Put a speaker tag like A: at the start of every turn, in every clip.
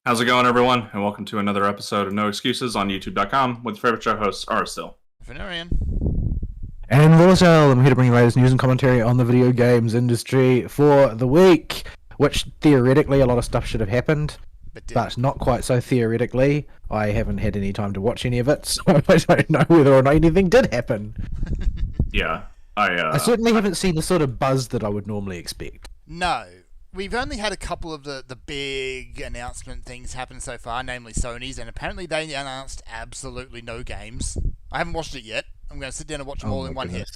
A: How's it going, everyone? And welcome to another episode of No Excuses on YouTube.com with your favorite show hosts, are still.
B: Venerian.
C: And Vaul, I'm here to bring you latest news and commentary on the video games industry for the week, which theoretically a lot of stuff should have happened, but not quite so theoretically. I haven't had any time to watch any of it, so I don't know whether or not anything did happen.
A: Yeah,
C: I certainly haven't seen the sort of buzz that I would normally expect.
B: No. We've only had a couple of the big announcement things happen so far, namely Sony's, and apparently they announced absolutely no games. I haven't watched it yet. I'm going to sit down and watch them all in one hit.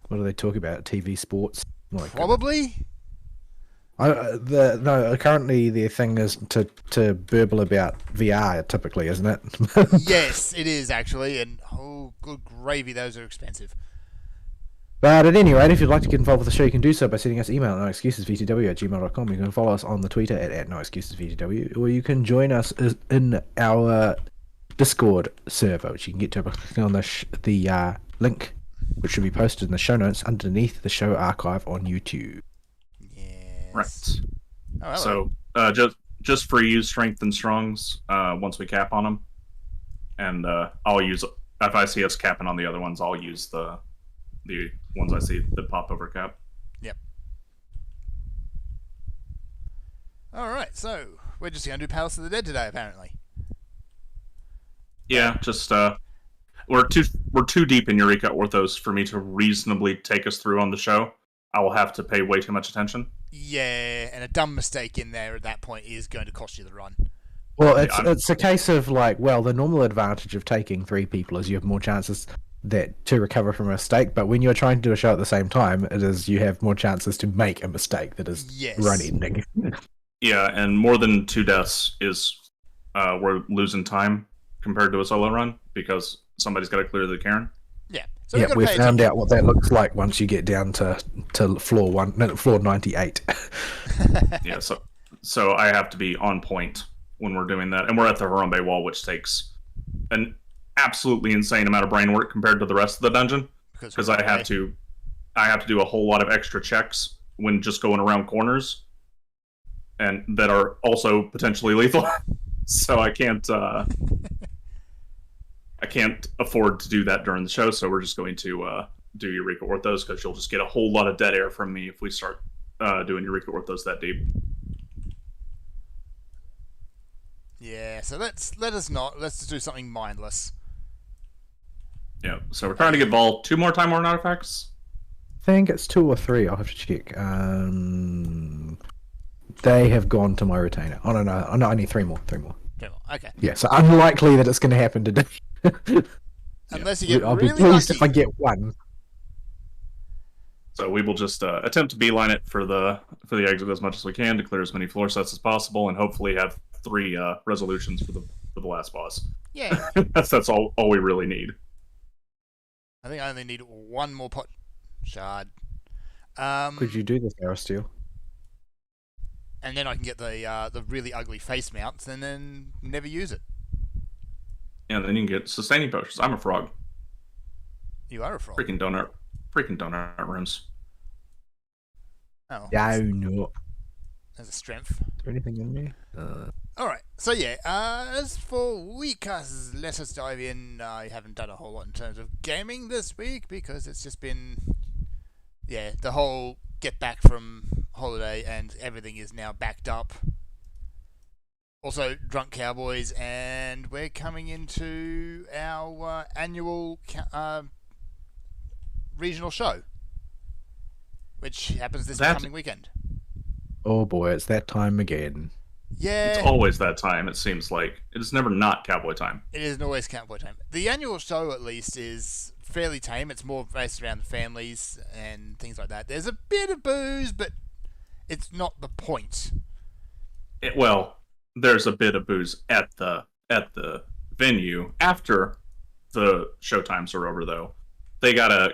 C: What do they talk about? TV sports?
B: Probably.
C: Currently their thing is to burble about VR, typically, isn't it?
B: Yes, it is actually, and oh, good gravy, those are expensive.
C: But at any rate, if you'd like to get involved with the show, you can do so by sending us an email at noexcusesvtw@gmail.com. You can follow us on the Twitter at noexcusesvtw, or you can join us in our Discord server, which you can get to by clicking on the link, which should be posted in the show notes underneath the show archive on YouTube.
B: Yes.
A: right.
B: Oh,
A: So, just for you, strength and strongs, once we cap on them, and I'll use, if I see us capping on the other ones, I'll use the ones I see that pop over cap.
B: Yep. Alright, so we're just going to do Palace of the Dead today, apparently.
A: Yeah, just we're too deep in Eureka Orthos for me to reasonably take us through on the show. I will have to pay way too much attention.
B: Yeah, and a dumb mistake in there at that point is going to cost you the run.
C: Well, it's a case of the normal advantage of taking three people is you have more chances to recover from a mistake, but when you're trying to do a show at the same time, it is you have more chances to make a mistake that is run-ending.
A: Yeah, and more than 2 deaths is we're losing time compared to a solo run because somebody's got to clear the cairn.
B: Yeah, so
C: we found out what that looks like once you get down to floor 98.
A: Yeah, so I have to be on point when we're doing that, and we're at the Harambe wall, which takes an absolutely insane amount of brain work compared to the rest of the dungeon because I have to do a whole lot of extra checks when just going around corners, and that are also potentially lethal. So I can't afford to do that during the show. So we're just going to do Eureka Orthos because you'll just get a whole lot of dead air from me if we start doing Eureka Orthos that deep.
B: Yeah, so let's just do something mindless.
A: Yeah, so we're trying to get Vaul 2 more Time Worn artifacts.
C: I think it's 2 or 3. I'll have to check. They have gone to my retainer. Oh no, I need 3 more. 3 more.
B: Okay.
C: Yeah, so unlikely that it's going to happen today.
B: Unless you get
C: I'll
B: really
C: be pleased
B: lucky.
C: if I get 1.
A: So we will just attempt to beeline it for the exit as much as we can to clear as many floor sets as possible, and hopefully have 3 resolutions for the last boss.
B: Yeah.
A: that's all we really need.
B: I think I only need 1 more pot shard.
C: Could you do this, Aristeel?
B: And then I can get the really ugly face mounts, and then never use it.
A: Yeah, then you can get sustaining potions. I'm a frog.
B: You are a frog.
A: Freaking donut rooms.
B: Oh.
C: Yeah, no.
B: There's a strength.
C: Is there anything in there?
B: Alright, so yeah, as for weekcasts, let us dive in. I haven't done a whole lot in terms of gaming this week because it's just been, the whole get back from holiday and everything is now backed up. Also, Drunk Cowboys, and we're coming into our annual regional show, which happens this coming weekend.
C: Oh boy, it's that time again.
B: Yeah.
A: It's always that time, it seems like. It is never not cowboy time.
B: It isn't always cowboy time. The annual show, at least, is fairly tame. It's more based around the families and things like that. There's a bit of booze, but it's not the point.
A: There's a bit of booze at the venue. After the show times are over, though, they gotta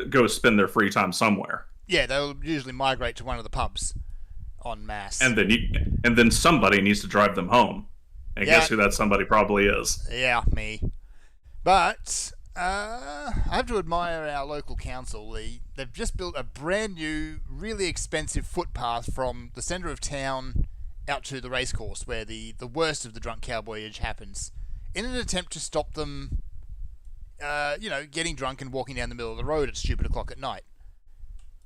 A: go spend their free time somewhere.
B: Yeah, they'll usually migrate to one of the pubs en masse.
A: And then somebody needs to drive them home. And guess who that somebody probably is?
B: Yeah, me. But I have to admire our local council. They've just built a brand new, really expensive footpath from the centre of town out to the racecourse where the worst of the drunk cowboyage happens, in an attempt to stop them, getting drunk and walking down the middle of the road at stupid o'clock at night.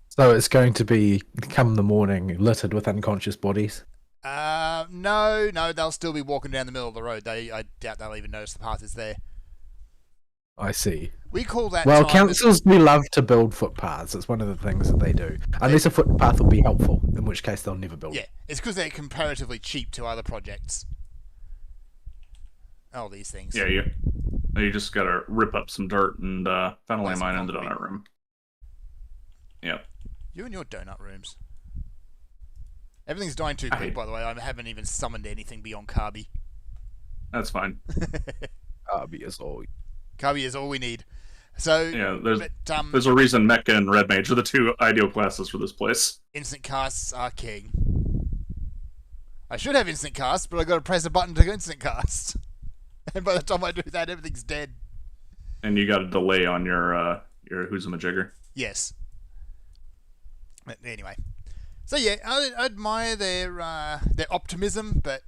C: So it's going to be, come the morning, littered with unconscious bodies?
B: No, they'll still be walking down the middle of the road. I doubt they'll even notice the path is there.
C: I see.
B: We call that.
C: Well, councils do love to build footpaths. It's one of the things that they do. Unless a footpath will be helpful, in which case they'll never build.
B: Yeah, it's because they're comparatively cheap to other projects. All these things.
A: Yeah, you just gotta rip up some dirt and funnel mine into the donut room. Yep.
B: You and your donut rooms. Everything's dying too quick, by the way. I haven't even summoned anything beyond Carby.
A: That's fine.
C: Carby is all.
B: Carby is all we need. So
A: yeah, there's a reason Mecha and Red Mage are the two ideal classes for this place.
B: Instant casts are king. I should have instant cast, but I got to press a button to instant cast, and by the time I do that, everything's dead.
A: And you got a delay on your Who's a Majigger.
B: Yes. But anyway, so yeah, I admire their optimism, but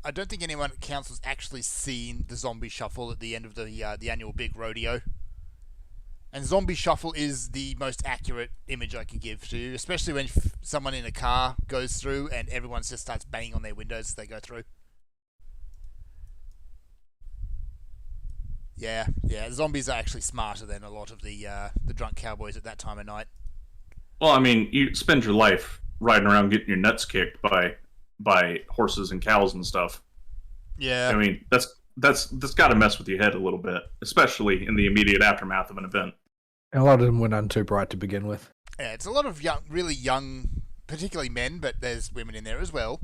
B: I don't think anyone at council's actually seen the zombie shuffle at the end of the annual big rodeo. And zombie shuffle is the most accurate image I can give to you, especially when someone in a car goes through and everyone just starts banging on their windows as they go through. Yeah, zombies are actually smarter than a lot of the drunk cowboys at that time of night.
A: Well, I mean, you spend your life riding around getting your nuts kicked by horses and cows and stuff.
B: Yeah.
A: I mean, that's got to mess with your head a little bit, especially in the immediate aftermath of an event.
C: And a lot of them were none too bright to begin with.
B: Yeah, it's a lot of really young, particularly men, but there's women in there as well.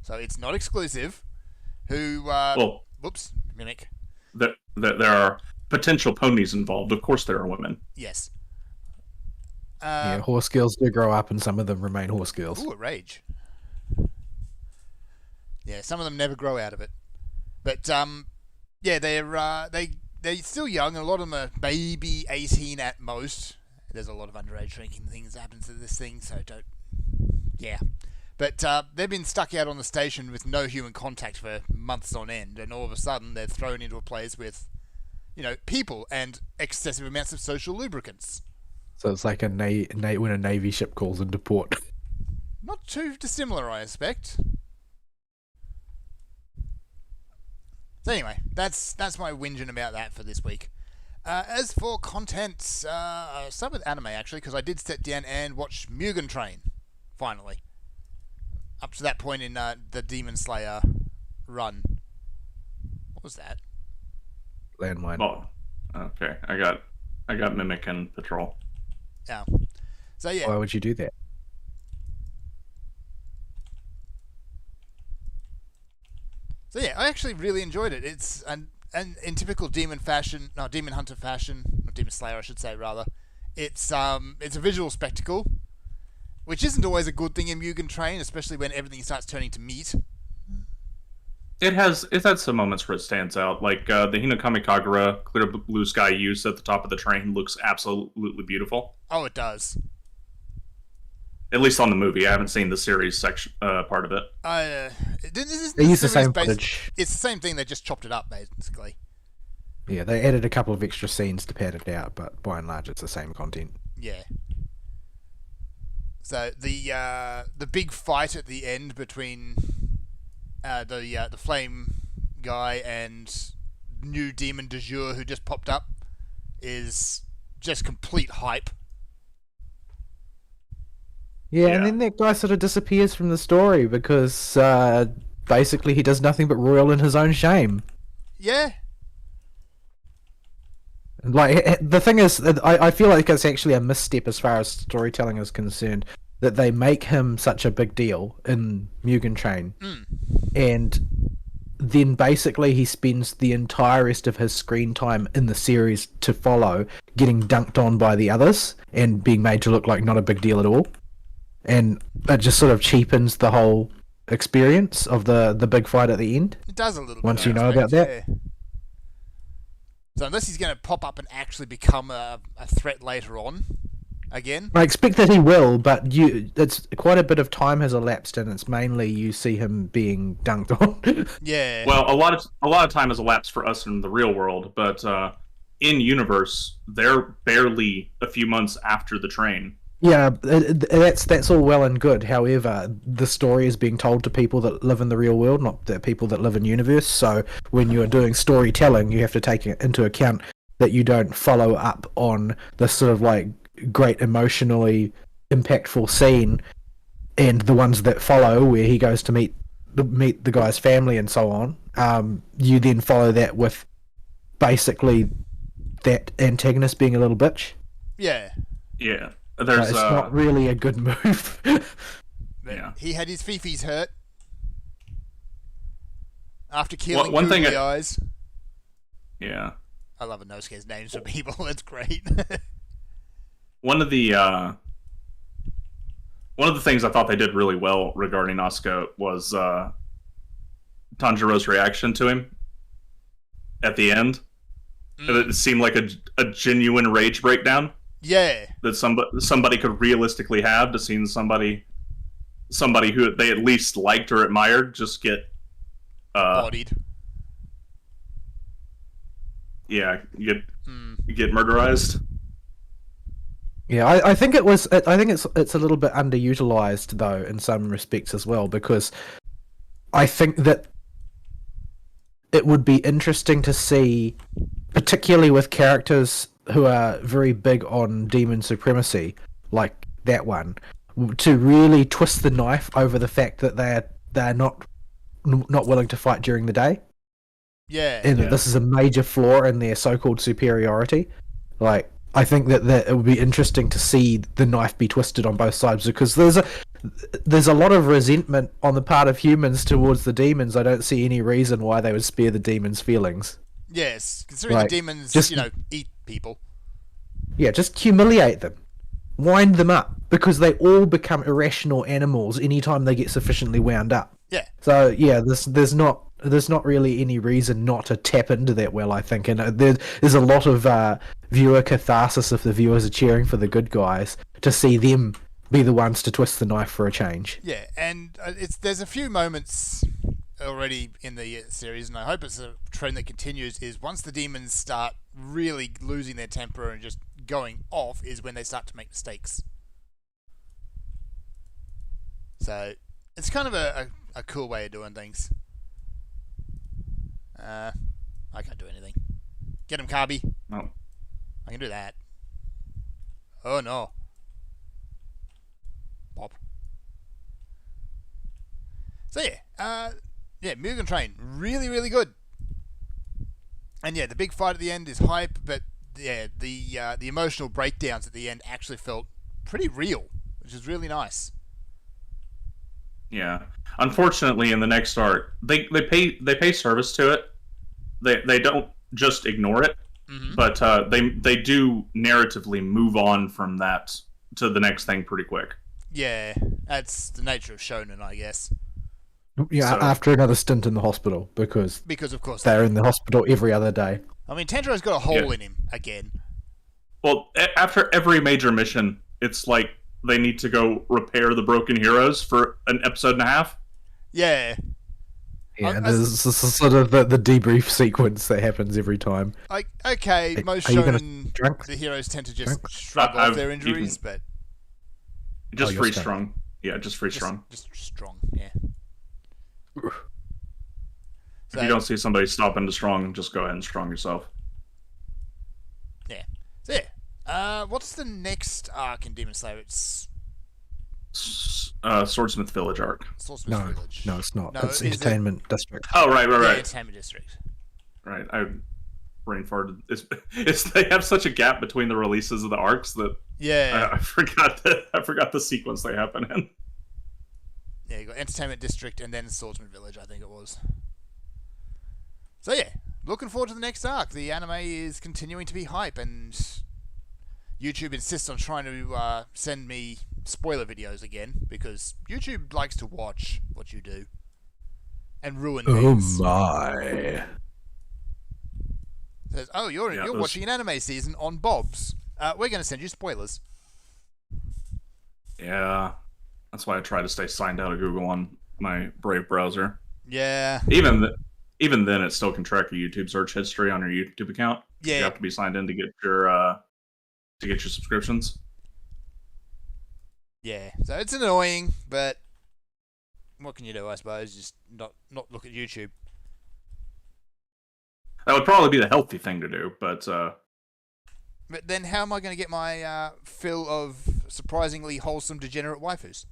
B: So it's not exclusive. Who, whoops, mimic.
A: There are potential ponies involved. Of course there are women.
B: Yes.
C: Yeah, horse girls do grow up, and some of them remain horse girls.
B: Ooh, a rage. Yeah, some of them never grow out of it. But yeah, they're still young, and a lot of them are maybe 18 at most. There's a lot of underage drinking things that happens to this thing, so don't. Yeah, but they've been stuck out on the station with no human contact for months on end, and all of a sudden they're thrown into a place with, people and excessive amounts of social lubricants.
C: So it's like when a Navy ship calls into port.
B: Not too dissimilar, I expect. So anyway, that's my whinging about that for this week. As for content, I'll start with anime actually, because I did sit down and watch Mugen Train, finally. Up to that point in the Demon Slayer run. What was that?
C: Landmine.
A: Oh, okay. I got Mimic and Patrol.
B: Oh. So yeah.
C: Why would you do that?
B: So yeah, I actually really enjoyed it. It's and in typical Demon Hunter fashion, or Demon Slayer I should say rather. It's a visual spectacle, which isn't always a good thing in Mugen Train, especially when everything starts turning to meat.
A: It had some moments where it stands out, like the Hinokami Kagura clear blue sky use at the top of the train looks absolutely beautiful.
B: Oh, it does.
A: At least on the movie, I haven't seen the series section part of it.
C: They use the same footage.
B: It's the same thing. They just chopped it up, basically.
C: Yeah, they added a couple of extra scenes to pad it out, but by and large, it's the same content.
B: Yeah. So the big fight at the end between the flame guy and new demon de jour who just popped up is just complete hype.
C: Yeah, and then that guy sort of disappears from the story because basically he does nothing but roil in his own shame.
B: Yeah.
C: Like, the thing is, I feel like it's actually a misstep as far as storytelling is concerned, that they make him such a big deal in Mugen Train, and then basically he spends the entire rest of his screen time in the series to follow getting dunked on by the others and being made to look like not a big deal at all. And it just sort of cheapens the whole experience of the big fight at the end.
B: It does a little bit.
C: Once you know about that.
B: Yeah. So unless he's going to pop up and actually become a threat later on, again.
C: I expect that he will, but it's quite a bit of time has elapsed, and it's mainly you see him being dunked on.
B: Yeah.
A: Well, a lot of time has elapsed for us in the real world, but in universe, they're barely a few months after the train.
C: Yeah, that's all well and good. However, the story is being told to people that live in the real world, not the people that live in universe. So when you're doing storytelling, you have to take into account that you don't follow up on the sort of like great emotionally impactful scene and the ones that follow where he goes to meet the guy's family and so on. You then follow that with basically that antagonist being a little bitch.
B: Yeah.
A: Yeah. There's
C: it's not really a good move.
A: Yeah.
B: He had his fifis hurt after killing
A: one thing
B: Googly Eyes.
A: Yeah.
B: I love Inosuke's names for people. That's great.
A: One of the things I thought they did really well regarding Asuka was Tanjiro's reaction to him at the end. It seemed like a genuine rage breakdown.
B: Yeah.
A: That somebody could realistically have to seeing somebody who they at least liked or admired just get
B: bodied.
A: Yeah, get murderized.
C: Yeah, I think it's a little bit underutilized though in some respects as well, because I think that it would be interesting to see, particularly with characters who are very big on demon supremacy, like that one, to really twist the knife over the fact that they're not willing to fight during the day.
B: Yeah.
C: And this is a major flaw in their so-called superiority. Like, I think that it would be interesting to see the knife be twisted on both sides, because there's a lot of resentment on the part of humans towards the demons. I don't see any reason why they would spare the demons' feelings.
B: Yes, considering
C: Like,
B: the demons,
C: just-
B: eat people.
C: Yeah, just humiliate them. Wind them up, because they all become irrational animals anytime they get sufficiently wound up.
B: Yeah.
C: So yeah, there's not really any reason not to tap into that well, I think, and there's a lot of viewer catharsis if the viewers are cheering for the good guys to see them be the ones to twist the knife for a change.
B: Yeah, and there's a few moments already in the series, and I hope it's a trend that continues, is once the demons start really losing their temper and just going off is when they start to make mistakes. So it's kind of a cool way of doing things. I can't do anything. Get him, Kabi.
A: No.
B: I can do that. Oh no. Pop. So Mugen Train, really, really good. And yeah, the big fight at the end is hype, but yeah, the emotional breakdowns at the end actually felt pretty real, which is really nice.
A: Yeah. Unfortunately, in the next arc, they pay service to it. They don't just ignore it, but they do narratively move on from that to the next thing pretty quick.
B: Yeah, that's the nature of shonen, I guess.
C: Yeah,
A: So-
C: after another stint in the hospital, because
B: Because of course
C: they're in the hospital every other day.
B: I mean, Tanjiro's got a hole in him again.
A: Well, after every major mission, it's like they need to go repair the broken heroes for an episode and a half.
B: Yeah.
C: Yeah, and there's sort of the debrief sequence that happens every time.
B: Like, okay, most
C: Are you gonna
B: shonen,
C: drink?
B: the heroes tend to just
C: Drink?
B: shrug off their injuries, but
A: Just
C: you're
A: free
C: strong.
A: strong. Yeah, just free strong.
B: just strong, yeah.
A: If you don't see somebody stop into strong, just go ahead and strong yourself.
B: Yeah. So yeah. What's the next arc in Demon Slayer? It's
A: Swordsmith Village arc.
B: Swordsmith's
C: No,
B: Village.
C: no, it's not.
B: No,
C: It's
B: is it-
C: Entertainment District.
A: Oh, right.
B: Yeah, Entertainment District.
A: Right. I brain farted. It's they have such a gap between the releases of the arcs that
B: Yeah.
A: I forgot the sequence they happen in.
B: Yeah, you got Entertainment District and then Swordsman Village, I think it was. So yeah, looking forward to the next arc. The anime is continuing to be hype, and YouTube insists on trying to send me spoiler videos again, because YouTube likes to watch what you do and ruin things.
C: My!
B: Says, oh, you're
A: Yeah,
B: watching an anime season on Bob's. We're going to send you spoilers.
A: Yeah, that's why I try to stay signed out of Google on my Brave browser.
B: Yeah.
A: Even then, it still can track your YouTube search history on your YouTube account.
B: Yeah.
A: You have to be signed in to get your subscriptions.
B: Yeah. So it's annoying, but what can you do? I suppose just not look at YouTube.
A: That would probably be the healthy thing to do, but
B: But then, how am I going to get my fill of surprisingly wholesome degenerate waifus?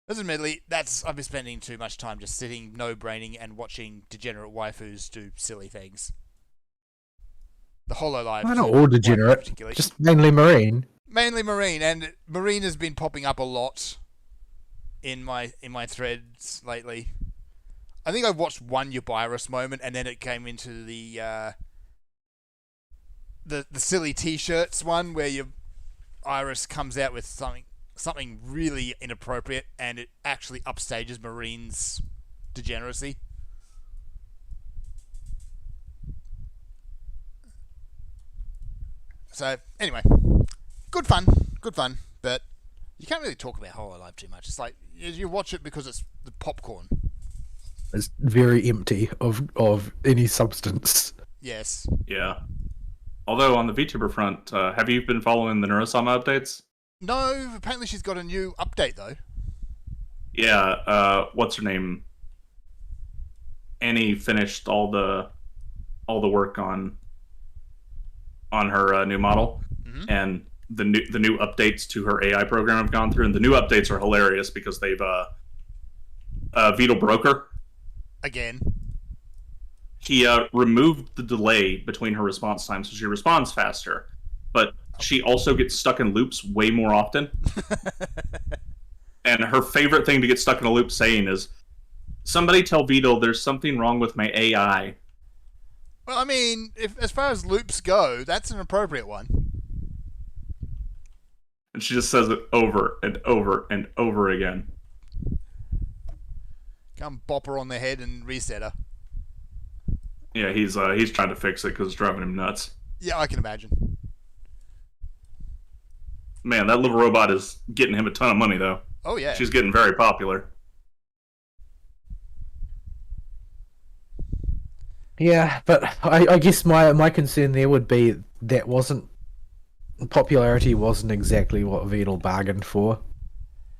B: As admittedly, I've been spending too much time just sitting, no-braining, and watching degenerate waifus do silly things. The HoloLive.
C: Why not all degenerate? Just mainly Marine.
B: Mainly Marine, and Marine has been popping up a lot in my threads lately. I think I've watched one Eubiris moment, and then it came into the silly T-shirts one where your Iris comes out with something really inappropriate, and it actually upstages Marine's degeneracy. So anyway, good fun, but you can't really talk about HoloLive too much. It's like you watch it because it's the popcorn.
C: It's very empty of any substance.
B: Yes.
A: Yeah. Although on the VTuber front, have you been following the Neurosama updates?
B: No, apparently she's got a new update though.
A: Yeah. What's her name? Annie finished all the work on her new model, and the new updates to her AI program have gone through, and the new updates are hilarious because they've Beetle broker.
B: Again.
A: He removed the delay between her response time, so she responds faster, but she also gets stuck in loops way more often. And her favorite thing to get stuck in a loop saying is, "Somebody tell Beetle there's something wrong with my AI."
B: Well, I mean, as far as loops go, that's an appropriate one.
A: And she just says it over and over and over again.
B: Come bop her on the head and reset her.
A: Yeah, he's trying to fix it because it's driving him nuts.
B: Yeah, I can imagine.
A: Man, that little robot is getting him a ton of money, though.
B: Oh, yeah.
A: She's getting very popular.
C: Yeah, but I guess my concern there would be that popularity wasn't exactly what Vedal bargained for.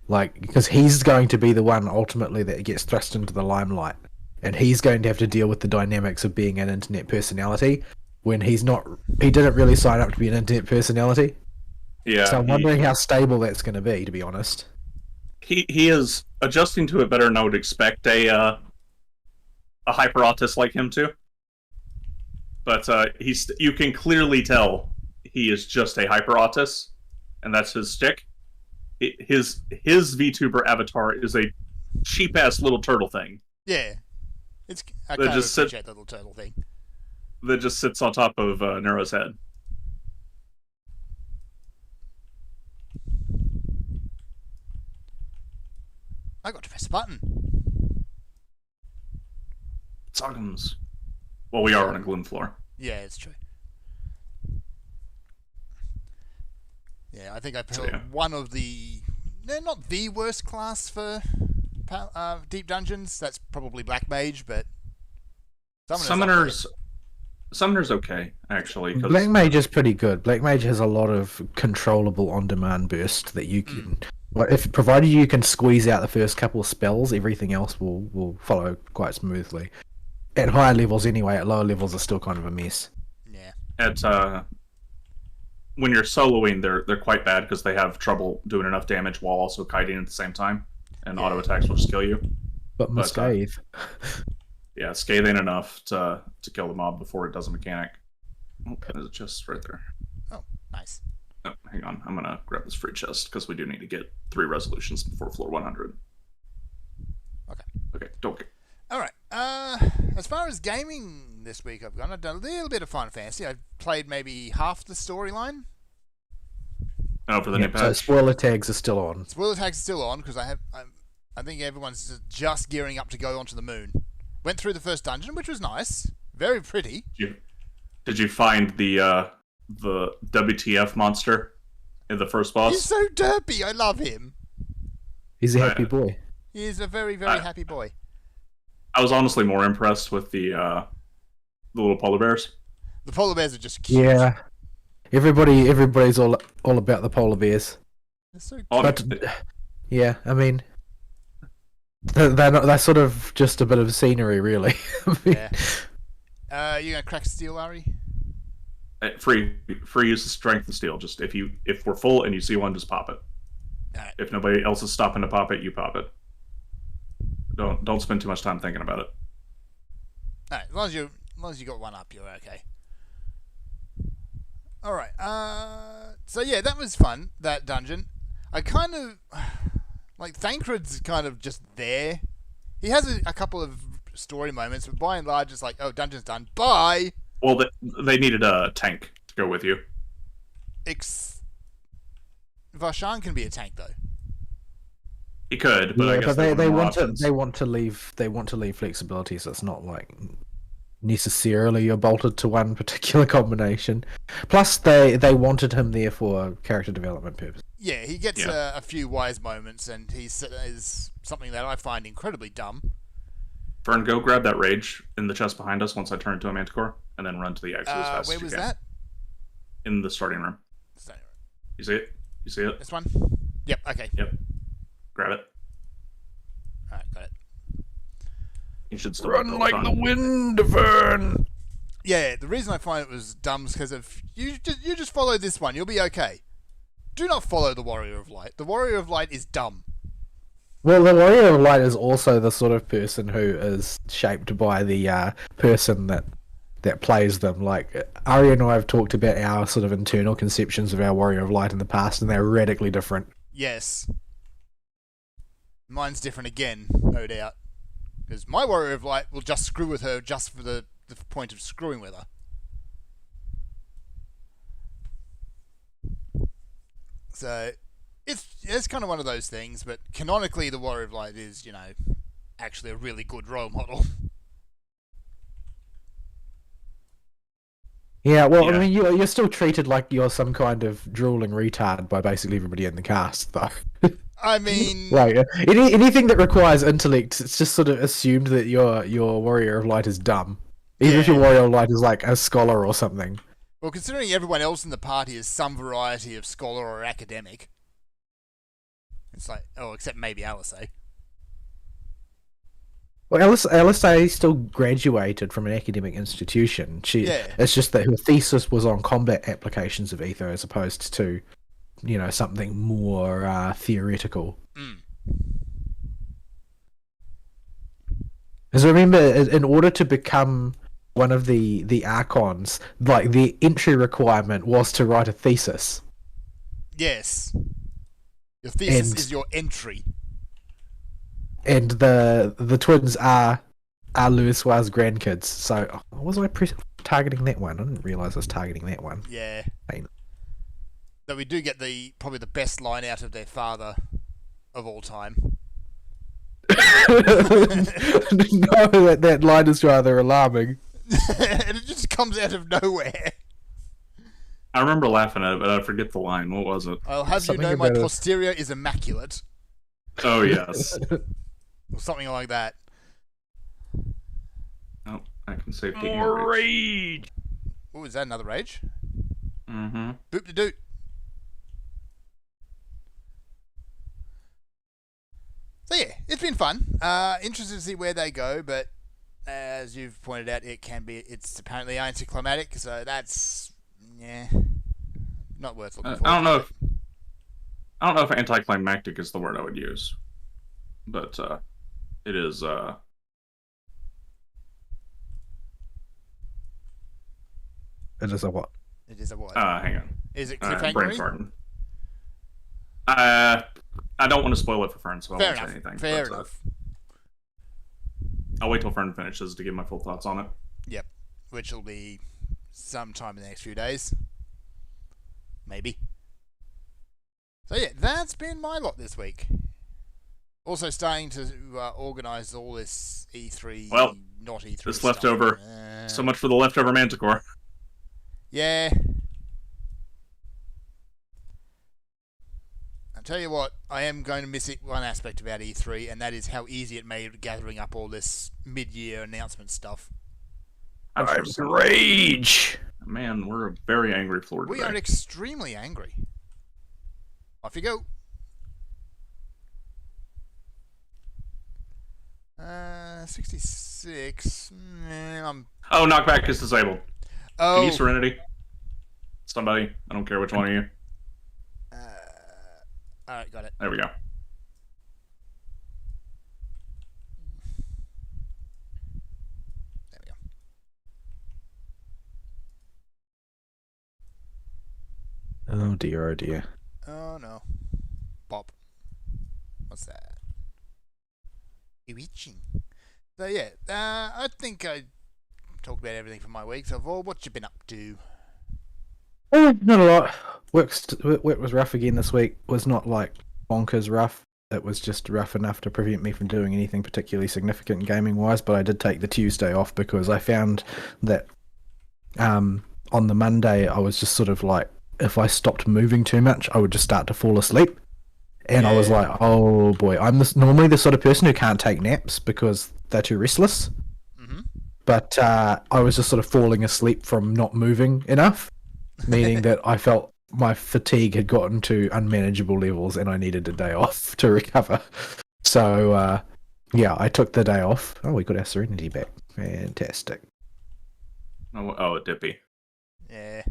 C: Like, because he's going to be the one ultimately that gets thrust into the limelight. And he's going to have to deal with the dynamics of being an internet personality when he didn't really sign up to be an internet personality.
A: Yeah.
C: So I'm wondering how stable that's going to be honest.
A: He is adjusting to it better than I would expect a hyper autist like him to. But you can clearly tell he is just a hyper autist, and that's his stick. His VTuber avatar is a cheap ass little turtle thing.
B: Yeah. I kind of appreciate the little turtle thing.
A: That just sits on top of Nero's head.
B: I got to press a button.
A: Sockums. Well, we are on a gloom floor.
B: Yeah, it's true. Yeah, I think I played one of not the worst class for deep dungeons. That's probably Black Mage, but
C: Summoner's
A: okay, actually.
C: Black Mage is pretty good. Black Mage has a lot of controllable on-demand burst that you can... provided you can squeeze out the first couple of spells, everything else will follow quite smoothly. At higher levels anyway, at lower levels are still kind of a mess.
B: Yeah.
A: When you're soloing, they're quite bad because they have trouble doing enough damage while also kiting at the same time, and auto attacks will skill you.
C: But Scathe.
A: Yeah, scathing enough to kill the mob before it does a mechanic. Oh, there's a chest right there.
B: Oh, nice.
A: Oh, hang on, I'm gonna grab this free chest because we do need to get 3 resolutions before floor 100. Okay, don't get.
B: All right. As far as gaming this week, I've done a little bit of Final Fantasy. I've played maybe half the storyline.
A: Oh, for the new patch.
C: So spoiler tags are still on.
B: Spoiler tags are still on because I think everyone's just gearing up to go onto the moon. Went through the first dungeon, which was nice, very pretty.
A: Did you find the the WTF monster in the first boss.
B: He's so derpy. I love him.
C: He's a happy boy.
B: He is a very, very happy boy.
A: I was honestly more impressed with the little polar bears.
B: The polar bears are just cute.
C: Yeah. Everybody's all about the polar bears.
B: They're so cute.
C: But yeah, I mean, they're sort of just a bit of scenery, really.
B: Yeah. You gonna crack steel, Ari?
A: Free use of strength and steel. Just if we're full and you see one, just pop it.
B: Alright.
A: If nobody else is stopping to pop it, you pop it. Don't spend too much time thinking about it.
B: Alright, as long as you got one up, you're okay. Alright, so yeah, that was fun, that dungeon. I kind of like Thancred's kind of just there. He has a couple of story moments, but by and large it's like, oh, dungeon's done, bye.
A: Well, they needed a tank to go with you.
B: Varshan can be a tank though.
A: He could, but I guess
C: they want to leave flexibility, so it's not like necessarily you're bolted to one particular combination. Plus, they wanted him there for character development purposes.
B: Yeah, he gets a few wise moments, and he is something that I find incredibly dumb.
A: Fern, go grab that rage in the chest behind us once I turn into a manticore, and then run to the exit as fast as you can.
B: Where was that?
A: In the starting room. You see it? You see it?
B: This one? Yep, okay.
A: Yep. Grab it.
B: Alright, got it.
A: You should still
C: Run like the wind, Fern!
B: Yeah, the reason I find it was dumb is because if you just follow this one, you'll be okay. Do not follow the Warrior of Light. The Warrior of Light is dumb.
C: Well, the Warrior of Light is also the sort of person who is shaped by the person that plays them. Like, Ari and I have talked about our sort of internal conceptions of our Warrior of Light in the past, and they're radically different.
B: Yes. Mine's different again, no doubt. Because my Warrior of Light will just screw with her just for the point of screwing with her. So, it's kind of one of those things, but canonically the Warrior of Light is, actually a really good role model.
C: Yeah, well, I mean, you're still treated like you're some kind of drooling retard by basically everybody in the cast, though.
B: I mean,
C: like anything that requires intellect, it's just sort of assumed that your Warrior of Light is dumb, even if your Warrior of Light is like a scholar or something.
B: Well, considering everyone else in the party is some variety of scholar or academic, it's like, except maybe Alisay.
C: Well, Alisay still graduated from an academic institution. It's just that her thesis was on combat applications of ether as opposed to, something more theoretical. Because remember, in order to become one of the Archons, like, the entry requirement was to write a thesis.
B: Yes. Your thesis is your entry.
C: And the twins are Louisoir's grandkids. So, was I targeting that one? I didn't realise I was targeting that one.
B: Yeah. Though we do get probably the best line out of their father of all time.
C: No, that line is rather alarming.
B: And it just comes out of nowhere.
A: I remember laughing at it, but I forget the line. What was it?
B: I'll have you know my posterior is immaculate.
A: Oh, yes.
B: Or something like that.
A: Oh, I can save taking
C: More
A: rage.
C: rage!
B: Oh, is that another rage?
A: Mm-hmm.
B: Boop de doot. So yeah, it's been fun. Interested to see where they go, but as you've pointed out, it's apparently anticlimactic, so that's not worth looking for.
A: I don't know if anticlimactic is the word I would use, but it is.
C: It is a what?
B: It is a what?
A: Hang on.
B: Is it
A: Brain
B: cliffhanger?
A: farting. I don't want to spoil it for Fern, so I won't say anything.
B: Fair enough.
A: I'll wait till Fern finishes to give my full thoughts on it.
B: Yep, which will be sometime in the next few days, maybe. So yeah, that's been my lot this week. Also starting to organise all this E3, not E3
A: this
B: stuff.
A: leftover. So much for the leftover Manticore.
B: Yeah, I'll tell you what, I am going to miss it one aspect about E3, and that is how easy it made gathering up all this mid-year announcement stuff.
C: I'm rage.
A: Man, we're a very angry floor today.
B: We are extremely angry. Off you go. 66.
A: Oh, knockback is disabled.
B: Oh.
A: Can you Serenity? Somebody. I don't care which one of you.
B: Alright, got it.
A: There we go.
B: There we go.
C: Oh dear, oh dear.
B: Oh no. Bob. What's that? Itching. So yeah, I think I talked about everything for my week. So Vaul, what you been up to?
C: Not a lot. Work was rough again this week. Was not like bonkers rough. It was just rough enough to prevent me from doing anything particularly significant gaming wise. But I did take the Tuesday off because I found that on the Monday I was just sort of like, if I stopped moving too much, I would just start to fall asleep. And I was like, oh boy, I'm normally the sort of person who can't take naps because they're too restless.
B: Mm-hmm.
C: But I was just sort of falling asleep from not moving enough, meaning that I felt my fatigue had gotten to unmanageable levels and I needed a day off to recover. So, yeah, I took the day off. Oh, we got our Serenity back. Fantastic.
A: Oh, Dippy.
B: Yeah.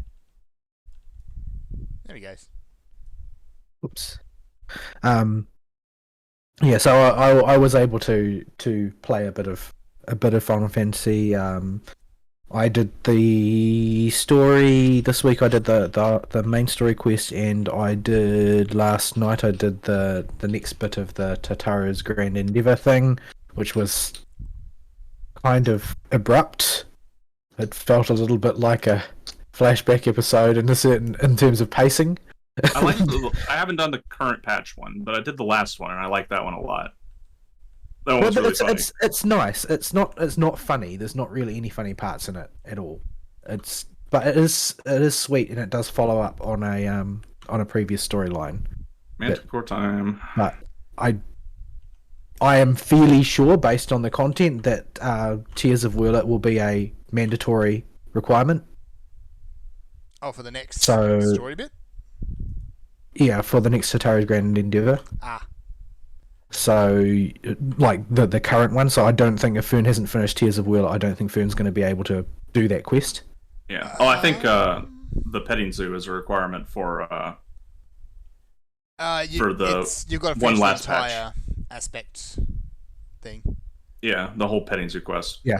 B: There he goes.
C: Oops. Yeah, so I was able to play a bit of Final Fantasy. I did the story this week. I did the main story quest, and I did last night. I did the next bit of the Tatara's Grand Endeavor thing, which was kind of abrupt. It felt a little bit like a flashback episode in terms of pacing.
A: I haven't done the current patch one, but I did the last one, and I like that one a lot. That one was really funny.
C: It's nice. It's not funny. There's not really any funny parts in it at all. But it is sweet, and it does follow up on a previous storyline.
A: Manticore time.
C: But I am fairly sure, based on the content, that Tears of Wurlet will be a mandatory requirement.
B: Oh, for the next
C: So,
B: story bit?
C: Yeah, for the next Tatara's Grand Endeavor.
B: Ah.
C: So, like, the current one. So I don't think, if Fern hasn't finished Tears of Wurlet, I don't think Fern's going to be able to do that quest.
A: Yeah. Oh, I think the petting zoo is a requirement for
B: you've got to
A: one
B: finish
A: last
B: the entire aspect thing.
A: Yeah, the whole petting zoo quest.
C: Yeah,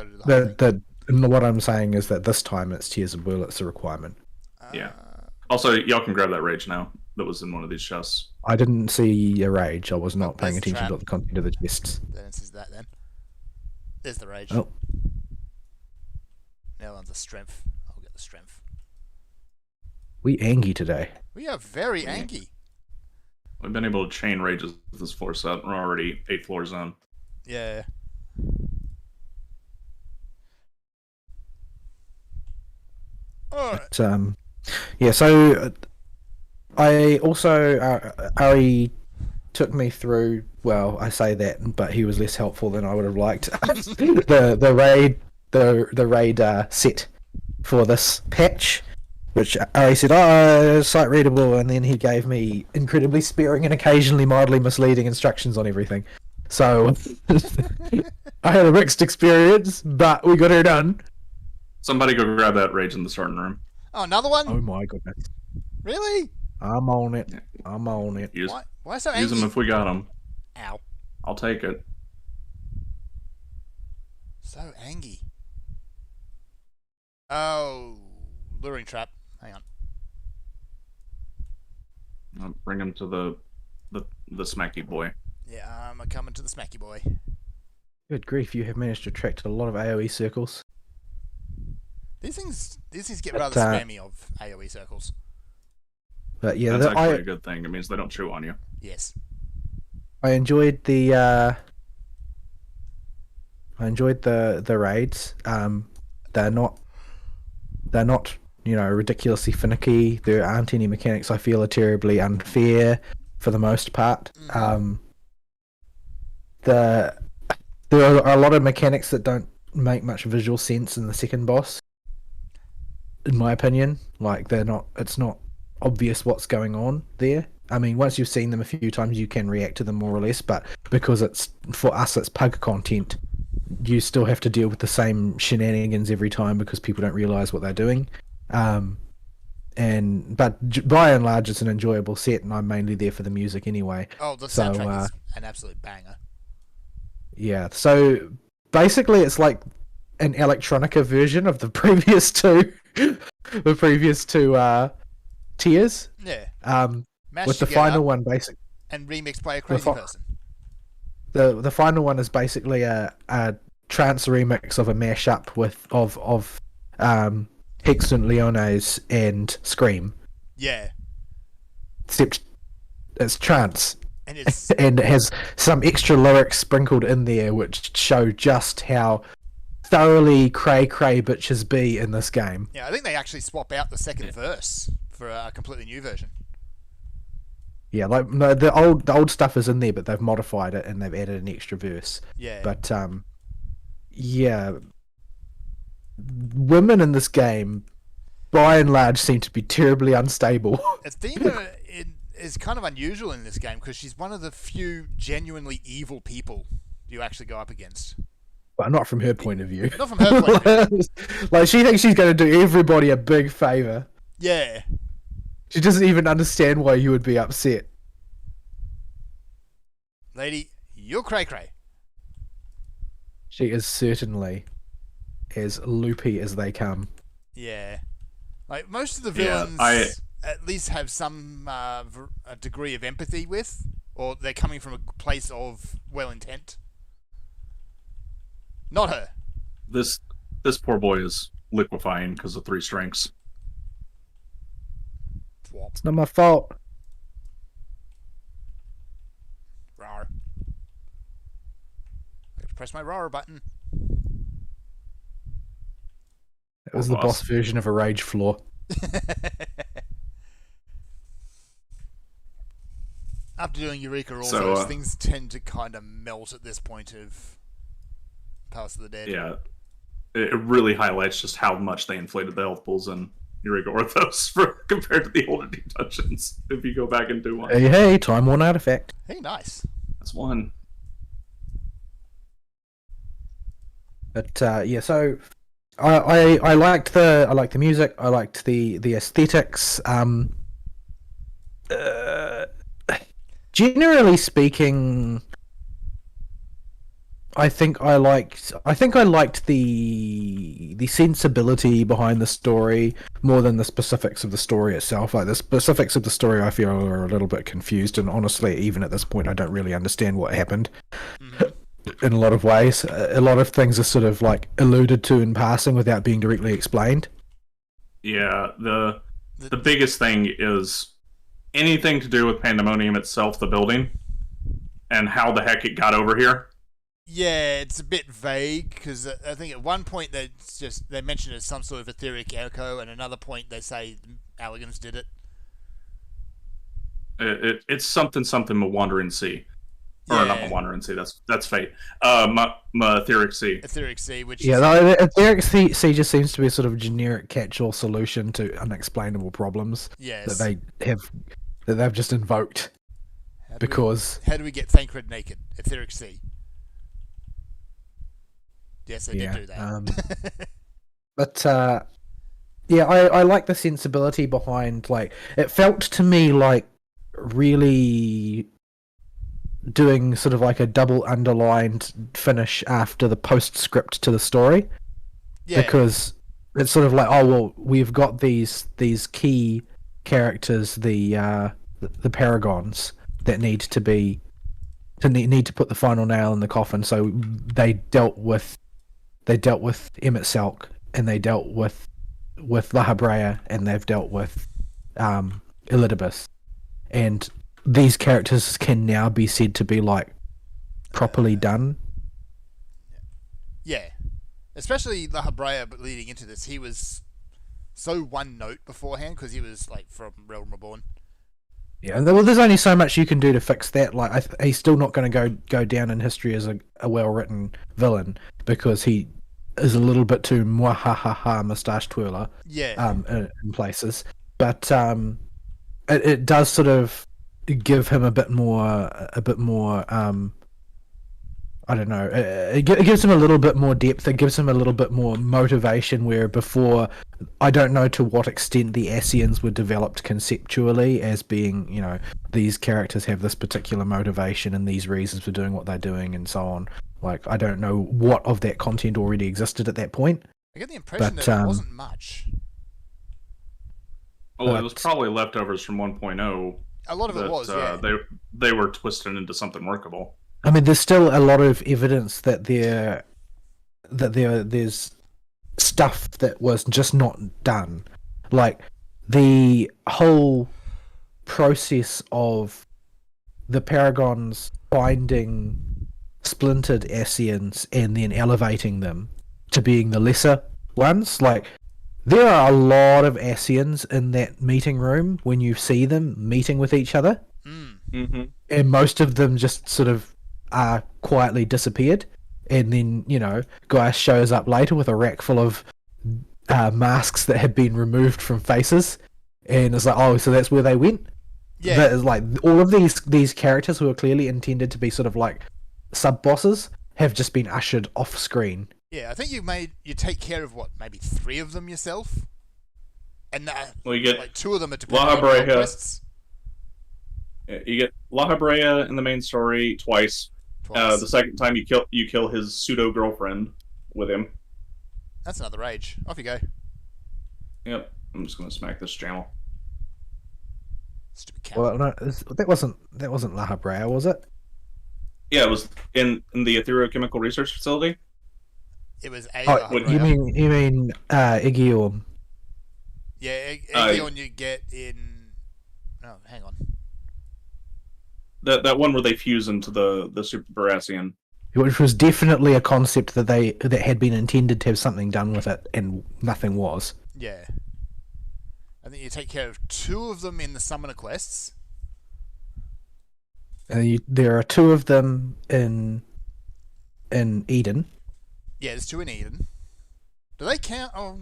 C: what I'm saying is that this time it's Tears of Wurlet's a requirement.
A: Yeah. Also, y'all can grab that rage now. That was in one of these chests.
C: I didn't see a rage. I was not paying
B: There's the
C: attention to
B: trap.
C: the content of the chests.
B: Then it says that then. There's the rage.
C: Oh.
B: Now one's a strength. I'll get the strength.
C: We angry today.
B: We are very angry.
A: We've been able to chain rages with this floor set. We're already 8 floors in.
B: Yeah. Alright.
C: But, yeah, so I also Ari took me through. Well, I say that, but he was less helpful than I would have liked. the raid set for this patch, which Ari said, "Oh, sight readable," and then he gave me incredibly sparing and occasionally mildly misleading instructions on everything. So I had a mixed experience, but we got her done.
A: Somebody go grab that rage in the starting room.
B: Oh, another one?
C: Oh my goodness!
B: Really?
C: I'm on it. I'm on it.
B: Why so angry?
A: Use them if we got them.
B: Ow.
A: I'll take it.
B: So angry. Oh, luring trap. Hang on.
A: I'll bring him to the smacky boy.
B: Yeah, I'm coming to the smacky boy.
C: Good grief! You have managed to attract a lot of AOE circles.
B: These things get rather spammy of AOE circles.
C: But yeah,
A: that's actually a good thing. It means they don't chew on you.
B: Yes.
C: I enjoyed the raids. They're not ridiculously finicky. There aren't any mechanics I feel are terribly unfair. for the most part.
B: Mm.
C: There are a lot of mechanics that don't make much visual sense in the second boss, in my opinion. Like it's not obvious what's going on there. I mean, once you've seen them a few times, you can react to them more or less, but because for us, it's pug content, you still have to deal with the same shenanigans every time because people don't realize what they're doing. But by and large, it's an enjoyable set, and I'm mainly there for the music anyway.
B: Oh, the soundtrack is an absolute banger.
C: Yeah, so basically, it's like an electronica version of the previous two, tiers.
B: Yeah.
C: With the final one,
B: and remixed by a crazy person.
C: The final one is basically a trance remix of a mashup of Hexant Leones and Scream.
B: Yeah.
C: Except it's trance.
B: And
C: and it has some extra lyrics sprinkled in there which show just how thoroughly cray bitches be in this game.
B: Yeah, I think they actually swap out the second verse for a completely new version.
C: Yeah, like no, the old stuff is in there, but they've modified it and they've added an extra verse.
B: Yeah.
C: But yeah, women in this game, by and large, seem to be terribly unstable.
B: Athena is kind of unusual in this game because she's one of the few genuinely evil people you actually go up against.
C: But not from her point of view.
B: Not from her point of view.
C: Like, she thinks she's going to do everybody a big favour.
B: Yeah.
C: She doesn't even understand why you would be upset.
B: Lady, you're cray-cray.
C: She is certainly as loopy as they come.
B: Yeah. Like, most of the villains at least have some a degree of empathy with, or they're coming from a place of well intent. Not her.
A: This poor boy is liquefying because of 3 strengths.
C: It's not my fault.
B: Rawr. I have to press my rawr button.
C: It was the boss version of a rage floor.
B: After doing Eureka, all those things tend to kind of melt at this point of Palace of the Dead.
A: Yeah. It really highlights just how much they inflated the health pools in Eureka Orthos compared to the older deep dungeons, if you go back and do one.
C: Hey, time worn artifact.
B: Hey, nice.
A: That's one.
C: But yeah, so I liked the music, I liked the aesthetics. Generally speaking, I think I liked the sensibility behind the story more than the specifics of the story itself. Like, the specifics of the story, I feel, are a little bit confused, and honestly, even at this point, I don't really understand what happened. In a lot of ways, a lot of things are sort of like alluded to in passing without being directly explained.
A: Yeah, the biggest thing is anything to do with Pandemonium itself, the building, and how the heck it got over here.
B: Yeah, it's a bit vague because I think at one point they mention it as some sort of etheric echo, and another point they say Alligans did it.
A: It's something Wandering Sea. Or not Wandering Sea, that's fate. Etheric Sea.
B: Etheric Sea, which
C: Etheric Sea just seems to be a sort of generic catch-all solution to unexplainable problems that they've just invoked. How
B: do we get Thancred naked? Etheric Sea. Yes, they did do that.
C: But yeah, I like the sensibility behind, like, it felt to me like really doing sort of like a double underlined finish after the postscript to the story. Yeah. Because it's sort of like, oh well, we've got these key characters, the paragons that need to put the final nail in the coffin. So they dealt with Emmett Selk, and they dealt with La Habrea, and they've dealt with Elidibus, and these characters can now be said to be like properly done.
B: Yeah, especially La Habrea, but leading into this, he was so one note beforehand because he was like from Realm Reborn.
C: Yeah, well, there's only so much you can do to fix that. Like, he's still not going to go down in history as a well-written villain because he is a little bit too mwahaha mustache twirler.
B: Yeah.
C: In places, but it does sort of give him a bit more. I don't know. It gives him a little bit more depth. It gives him a little bit more motivation. Where before, I don't know to what extent the Asians were developed conceptually as being, these characters have this particular motivation and these reasons for doing what they're doing and so on. Like, I don't know what of that content already existed at that point.
B: I get the impression that it wasn't much.
A: Oh, it was probably leftovers from 1.0.
B: A lot of it was, yeah.
A: They were twisted into something workable.
C: I mean, there's still a lot of evidence that there's stuff that was just not done. Like, the whole process of the Paragons finding splintered Asians and then elevating them to being the lesser ones. Like, there are a lot of Asians in that meeting room when you see them meeting with each other.
A: Mm-hmm.
C: And most of them just sort of are quietly disappeared. And then, guy shows up later with a rack full of masks that had been removed from faces. And it's like, oh, so that's where they went?
B: Yeah.
C: That is like, all of these characters who are clearly intended to be sort of like sub-bosses have just been ushered off screen.
B: Yeah, I think you take care of maybe 3 of them yourself, and
A: you get
B: like 2 of them are dependent on quests.
A: Yeah, you get La Habrea in the main story twice. The second time you kill his pseudo girlfriend with him.
B: That's another rage. Off you go.
A: Yep, I'm just gonna smack this channel.
B: Stupid cat.
C: Well, no, that wasn't La Habrea, was it?
A: Yeah, it was in the Etherochemical Research Facility.
B: It was a.
C: Oh, you mean Igion?
B: Yeah, Igion you get in. Oh, hang on.
A: That one where they fuse into the Super Barasian.
C: Which was definitely a concept that had been intended to have something done with it, and nothing was.
B: Yeah. I think you take care of 2 of them in the Summoner quests.
C: There are 2 of them in Eden.
B: Yeah, there's 2 in Eden. Do they count? Oh,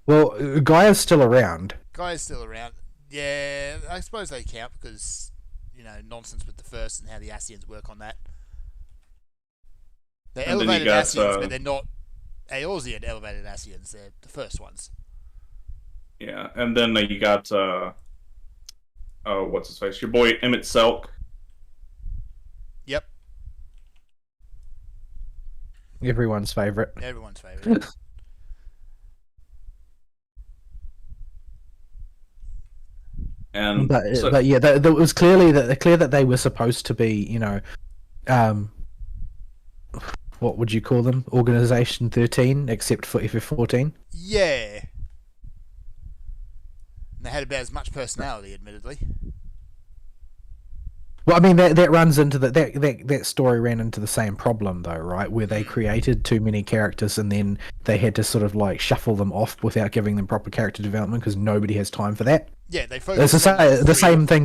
C: Well, Gaia's still around.
B: Gaia's still around. Yeah, I suppose they count because, nonsense with the first and how the Asians work on that. They're elevated Asians, but they're not Eorzean elevated Asians. They're the first ones.
A: Yeah, and then you got, what's his face? Your boy Emmett Selk.
B: Yep.
C: Everyone's favorite.
B: Everyone's favorite.
A: And
C: but yeah, it was clear that they were supposed to be, what would you call them? Organization 13, except for FF14.
B: Yeah. They had about as much personality, admittedly.
C: Well, I mean that runs into that story ran into the same problem though, right? Where they created too many characters and then they had to sort of like shuffle them off without giving them proper character development because nobody has time for that.
B: Yeah, they focus.
C: It's the same thing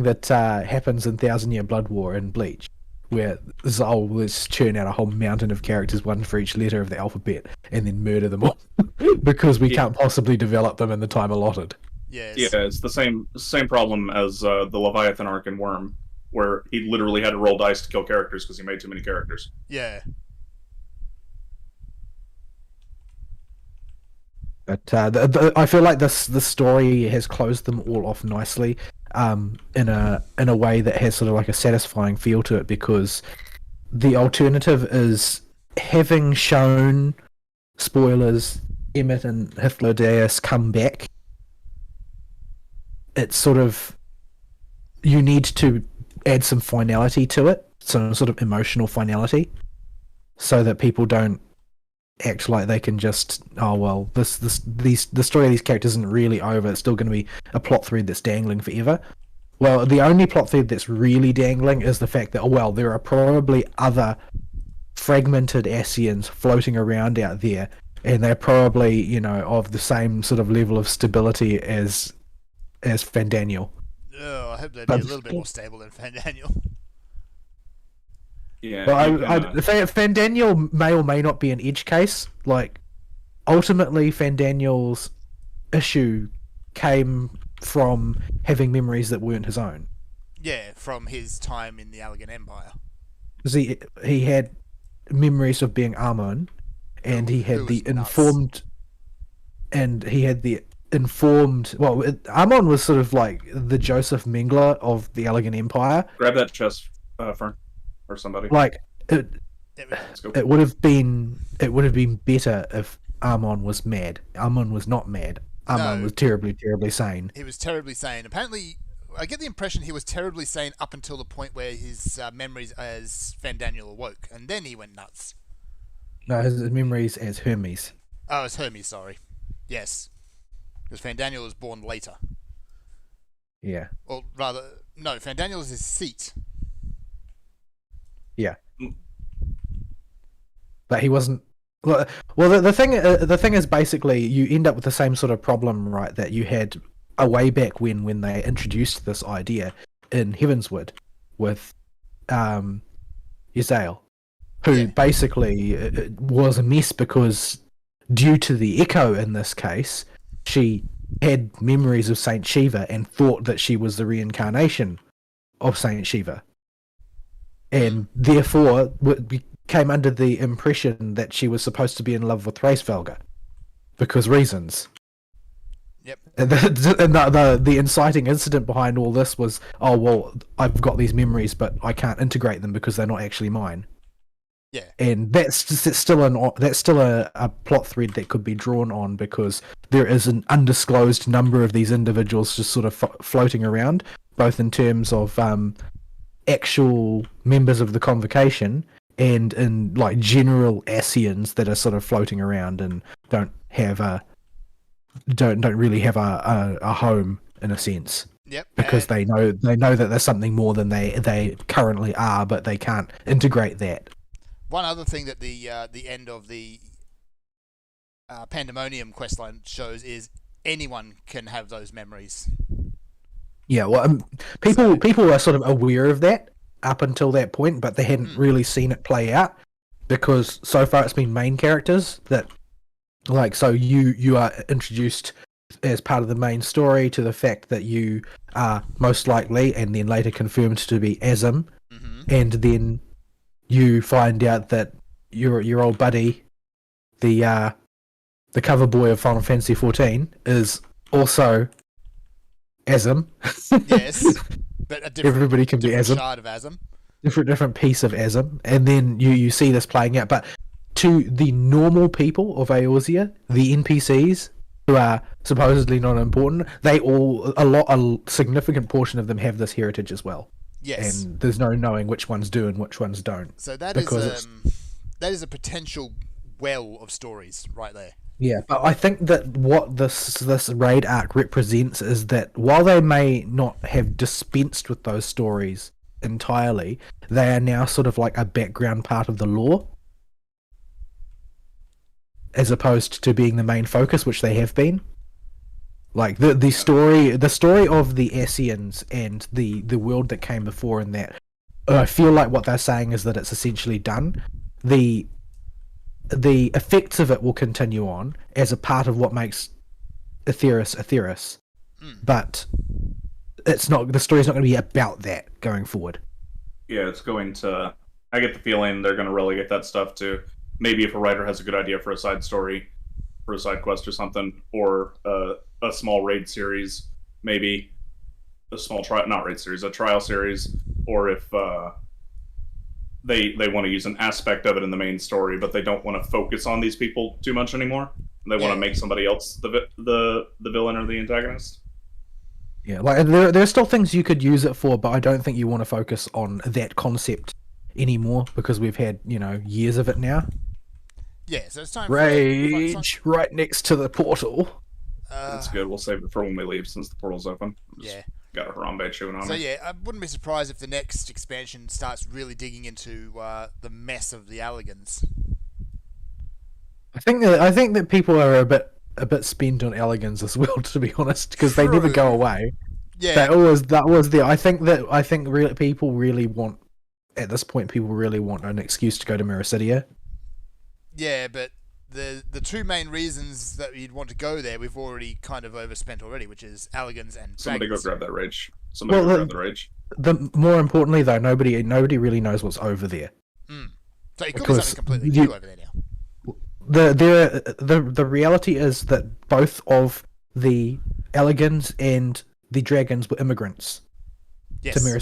C: that happens in Thousand Year Blood War and Bleach, where let's churn out a whole mountain of characters, one for each letter of the alphabet, and then murder them all because we can't possibly develop them in the time allotted.
B: Yes.
A: Yeah, it's the same problem as the Leviathan arc in Worm, where he literally had to roll dice to kill characters because he made too many characters.
B: Yeah.
C: But I feel like this story has closed them all off nicely, in a way that has sort of like a satisfying feel to it, because the alternative is having shown, spoilers, Emmett and Hythlodaeus come back. It's sort of, you need to add some finality to it, some sort of emotional finality, so that people don't act like they can just, oh well, the story of these characters isn't really over. It's still going to be a plot thread that's dangling forever. Well, the only plot thread that's really dangling is the fact that, oh well, there are probably other fragmented Asians floating around out there, and they're probably, of the same sort of level of stability as as Fandaniel.
B: Oh, I hope they'd be a little bit more stable than Fandaniel.
A: Yeah.
C: Well, Fandaniel may or may not be an edge case. Like, ultimately, Fandaniel's issue came from having memories that weren't his own.
B: Yeah, from his time in the Allegan Empire.
C: Because he had memories of being Amon, and he had the informed... And he had the informed... Well, Amon was sort of like the Joseph Mengele of the Allegan Empire.
A: Grab that chest, Fern, or somebody.
C: Like, it would have been better if Amon was mad. Amon was not mad. Amon was terribly, terribly sane.
B: He was terribly sane. Apparently, I get the impression he was terribly sane up until the point where his memories as Fandaniel awoke, and then he went nuts.
C: No, his memories as Hermes.
B: Oh, as Hermes, sorry. Yes. Because Fandaniel was born later.
C: Yeah.
B: Or rather, no, Fandaniel is his seat.
C: Yeah. But he wasn't... Well, the thing is basically you end up with the same sort of problem, right, that you had a way back when they introduced this idea in Heavenswood with Yezael, who basically was a mess because due to the Echo in this case, she had memories of Saint Shiva and thought that she was the reincarnation of Saint Shiva. And therefore came under the impression that she was supposed to be in love with Hraesvelga because reasons.
B: Yep.
C: And the inciting incident behind all this was, oh well, I've got these memories, but I can't integrate them because they're not actually mine.
B: Yeah.
C: And that's still a plot thread that could be drawn on because there is an undisclosed number of these individuals just sort of floating around, both in terms of actual members of the Convocation and in like general Asians that are sort of floating around and don't really have a home in a sense.
B: Yep.
C: Because they know that there's something more than they currently are, but they can't integrate that.
B: One other thing that the end of the Pandemonium questline shows is anyone can have those memories.
C: Yeah, well, people are sort of aware of that up until that point, but they hadn't really seen it play out because so far it's been main characters that, like, so you are introduced as part of the main story to the fact that you are most likely and then later confirmed to be Azim, and then you find out that your old buddy, the cover boy of Final Fantasy XIV, is also Azim.
B: Yes, but a different,
C: everybody can be Azim.
B: Shard of Azim.
C: Different piece of Azim, and then you see this playing out. But to the normal people of Eorzea, the NPCs who are supposedly not important, a significant portion of them have this heritage as well.
B: Yes,
C: and there's no knowing which ones do and which ones don't.
B: So that is a potential well of stories right there.
C: Yeah, but I think that what this raid arc represents is that while they may not have dispensed with those stories entirely, they are now sort of like a background part of the lore, as opposed to being the main focus, which they have been. Like the story of the Asians and the world that came before in that, I feel like what they're saying is that it's essentially done. The effects of it will continue on as a part of what makes Aetheris, but it's not. The story's not going to be about that going forward.
A: Yeah, it's going to. I get the feeling they're going to relegate that stuff to maybe if a writer has a good idea for a side story, for a side quest or something, or a small raid series, maybe a small a trial series, or if they want to use an aspect of it in the main story, but they don't want to focus on these people too much anymore. They want to make somebody else the villain or the antagonist.
C: Yeah, like there are still things you could use it for, but I don't think you want to focus on that concept anymore because we've had years of it now.
B: Yeah, so it's time
C: Rage right next to the portal.
A: That's good. We'll save it for when we leave since the portal's open.
B: Yeah.
A: Got a Harambe chewing on
B: So
A: me.
B: yeah, I wouldn't be surprised if the next expansion starts really digging into the mess of the Alligans.
C: I think that people are a bit a bit spent on elegance as well, to be honest, because they never go away.
B: Yeah,
C: That was there. I think really people really want at this point. People really want an excuse to go to Mirror.
B: yeah, but the two main reasons that you'd want to go there, we've already kind of overspent already, which is elegance and
A: Somebody
B: dragons.
A: go grab that rage. Somebody go grab the rage.
C: The more importantly though, nobody really knows what's over there.
B: So it could be something completely new over there now.
C: The reality is that both of the elegans and the dragons were immigrants to Mirror.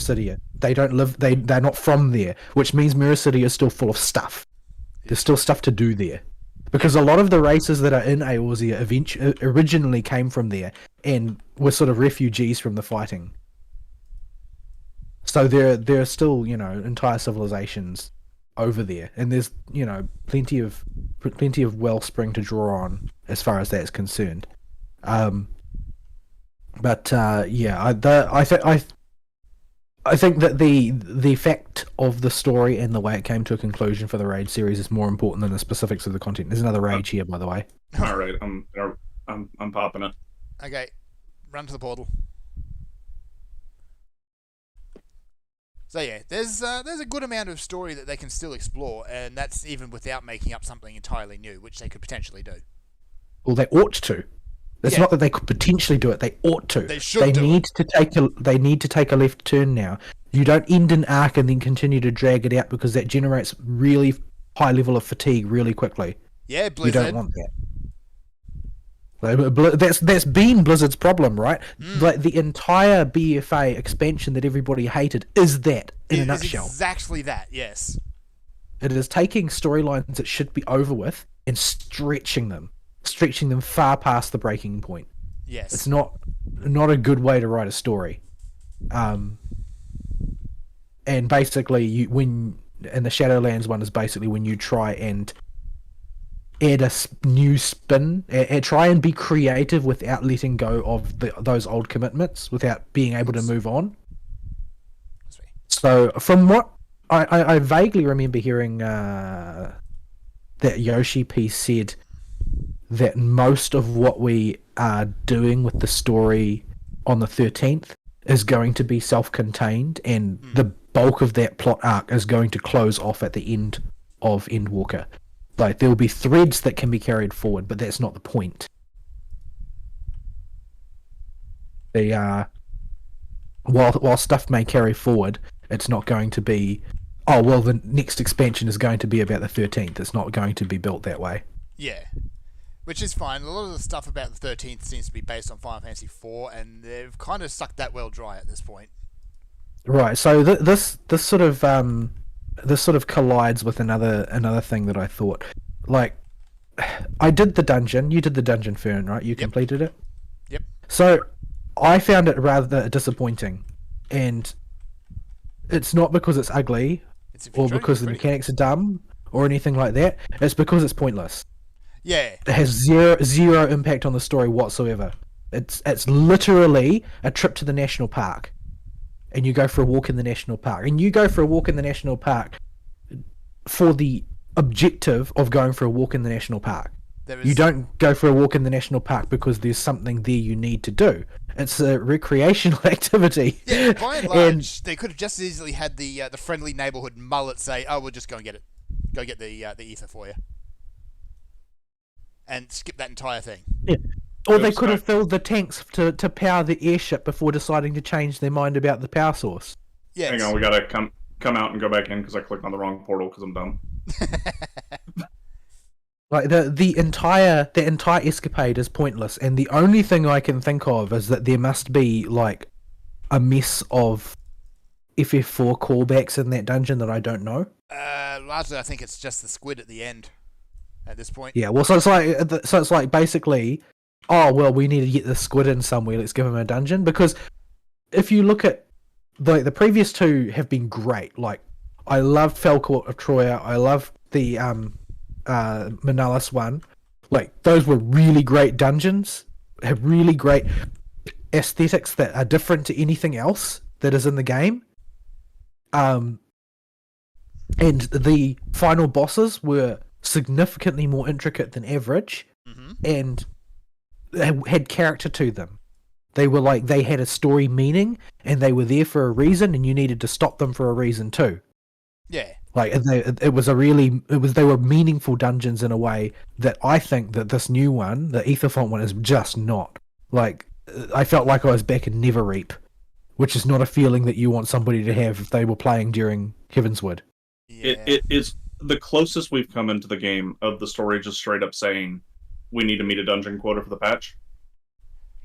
C: They don't live. They're not from there, which means Mirror City is still full of stuff. There's still stuff to do there, because a lot of the races that are in Eorzea originally came from there and were sort of refugees from the fighting. So there are still entire civilizations over there, and there's plenty of wellspring to draw on as far as that's concerned. I think that the fact of the story and the way it came to a conclusion for the Raid series is more important than the specifics of the content. There's another Rage here, by the way.
A: All right, I'm popping it.
B: Okay, run to the portal. So yeah, there's a good amount of story that they can still explore, and that's even without making up something entirely new, which they could potentially do.
C: Well, they ought to. It's not that they could potentially do it; they ought to.
B: They should. They
C: need to take a left turn now. You don't end an arc and then continue to drag it out, because that generates really high level of fatigue really quickly.
B: Yeah, Blizzard.
C: You don't want that. That's been Blizzard's problem, right? Like the entire BFA expansion that everybody hated is that in a nutshell.
B: Exactly that. Yes.
C: It is taking storylines that should be over with and stretching them far past the breaking point.
B: Yes.
C: It's not a good way to write a story. And basically, and the Shadowlands one is basically when you try and add a new spin, and try and be creative without letting go of those old commitments, without being able to move on. So, from what I vaguely remember hearing, that Yoshi P said that most of what we are doing with the story on the 13th is going to be self-contained, and the bulk of that plot arc is going to close off at the end of Endwalker. Like, there will be threads that can be carried forward, but that's not the point. While stuff may carry forward, it's not going to be, oh, well, the next expansion is going to be about the 13th. It's not going to be built that way.
B: Yeah. Which is fine. A lot of the stuff about the 13th seems to be based on Final Fantasy IV, and they've kind of sucked that well dry at this point.
C: Right. So this sort of collides with another thing that I thought. Like, I did the dungeon. You did the dungeon, Fern, right? You completed it.
B: Yep.
C: So I found it rather disappointing, and it's not because it's ugly or because the mechanics are dumb or anything like that. It's because it's pointless.
B: Yeah.
C: It has zero impact on the story whatsoever. It's literally a trip to the national park, and you go for a walk in the national park. And you go for a walk in the national park for the objective of going for a walk in the national park. You don't go for a walk in the national park because there's something there you need to do. It's a recreational activity.
B: Yeah, by and large, they could have just as easily had the friendly neighborhood mullet say, "Oh, we'll just go and get it. Go get the ether for you," and skip that entire thing.
C: Yeah. Or they could have filled the tanks to power the airship before deciding to change their mind about the power source.
B: Yes.
A: Hang on, we gotta come out and go back in because I clicked on the wrong portal because I'm dumb.
C: Like the entire escapade is pointless, and the only thing I can think of is that there must be like a mess of FF4 callbacks in that dungeon that I don't know.
B: Largely, I think it's just the squid at the end. At this point.
C: Yeah. Well, so it's like basically, oh well, we need to get the squid in somewhere. Let's give him a dungeon, because if you look at the previous two have been great. Like, I loved Felcourt of Troya. I loved the Manalis one. Like, those were really great dungeons. Have really great aesthetics that are different to anything else that is in the game. And the final bosses were significantly more intricate than average, and had character to them. They were like, they had a story meaning, and they were there for a reason, and you needed to stop them for a reason too.
B: Yeah.
C: Like they were meaningful dungeons in a way that I think that this new one, the Aetherfont one, is just not. Like, I felt like I was back in Neverreap, which is not a feeling that you want somebody to have if they were playing during Heavensward.
B: Yeah.
A: It is the closest we've come into the game of the story just straight up saying we need to meet a dungeon quota for the patch.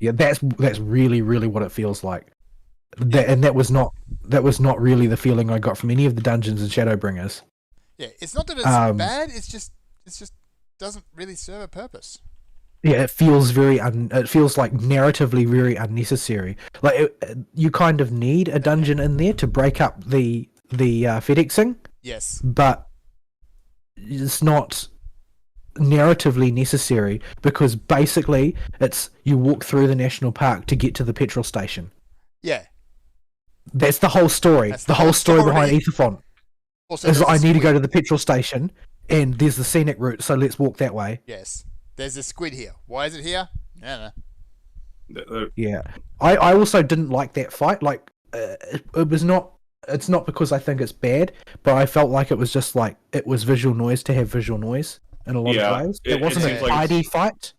C: Yeah, that's really, really what it feels like. That was not really the feeling I got from any of the dungeons in Shadowbringers.
B: Yeah, it's not that it's bad. It's just doesn't really serve a purpose.
C: Yeah, it feels it feels like narratively very unnecessary. Like you kind of need a dungeon in there to break up the FedExing.
B: Yes,
C: but it's not narratively necessary because basically it's you walk through the national park to get to the petrol station.
B: Yeah.
C: That's the whole story.
B: That's
C: the whole story behind Aetherfont is I need to go to the petrol station, and there's the scenic route, so let's walk that way.
B: Yes. There's a squid here. Why is it here? I don't know.
C: Yeah. I also didn't like that fight. Like, it was not... It's not because I think it's bad, but I felt like it was just like... It was visual noise to have visual noise in a lot of ways. It wasn't a tidy fight.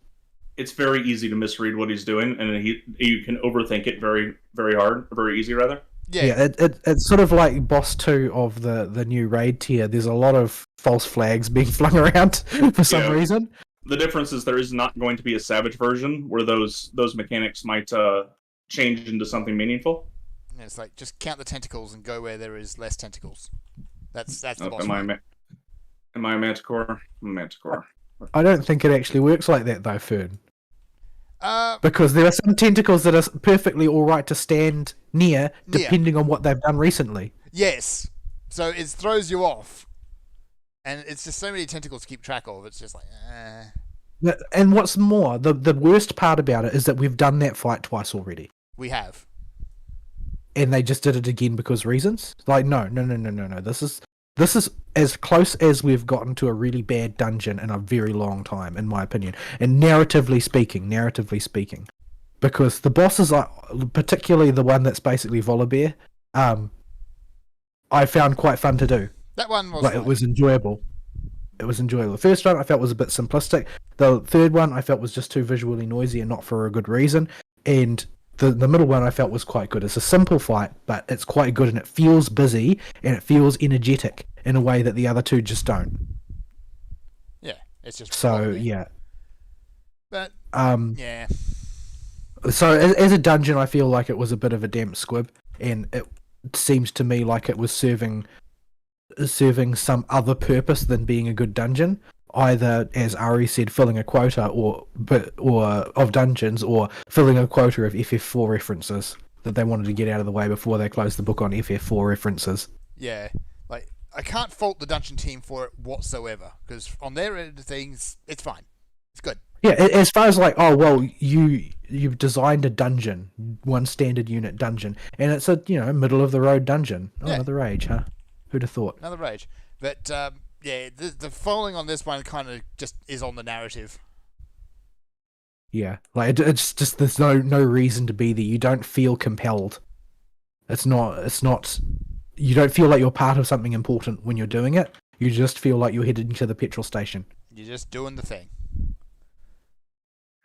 A: It's very easy to misread what he's doing, and you can overthink it very, very hard, very easy rather.
C: Yeah, it's sort of like boss 2 of the new raid tier. There's a lot of false flags being flung around for some reason.
A: The difference is there is not going to be a savage version where those mechanics might change into something meaningful.
B: Yeah, it's like just count the tentacles and go where there is less tentacles. That's the boss.
A: Am I a Manticore? I'm a Manticore.
C: I don't think it actually works like that though, Fern. Because there are some tentacles that are perfectly alright to stand near, depending on what they've done recently.
B: Yes. So it throws you off. And it's just so many tentacles to keep track of. It's just like,
C: And what's more, the worst part about it is that we've done that fight twice already.
B: We have.
C: And they just did it again because reasons? Like, no. This is as close as we've gotten to a really bad dungeon in a very long time, in my opinion. And narratively speaking. Because the bosses are, particularly the one that's basically Volibear, I found quite fun to do.
B: That one was
C: like, it was enjoyable. The first one I felt was a bit simplistic. The third one I felt was just too visually noisy and not for a good reason. And the middle one I felt was quite good. It's a simple fight, but it's quite good and it feels busy and it feels energetic in a way that the other two just don't.
B: Yeah, it's just
C: so yeah.
B: But yeah.
C: So as a dungeon, I feel like it was a bit of a damp squib, and it seems to me like it was serving some other purpose than being a good dungeon. Either, as Ari said, filling a quota or of dungeons, or filling a quota of FF4 references that they wanted to get out of the way before they closed the book on FF4 references.
B: Yeah, like I can't fault the dungeon team for it whatsoever, because on their end of things, it's fine, it's good.
C: Yeah, as far as like, oh well, you've designed a dungeon, one standard unit dungeon, and it's a middle of the road dungeon. Oh, another rage, huh? Who'd have thought?
B: Another rage, but. Yeah, the following on this one kind of just is on the narrative.
C: Yeah, like it's just there's no reason to be there. You don't feel compelled. It's not. You don't feel like you're part of something important when you're doing it. You just feel like you're heading to the petrol station.
B: You're just doing the thing.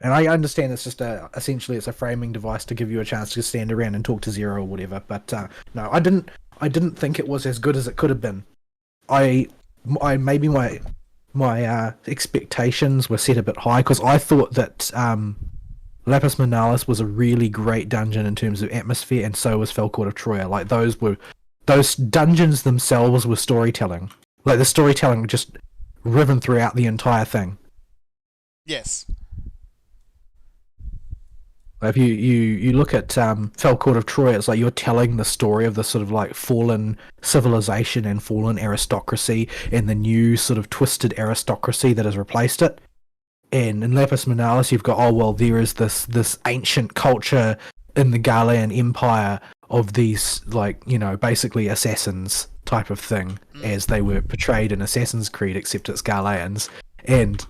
C: And I understand it's just essentially it's a framing device to give you a chance to stand around and talk to Zero or whatever. But no, I didn't think it was as good as it could have been. Maybe my expectations were set a bit high because I thought that Lapis Manalis was a really great dungeon in terms of atmosphere, and so was Fell Court of Troya. Like those dungeons themselves were storytelling. Like the storytelling just riven throughout the entire thing.
B: Yes.
C: If you look at Fell Court of Troy, it's like you're telling the story of the sort of like fallen civilization and fallen aristocracy and the new sort of twisted aristocracy that has replaced it. And in Lapis Manalis, you've got, there is this ancient culture in the Galean Empire of these, like, basically assassins type of thing, as they were portrayed in Assassin's Creed, except it's Galeans. And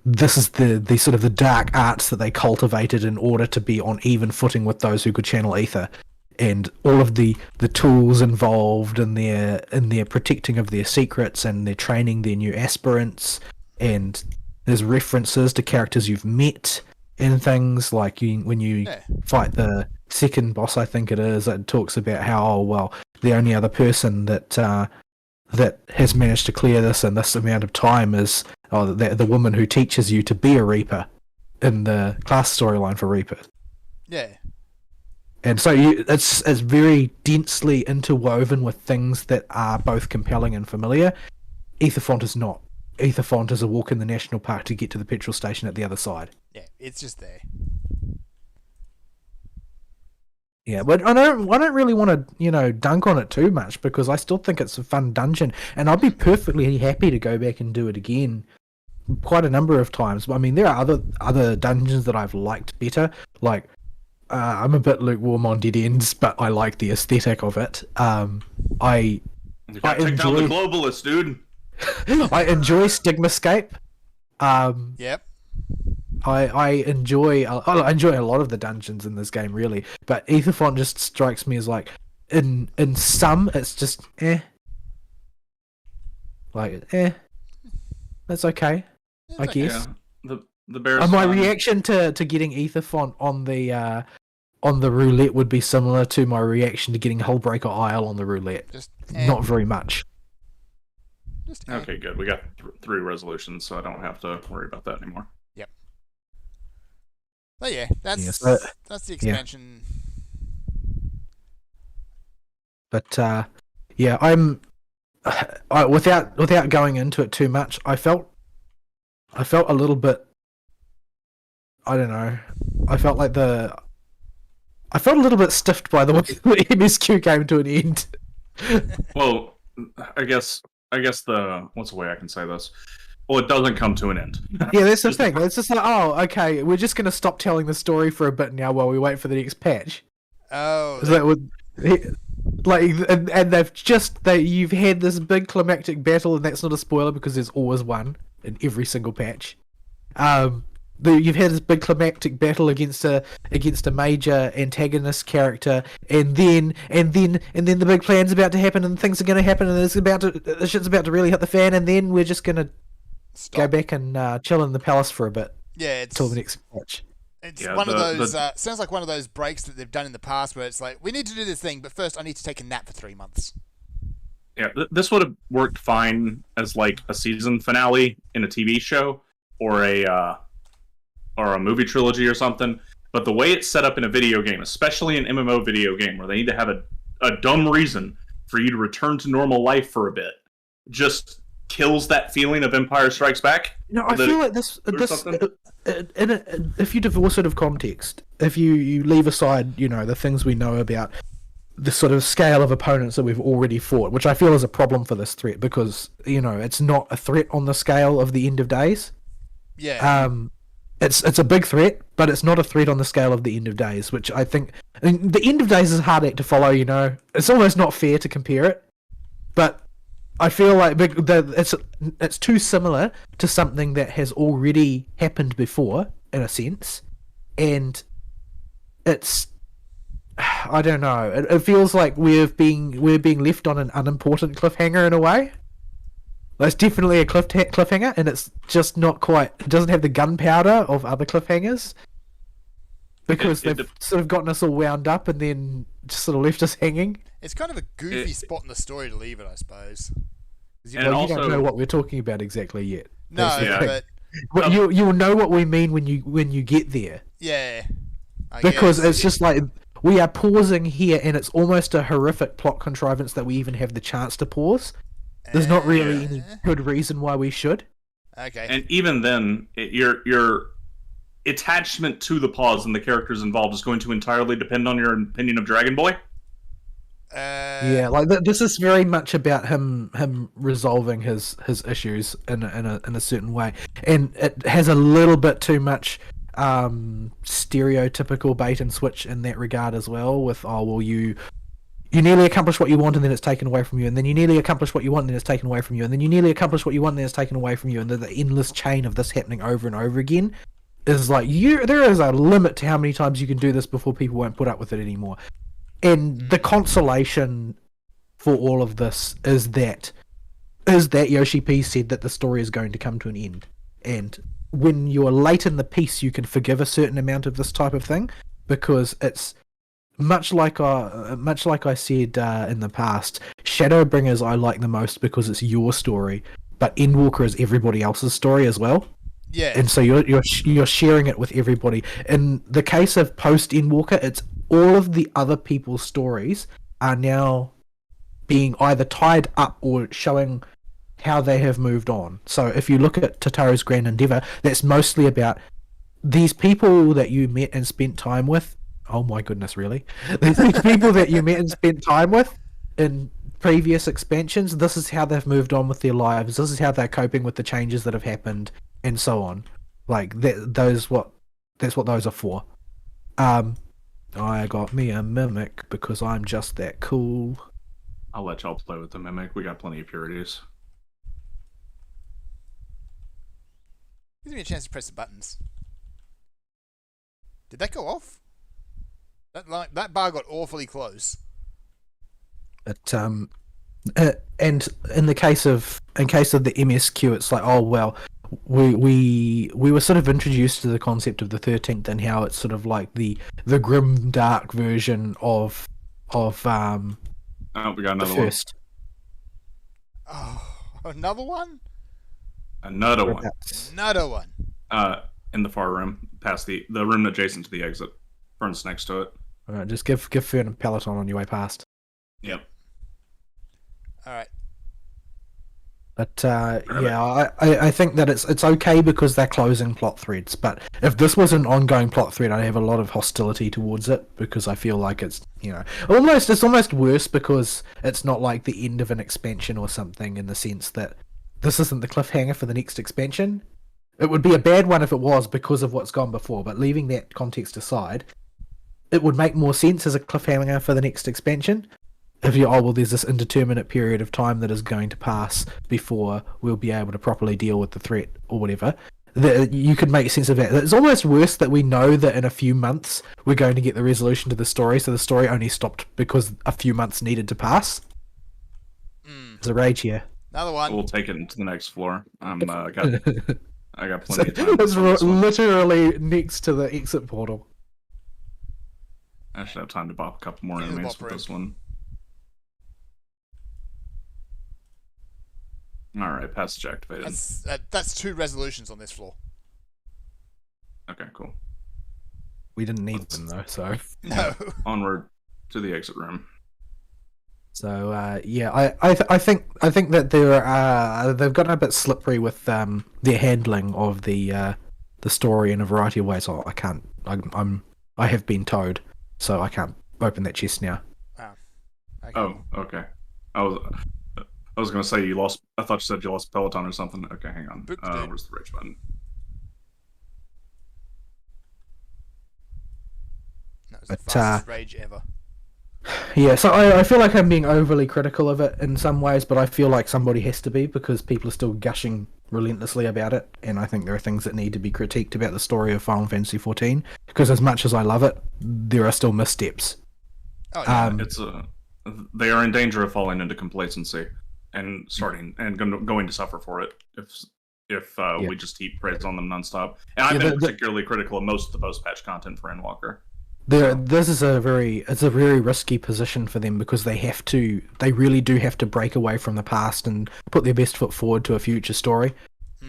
C: this is the sort of the dark arts that they cultivated in order to be on even footing with those who could channel ether, and all of the tools involved in their protecting of their secrets and their training their new aspirants, and there's references to characters you've met and things like when you fight the second boss, I think it is, it talks about how the only other person that has managed to clear this in this amount of time is the woman who teaches you to be a Reaper in the class storyline for Reapers.
B: Yeah.
C: And so it's very densely interwoven with things that are both compelling and familiar. Etherfont is not. Etherfont is a walk in the national park to get to the petrol station at the other side.
B: Yeah, it's just there.
C: Yeah, but I don't really want to, dunk on it too much, because I still think it's a fun dungeon, and I'd be perfectly happy to go back and do it again quite a number of times. I mean, there are other dungeons that I've liked better. Like, I'm a bit lukewarm on Dead Ends, but I like the aesthetic of it. I
A: take down the globalists, dude.
C: I enjoy Stigmascape.
B: Yep.
C: I enjoy a lot of the dungeons in this game, really, but Etherfont just strikes me as like in some it's just that's okay, I guess.
A: Yeah. The bear.
C: My reaction to getting Etherfont on the roulette would be similar to my reaction to getting Hullbreaker Isle on the roulette.
B: Just
C: not very much.
A: Okay, good. We got 3 resolutions, so I don't have to worry about that anymore.
B: Yep. But yeah, that's the expansion.
C: Yeah. But yeah, I'm without going into it too much, I felt a little bit, I don't know. I felt a little bit stiffed by the way the MSQ came to an end.
A: Well, I guess what's the way I can say this? Well, it doesn't come to an end.
C: Yeah, that's the thing. It's just like, oh, okay, we're just gonna stop telling the story for a bit now while we wait for the next patch.
B: Oh,
C: so that would, like, and you've had this big climactic battle, and that's not a spoiler because there's always one in every single patch. You've had this big climactic battle against a major antagonist character, and then the big plan's about to happen, and things are going to happen, and the shit's about to really hit the fan, and then we're just gonna go back and chill in the palace for a bit.
B: Yeah,
C: until the next patch.
B: It's one of those. Sounds like one of those breaks that they've done in the past, where it's like, we need to do this thing, but first I need to take a nap for 3 months.
A: Yeah, this would have worked fine as like a season finale in a TV show or a movie trilogy or something. But the way it's set up in a video game, especially an MMO video game, where they need to have a dumb reason for you to return to normal life for a bit, just kills that feeling of Empire Strikes Back.
C: No, I feel like this if you divorce it of context, if you leave aside, the things we know about the sort of scale of opponents that we've already fought, which I feel is a problem for this threat, because it's not a threat on the scale of the End of Days.
B: Yeah.
C: It's a big threat, but it's not a threat on the scale of the End of Days, which I think the End of Days is a hard act to follow. It's almost not fair to compare it, but I feel like it's too similar to something that has already happened before, in a sense, and it's, I don't know. It feels like we're being left on an unimportant cliffhanger in a way. It's definitely a cliffhanger, and it's just not quite. It doesn't have the gunpowder of other cliffhangers, because they've sort of gotten us all wound up and then just sort of left us hanging.
B: It's kind of a goofy spot in the story to leave it, I suppose.
C: You don't know what we're talking about exactly yet.
B: No,
C: but you'll know what we mean when you get there.
B: Yeah,
C: because it's just like we are pausing here, and it's almost a horrific plot contrivance that we even have the chance to pause. There's not really any good reason why we should.
B: Okay.
A: And even then, your attachment to the pause and the characters involved is going to entirely depend on your opinion of Dragon Boy.
C: Yeah, like this is very much about him resolving his issues in a certain way, and it has a little bit too much stereotypical bait and switch in that regard as well. With you nearly accomplish what you want and then it's taken away from you, and then you nearly accomplish what you want and then it's taken away from you, and then you nearly accomplish what you want and then it's taken away from you, and the endless chain of this happening over and over again is like, there is a limit to how many times you can do this before people won't put up with it anymore. And the consolation for all of this is that Yoshi P said that the story is going to come to an end, and when you're late in the piece you can forgive a certain amount of this type of thing, because it's much like I said in the past, Shadowbringers I like the most because it's your story, but Endwalker is everybody else's story as well.
B: Yeah.
C: And so you're sharing it with everybody. In the case of post Endwalker, it's all of the other people's stories are now being either tied up or showing how they have moved on. So if you look at Tataru's Grand Endeavor, that's mostly about these people that you met and spent time with. Oh my goodness, really? These people that you met and spent time with in previous expansions, this is how they've moved on with their lives. This is how they're coping with the changes that have happened, and so on. Like that's what those are for. I got me a mimic because I'm just that cool.
A: I'll let y'all play with the mimic. We got plenty of purities.
B: Gives me a chance to press the buttons. Did that go off? That bar got awfully close.
C: But and in case of the MSQ, it's like, oh well, we were sort of introduced to the concept of the 13th and how it's sort of like the grim dark version of
A: Oh, we got another one.
B: Oh, another one?
A: Another one.
B: Another one.
A: In the far room, past the room adjacent to the exit. Fern's next to it.
C: Alright, just give Fern a Peloton on your way past.
A: Yep.
B: Alright.
C: But yeah, I think that it's okay because they're closing plot threads. But if this was an ongoing plot thread, I'd have a lot of hostility towards it because I feel like it's it's almost worse because it's not like the end of an expansion or something, in the sense that this isn't the cliffhanger for the next expansion. It would be a bad one if it was because of what's gone before. But leaving that context aside, it would make more sense as a cliffhanger for the next expansion. If there's this indeterminate period of time that is going to pass before we'll be able to properly deal with the threat or whatever, you could make sense of that. It's almost worse that we know that in a few months we're going to get the resolution to the story, so the story only stopped because a few months needed to pass. There's a rage here.
B: Another one.
A: We'll take it to the next floor. I got plenty of time.
C: It's literally next to the exit portal.
A: I should have time to bop a couple more enemies with this one. Alright, passage activated.
B: That's 2 resolutions on this floor.
A: Okay, cool.
C: We didn't need them though, so...
B: No.
A: Onward to the exit room.
C: So yeah, I think that they've gotten a bit slippery with their handling of the story in a variety of ways. So I have been towed, so I can't open that chest now.
B: Oh. Okay.
A: Oh, okay. I was gonna say you lost. I thought you said you lost Peloton or something. Okay, hang on. Where's the rage button?
B: That was the fastest rage ever.
C: Yeah, so I feel like I'm being overly critical of it in some ways, but I feel like somebody has to be because people are still gushing relentlessly about it, and I think there are things that need to be critiqued about the story of Final Fantasy XIV, because as much as I love it, there are still missteps.
B: Oh, yeah.
A: They are in danger of falling into complacency and going to suffer for it if we just heap praise on them nonstop. And I've been particularly critical of most of the post-patch content for Endwalker.
C: This is a very risky position for them because they really do have to break away from the past and put their best foot forward to a future story.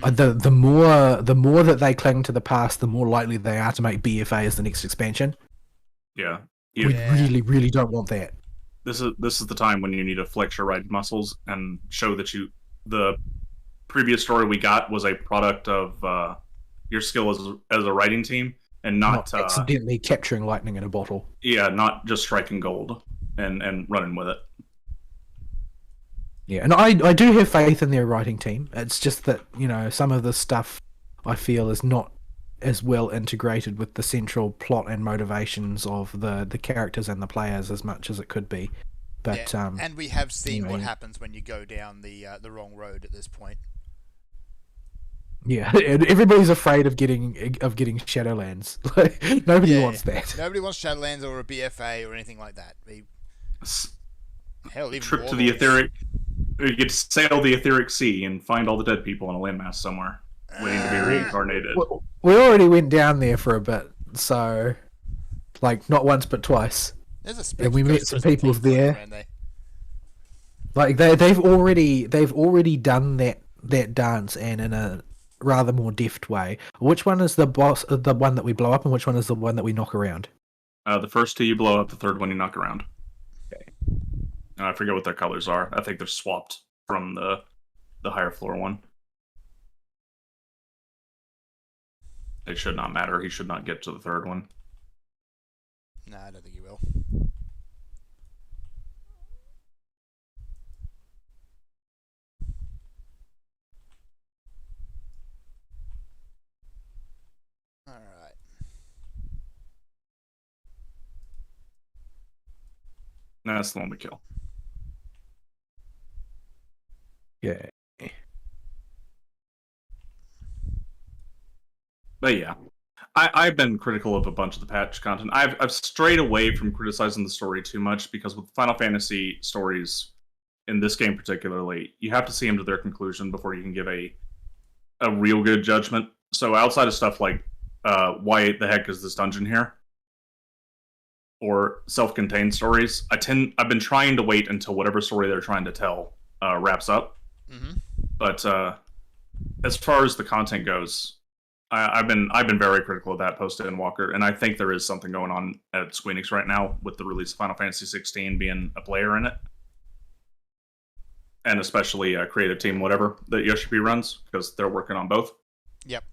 C: The more that they cling to the past, the more likely they are to make BFA as the next expansion.
A: Yeah,
C: we really don't want that.
A: This is the time when you need to flex your right muscles and show that the previous story we got was a product of your skill as a writing team. And not
C: accidentally capturing lightning in a bottle.
A: Yeah, not just striking gold and running with it.
C: Yeah, and I do have faith in their writing team. It's just that, some of the stuff I feel is not as well integrated with the central plot and motivations of the characters and the players as much as it could be. But
B: and we have seen
C: anyway.
B: what happens when you go down the wrong road at this point.
C: Yeah, and everybody's afraid of getting Shadowlands. Like, nobody wants that.
B: Nobody wants Shadowlands or a BFA or anything like that. Hell, even
A: trip
B: Warlords.
A: to the etheric. You get to sail the etheric sea and find all the dead people in a landmass somewhere, waiting to be reincarnated.
C: We already went down there for a bit, so like not once but twice.
B: There's a
C: And we met some people there.
B: around there.
C: Like they've already done that dance, and in a rather more deft way. Which one is the boss? The one that we blow up, and which one is the one that we knock around?
A: The first two you blow up, the third one you knock around. Okay. I forget what their colors are. I think they're swapped from the higher floor one. It should not matter. He should not get to the third one.
B: No, I don't think he will. Alright.
A: No, that's the one we kill.
C: Yeah.
A: But yeah, I've been critical of a bunch of the patch content. I've strayed away from criticizing the story too much because with Final Fantasy stories, in this game particularly, you have to see them to their conclusion before you can give a real good judgment. So outside of stuff like why the heck is this dungeon here, or self-contained stories, I've been trying to wait until whatever story they're trying to tell wraps up.
B: Mm-hmm.
A: But as far as the content goes, I've been very critical of that post Endwalker, and I think there is something going on at Square Enix right now with the release of Final Fantasy 16 being a player in it, and especially creative team whatever that Yoshipi runs, because they're working on both.
B: Yep.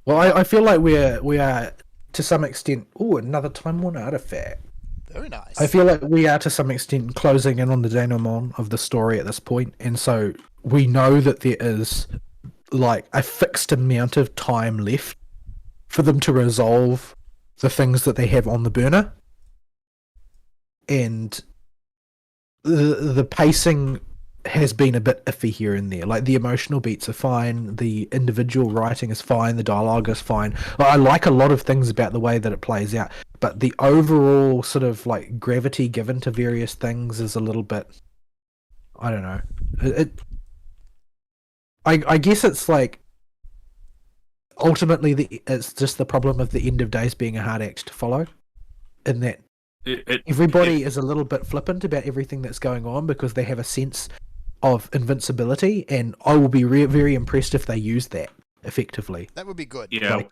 C: Well, I feel like we are to some extent. Oh, another Time Worn artifact.
B: Very nice.
C: I feel like we are to some extent closing in on the denouement of the story at this point, and so we know that there is like a fixed amount of time left for them to resolve the things that they have on the burner, and the pacing has been a bit iffy here and there. Like the emotional beats are fine, the individual writing is fine, the dialogue is fine. Like, I like a lot of things about the way that it plays out, but the overall sort of like gravity given to various things is a little bit, I don't know. I guess it's like ultimately it's just the problem of the end of days being a hard act to follow, in that everybody is a little bit flippant about everything that's going on because they have a sense of invincibility, and I will be very impressed if they use that effectively.
B: That would be good.
A: Yeah.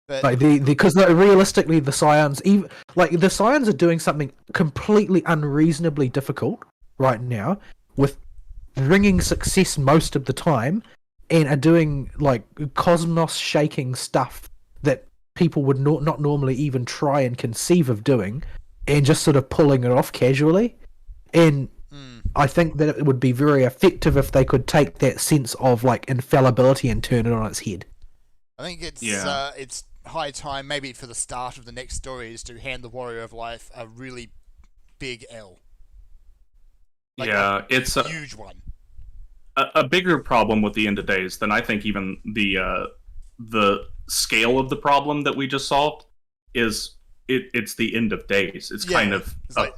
C: Because realistically, the Scions, even like the Scions, are doing something completely unreasonably difficult right now, with ringing success most of the time, and are doing like cosmos shaking stuff that people would not normally even try and conceive of doing, and just sort of pulling it off casually. And I think that it would be very effective if they could take that sense of like infallibility and turn it on its head.
B: I think it's high time, maybe for the start of the next story, is to hand the Warrior of Life a really big L. Like
A: it's a
B: huge one.
A: A bigger problem with the end of days than I think even the scale of the problem that we just solved is it's the end of days. It's kind of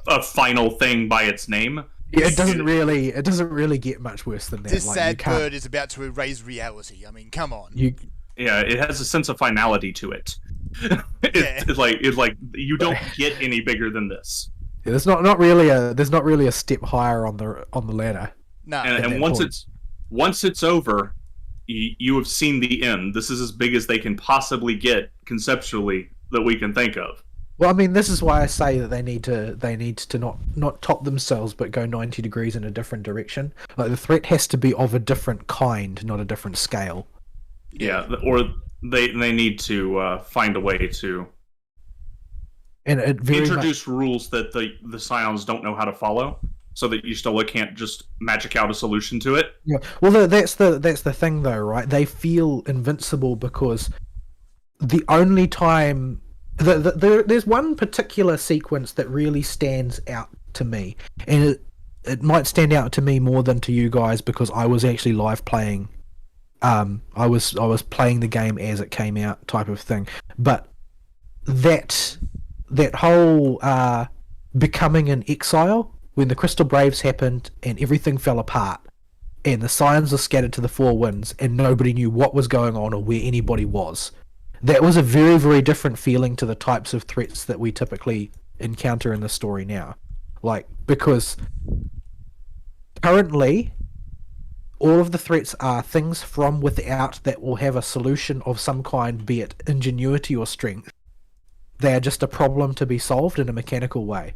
A: a final thing by its name.
C: Yeah, it doesn't really get much worse than that.
B: This sad bird is about to erase reality. I mean, come on.
A: Yeah, it has a sense of finality to it. It's like you don't get any bigger than this.
C: Yeah, there's not really a step higher on the ladder.
B: No,
A: and once it's over, you have seen the end. This is as big as they can possibly get conceptually that we can think of.
C: Well, I mean, this is why I say that they need to not top themselves, but go 90 degrees in a different direction. Like the threat has to be of a different kind, not a different scale.
A: Yeah, or they need to find a way to introduce rules that the Scions don't know how to follow, so that you still can't just magic out a solution to it.
C: Yeah. Well, that's the thing, though, right? They feel invincible because the only time there's one particular sequence that really stands out to me, and it might stand out to me more than to you guys because I was actually live playing. I was playing the game as it came out, type of thing. But that whole becoming an exile when the Crystal Braves happened and everything fell apart, and the Scions were scattered to the four winds, and nobody knew what was going on or where anybody was. That was a very, very different feeling to the types of threats that we typically encounter in the story now. Like, because currently, all of the threats are things from without that will have a solution of some kind, be it ingenuity or strength. They are just a problem to be solved in a mechanical way.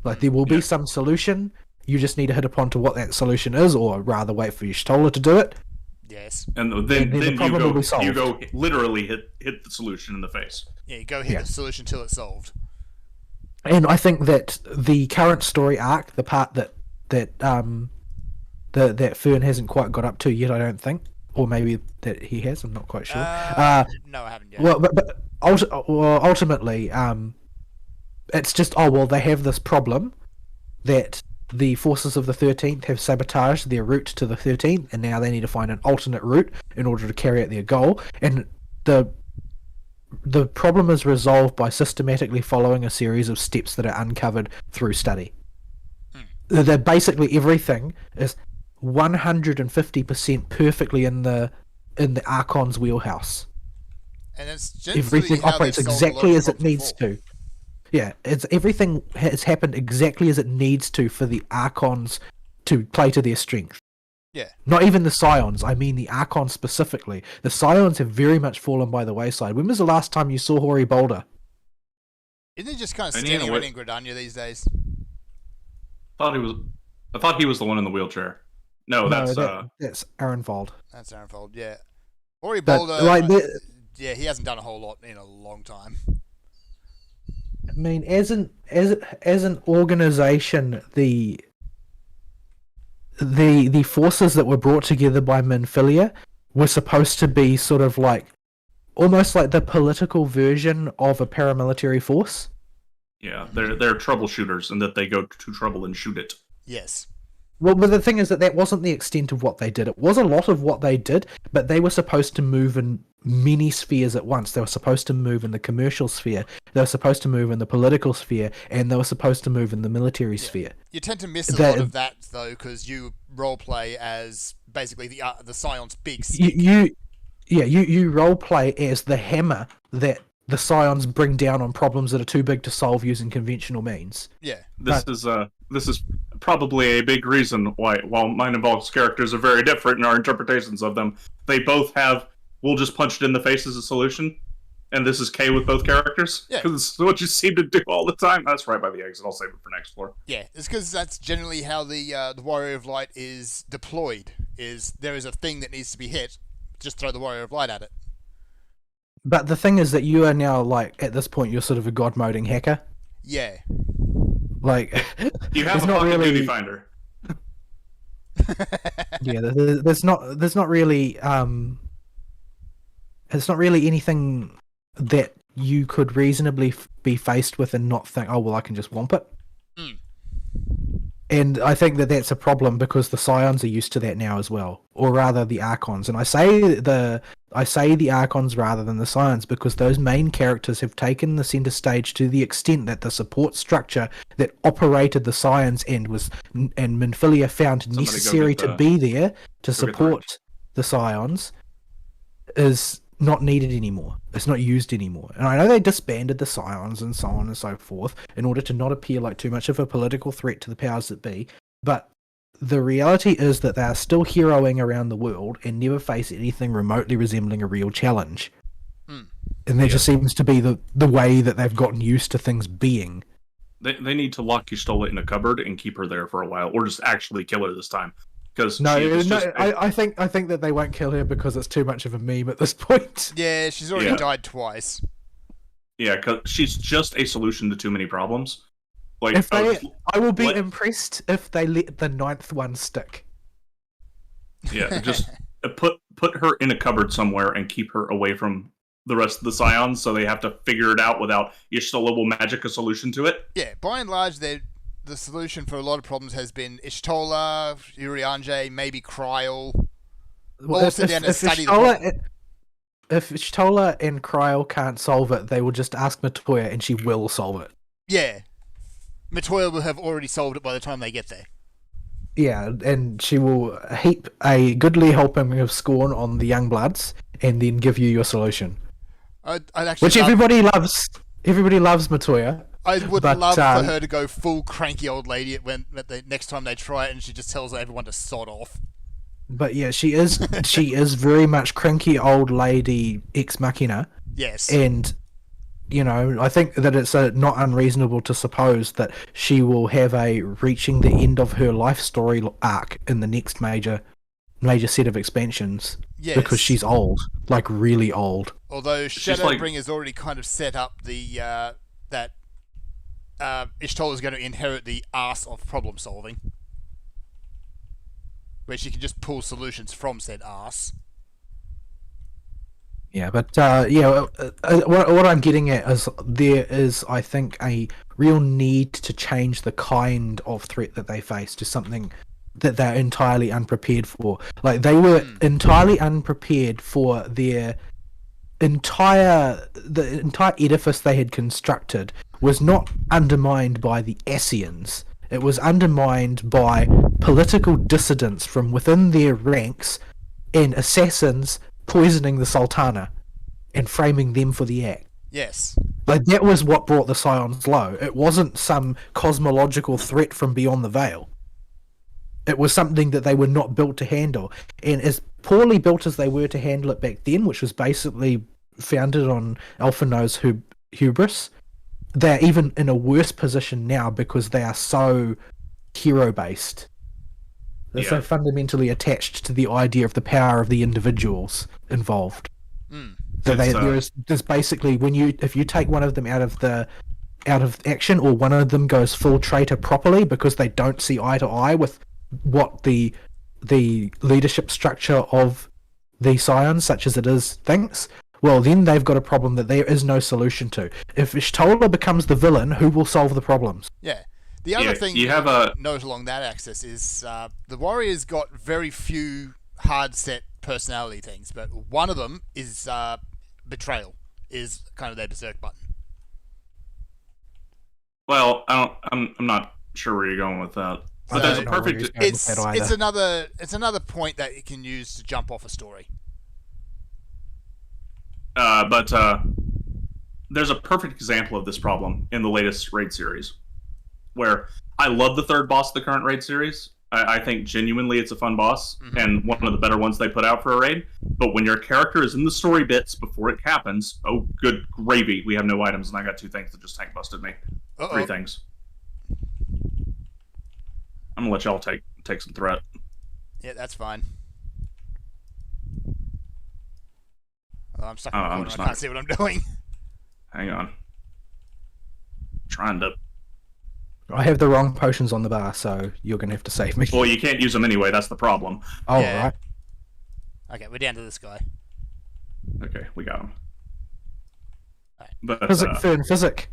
C: Like, there will be some solution, you just need to hit upon to what that solution is, or rather wait for your Stoller to do it.
B: Yes.
A: And then you go literally hit the solution in the face.
B: Yeah, you go hit the solution till it's solved.
C: And I think that the current story arc, the part that Fern hasn't quite got up to yet, I don't think, or maybe that he has, I'm not quite sure.
B: No, I haven't yet.
C: Well, but ultimately, it's just they have this problem that the forces of the 13th have sabotaged their route to the 13th, and now they need to find an alternate route in order to carry out their goal. And the problem is resolved by systematically following a series of steps that are uncovered through study. That basically everything is 150% perfectly in the Archon's wheelhouse.
B: And it's
C: everything operates exactly as it needs to. Yeah, everything has happened exactly as it needs to for the Archons to play to their strength.
B: Yeah.
C: Not even the Scions, I mean the Archons specifically. The Scions have very much fallen by the wayside. When was the last time you saw Hori Boulder?
B: Isn't he just kind of standing around in Gridania these days?
A: I thought he was the one in the wheelchair. No, that's
C: Ari and Vaul.
B: That's Ari and Vaul, yeah. Hori Boulder, he hasn't done a whole lot in a long time.
C: I mean, as an organization, the forces that were brought together by Minfilia were supposed to be sort of like, almost like the political version of a paramilitary force.
A: Yeah, they're troubleshooters, and that they go to trouble and shoot it.
B: Yes.
C: Well, but the thing is that wasn't the extent of what they did. It was a lot of what they did, but they were supposed to move in many spheres at once. They were supposed to move in the commercial sphere, they were supposed to move in the political sphere, and they were supposed to move in the military sphere.
B: You tend to miss a lot of that, though, because you roleplay as basically the Scion's big stick.
C: You roleplay as the hammer that the Scions bring down on problems that are too big to solve using conventional means.
B: Yeah.
A: This is probably a big reason why, while mine and Vaul's characters are very different in our interpretations of them, they both have, we'll just punch it in the face as a solution, and this is K with both characters. Yeah. Because it's what you seem to do all the time. That's right by the exit. I'll save it for next floor.
B: Yeah, it's because that's generally how the Warrior of Light is deployed, is there is a thing that needs to be hit, just throw the Warrior of Light at it.
C: But the thing is that you are now, like, at this point, you're sort of a god-moding hacker.
B: Yeah.
C: Like,
A: you have a fucking duty finder.
C: Yeah, there's not really anything that you could reasonably be faced with and not think, oh well, I can just womp it. And I think that that's a problem because the Scions are used to that now as well, or rather the Archons. And I say the Archons rather than the Scions because those main characters have taken the center stage to the extent that the support structure that operated the Scions and Minfilia found necessary to be there to support the Scions is not needed anymore. It's not used anymore. And I know they disbanded the Scions and so on and so forth in order to not appear like too much of a political threat to the powers that be, but the reality is that they are still heroing around the world and never face anything remotely resembling a real challenge. And that just seems to be the way that they've gotten used to things being.
A: They need to lock Y'shtola in a cupboard and keep her there for a while, or just actually kill her this time.
C: I think that they won't kill her because it's too much of a meme at this point.
B: Yeah, she's already died twice.
A: Yeah, because she's just a solution to too many problems. Like,
C: I will be impressed if they let the 9th one stick.
A: Yeah, just put her in a cupboard somewhere and keep her away from the rest of the Scions, so they have to figure it out without Y'shtola will magic a solution to it.
B: Yeah, by and large, they're the solution for a lot of problems has been Ishtola, Urianger, maybe Kryl.
C: Well,
B: All sit down and study the problem.
C: If Stola and Cryle can't solve it, they will just ask Matoya and she will solve it.
B: Yeah. Matoya will have already solved it by the time they get there.
C: Yeah, and she will heap a goodly helping of scorn on the young bloods and then give you your solution.
B: I'd actually
C: Which everybody loves. Everybody loves Matoya.
B: I would love for her to go full cranky old lady at the next time they try it, and she just tells everyone to sod off.
C: But yeah, she is very much cranky old lady ex machina.
B: Yes.
C: And I think that it's not unreasonable to suppose that she will have a reaching the end of her life story arc in the next major set of expansions.
B: Yes.
C: Because she's old, like really old.
B: Although Shadowbringer's already kind of set up the that Ishtola is going to inherit the arse of problem solving, where she can just pull solutions from said arse.
C: Yeah, but what I'm getting at is there is, I think, a real need to change the kind of threat that they face to something that they're entirely unprepared for. Like, they were entirely unprepared for the entire edifice they had constructed was not undermined by the Ascians. It was undermined by political dissidents from within their ranks and assassins poisoning the Sultana and framing them for the act.
B: Yes.
C: Like, that was what brought the Scions low. It wasn't some cosmological threat from beyond the veil. It was something that they were not built to handle. And as poorly built as they were to handle it back then, which was basically founded on Alphino's hubris, they're even in a worse position now because they are so hero-based. They're so fundamentally attached to the idea of the power of the individuals involved. So there's basically, if you take one of them out of action, or one of them goes full traitor properly because they don't see eye to eye with what the leadership structure of the Scions, such as it is, thinks, well, then they've got a problem that there is no solution to. If Ishtola becomes the villain, who will solve the problems?
B: Yeah. The other thing you have note along that axis is the Warriors got very few hard set personality things, but one of them is betrayal, is kind of their berserk button.
A: Well, I'm not sure where you're going with that. But there's a perfect.
B: It's another point that you can use to jump off a story.
A: But there's a perfect example of this problem in the latest raid series, where I love the third boss of the current raid series. I think genuinely it's a fun boss, and one of the better ones they put out for a raid. But when your character is in the story bits before it happens, oh, good gravy, we have no items, and I got 2 things that just tank busted me. 3 things. I'm gonna let y'all take some threat.
B: Yeah, that's fine. Oh, I'm stuck in the corner. I can't see what I'm doing.
A: Hang on. Trying to...
C: I have the wrong potions on the bar, so you're going to have to save me.
A: Well, you can't use them anyway, that's the problem.
C: Oh, yeah. Right.
B: Okay, we're down to this guy.
A: Okay, we got him.
B: Right.
A: But,
C: Physic.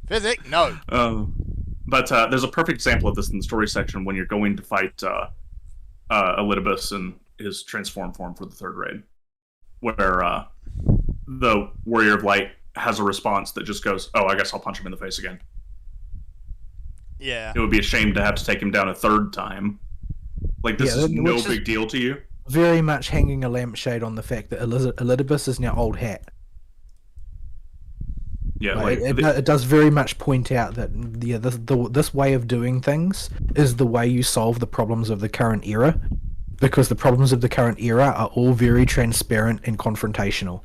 B: Physic? No.
A: But there's a perfect example of this in the story section when you're going to fight Elidibus in his transform form for the 3rd raid, where the Warrior of Light has a response that just goes, oh, I guess I'll punch him in the face again.
B: Yeah.
A: It would be a shame to have to take him down a 3rd time. Like, this is no big deal to you.
C: Very much hanging a lampshade on the fact that Elidibus is now old hat.
A: Yeah,
C: it does very much point out that this way of doing things is the way you solve the problems of the current era, because the problems of the current era are all very transparent and confrontational.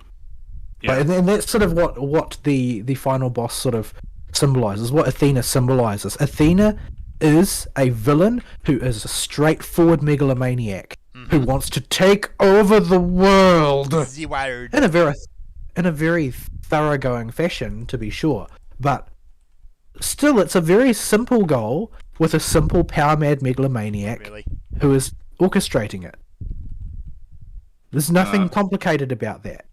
C: Yeah. And that's sort of what the final boss sort of symbolizes, what Athena symbolizes. Athena is a villain who is a straightforward megalomaniac who wants to take over the world in a very thoroughgoing fashion, to be sure, but still it's a very simple goal with a simple power-mad megalomaniac who is orchestrating it. There's nothing complicated about that.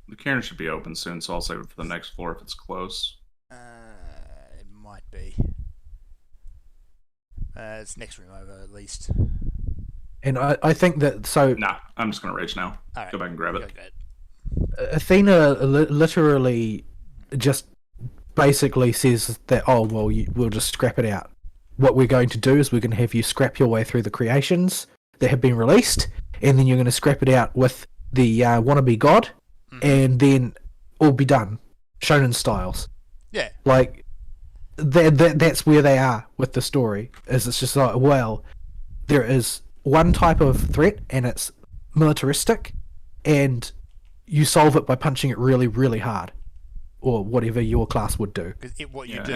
A: The cairn should be open soon, so I'll save it for the next floor if it's close.
B: It might be. It's next room over, at least.
C: And I think that
A: Nah, I'm just gonna rage now.
B: All right.
A: Go back and grab it.
C: Athena literally just basically says that, oh, well, we'll just scrap it out. What we're going to do is we're going to have you scrap your way through the creations that have been released, and then you're going to scrap it out with the wannabe god, and then all be done. Shonen styles.
B: Yeah.
C: Like, that's where they are with the story. Is it's just like, well, there is one type of threat, and it's militaristic, and you solve it by punching it really, really hard, or whatever your class would do.
B: What you do.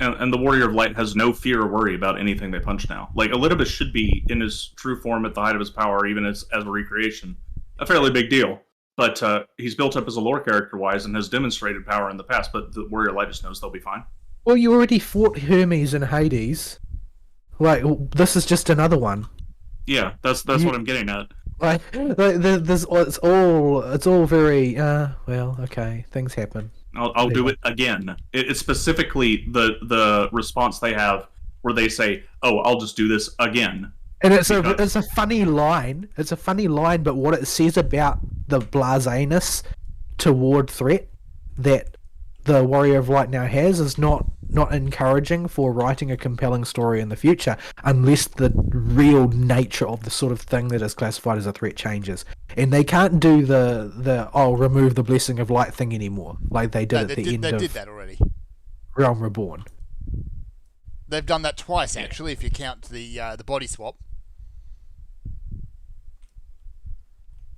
A: And the Warrior of Light has no fear or worry about anything they punch now. Like, Elidibus should be in his true form at the height of his power, even as a recreation. A fairly big deal. But he's built up as a lore character-wise and has demonstrated power in the past, but the Warrior of Light just knows they'll be fine.
C: Well, you already fought Hermes and Hades. Like, this is just another one.
A: Yeah, that's what I'm getting at.
C: Like there's it's all very well, okay, things happen.
A: I'll do it again. It's specifically the response they have where they say, "Oh, I'll just do this again."
C: And it's a funny line. It's a funny line, but what it says about the blaseness toward threat that the Warrior of Light now has is not encouraging for writing a compelling story in the future, unless the real nature of the sort of thing that is classified as a threat changes. And they can't do the remove the Blessing of Light thing anymore, like they did at the end of...
B: They did that already.
C: Realm Reborn.
B: They've done that twice, actually, if you count the body swap.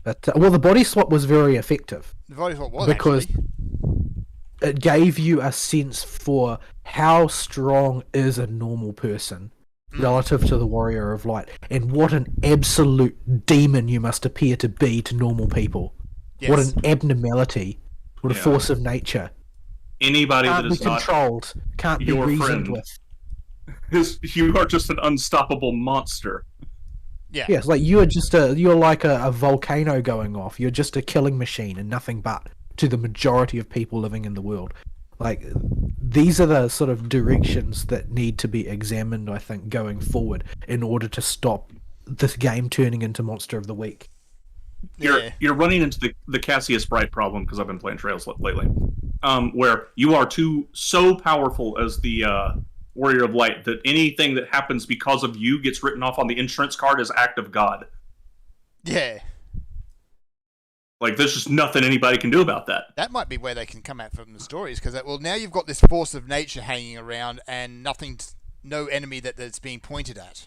C: But the body swap was very effective.
B: The body swap was,
C: because
B: actually.
C: It gave you a sense for how strong is a normal person relative to the Warrior of Light, and what an absolute demon you must appear to be to normal people. Yes. What an abnormality. What a force of nature.
A: Anybody
C: can't
A: that is
C: be controlled, can't be reasoned with.
A: You are just an unstoppable monster.
B: Yeah.
C: Yes, like you're like a volcano going off. You're just a killing machine and nothing but to the majority of people living in the world. Like, these are the sort of directions that need to be examined, I think, going forward in order to stop this game turning into Monster of the Week.
A: You're running into the Cassius Bright problem, because I've been playing Trails lately, where you are so powerful as the Warrior of Light that anything that happens because of you gets written off on the insurance card as act of God.
B: Yeah.
A: Like, there's just nothing anybody can do about that.
B: That might be where they can come out from the stories, because now you've got this force of nature hanging around and no enemy that's being pointed at.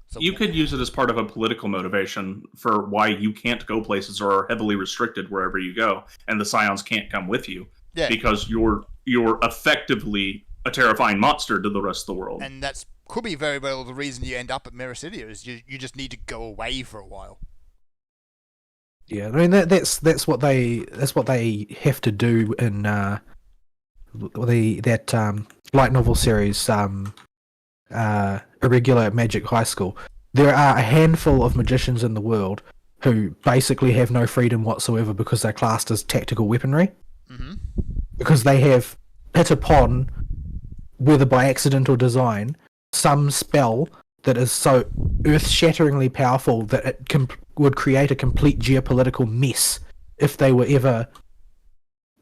B: So
A: you could use it as part of a political motivation for why you can't go places or are heavily restricted wherever you go, and the Scions can't come with you, because you're effectively a terrifying monster to the rest of the world.
B: And that's could be very well the reason you end up at Mirror City, is you just need to go away for a while.
C: Yeah, I mean that's what they have to do in that light novel series, Irregular Magic High School. There are a handful of magicians in the world who basically have no freedom whatsoever because they're classed as tactical weaponry.
B: Mm-hmm.
C: Because they have hit upon, whether by accident or design, some spell that is so earth-shatteringly powerful that it would create a complete geopolitical mess if they were ever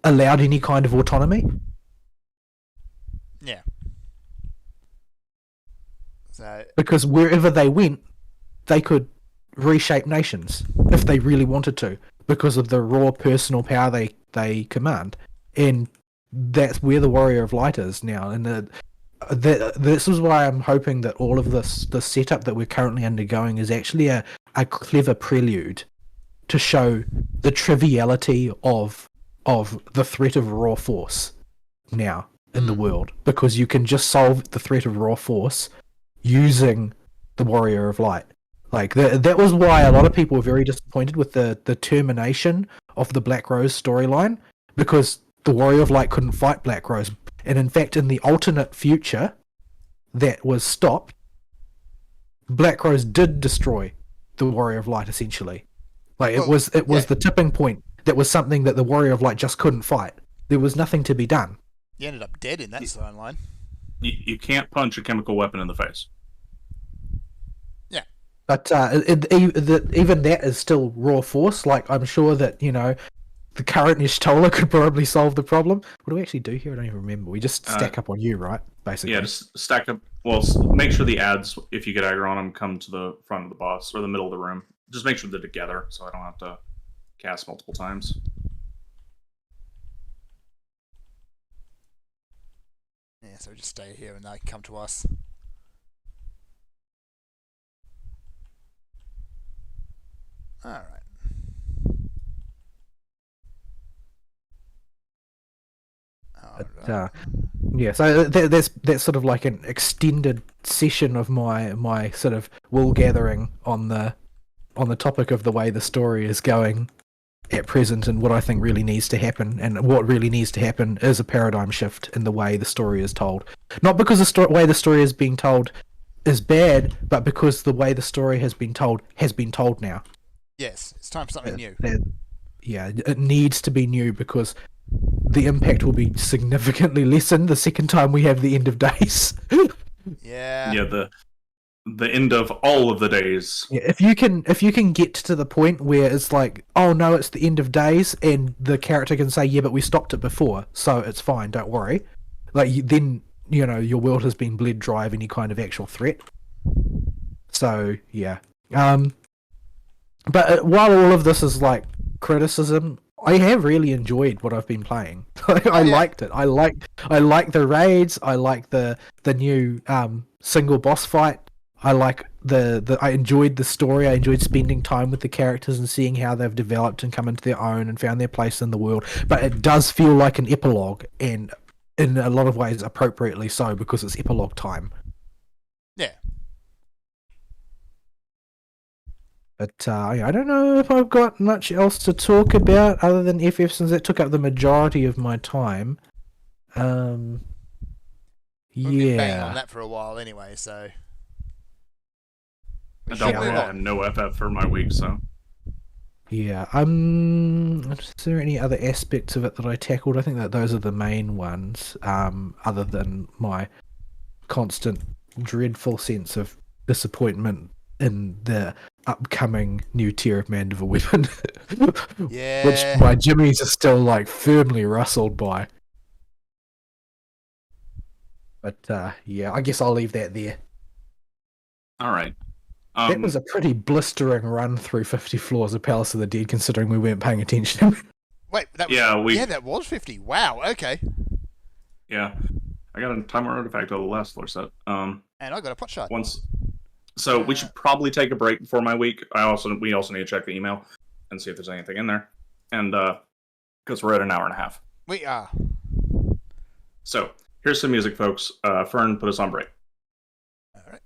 C: allowed any kind of autonomy.
B: Yeah. So,
C: because wherever they went, they could reshape nations if they really wanted to, because of the raw personal power they command. And that's where the Warrior of Light is now. And this is why I'm hoping that all of the setup that we're currently undergoing is actually a clever prelude to show the triviality of the threat of raw force now in the world, because you can just solve the threat of raw force using the Warrior of Light. Like that was why a lot of people were very disappointed with the termination of the Black Rose storyline, because the Warrior of Light couldn't fight Black Rose. And in fact, in the alternate future that was stopped, Black Rose did destroy the Warrior of Light, essentially. Like, it was the tipping point. That was something that the Warrior of Light just couldn't fight. There was nothing to be done.
B: He ended up dead in that storyline.
A: You can't punch a chemical weapon in the face.
B: Yeah.
C: But even that is still raw force. Like, I'm sure that, the current Ishtola could probably solve the problem. What do we actually do here? I don't even remember. We just stack up on you, right? Basically.
A: Yeah, just stack up. Well, make sure the ads, if you get aggro on them, come to the front of the boss or the middle of the room. Just make sure they're together, so I don't have to cast multiple times.
B: Yeah, so we just stay here and they come to us. Alright.
C: Yeah, so that's sort of like an extended session of my sort of wool gathering on the topic of the way the story is going at present and what I think really needs to happen. And what really needs to happen is a paradigm shift in the way the story is told. Not because the way the story is being told is bad, but because the way the story has been told now.
B: Yes, it's time for something new.
C: Yeah, it needs to be new because the impact will be significantly lessened the second time we have the end of days.
B: Yeah.
A: Yeah, the end of all of the days.
C: Yeah, if you can get to the point where it's like, oh no, it's the end of days, and the character can say, yeah, but we stopped it before, so it's fine, don't worry. Like, then your world has been bled dry of any kind of actual threat. So yeah, but while all of this is like criticism, I have really enjoyed what I've been playing. I liked it. I like the raids. I like the new single boss fight. I like I enjoyed the story. I enjoyed spending time with the characters and seeing how they've developed and come into their own and found their place in the world. But it does feel like an epilogue, and in a lot of ways appropriately so, because it's epilogue time.
B: Yeah.
C: But I don't know if I've got much else to talk about other than FF, since it took up the majority of my time.
B: We've been banging on that for a while anyway, so...
A: I have no FF for my week, so...
C: Yeah, is there any other aspects of it that I tackled? I think that those are the main ones, other than my constant dreadful sense of disappointment in the upcoming new tier of Mandiva weapon.
B: Yeah.
C: Which my jimmies are still like firmly rustled by. But yeah, I guess I'll leave that there.
A: Alright.
C: That was a pretty blistering run through 50 floors of Palace of the Dead, considering we weren't paying attention.
B: Wait, that was... Yeah, that was 50. Wow, okay.
A: Yeah. I got a timer artifact on the last floor set.
B: And I got a pot shot.
A: So we should probably take a break before my week. We also need to check the email and see if there's anything in there. And because we're at an hour and a half.
B: We are.
A: So here's some music, folks. Fern, put us on break.
B: All right.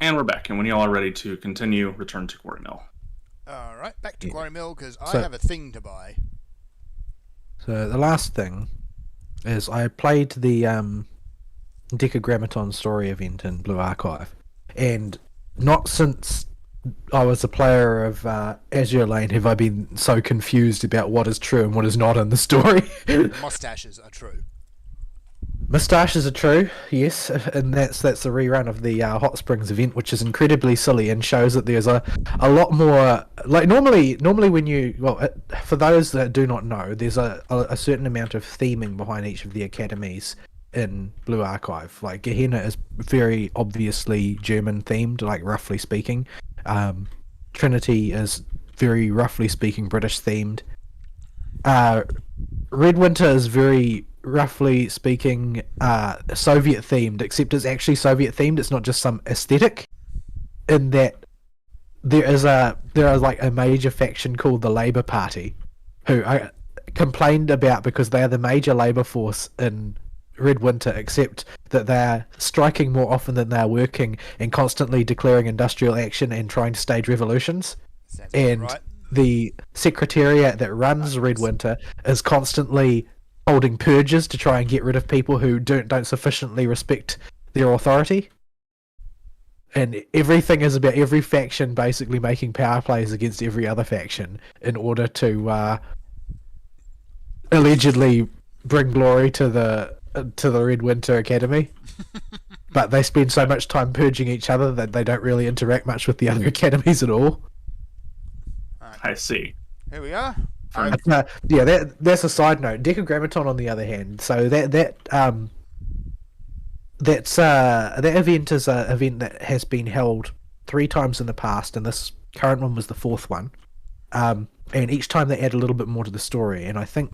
A: And we're back, and when y'all are ready to continue, return to Quarry Mill.
B: Alright, back to Quarry Mill, because I
C: So-
B: have a thing to buy.
C: So the last thing is I played the Decagrammaton story event in Blue Archive, and not since I was a player of Azure Lane have I been so confused about what is true and what is not in the story.
B: Mustaches are true.
C: Moustaches are true, yes, and that's the rerun of the Hot Springs event, which is incredibly silly and shows that there's a lot more. Like normally when you for those that do not know, there's a certain amount of theming behind each of the academies in Blue Archive. Like Gehenna is very obviously German themed, like roughly speaking. Trinity is very roughly speaking British themed. Red Winter is very roughly speaking Soviet themed, except it's actually Soviet themed. It's not just some aesthetic. In that there is like a major faction called the Labour Party, who I complained about because they are the major labour force in Red Winter, except that they are striking more often than they are working and constantly declaring industrial action and trying to stage revolutions.
B: Sounds
C: And
B: right.
C: the secretariat that runs Red Winter is constantly holding purges to try and get rid of people who don't sufficiently respect their authority. And everything is about every faction basically making power plays against every other faction in order to allegedly bring glory to the Red Winter Academy. But they spend so much time purging each other that they don't really interact much with the other academies at all.
A: I see.
B: Here we are.
C: Yeah, that's a side note. Decagrammaton, on the other hand, so that event is an event that has been held 3 times in the past, and this current one was the 4th one. And each time they add a little bit more to the story, and I think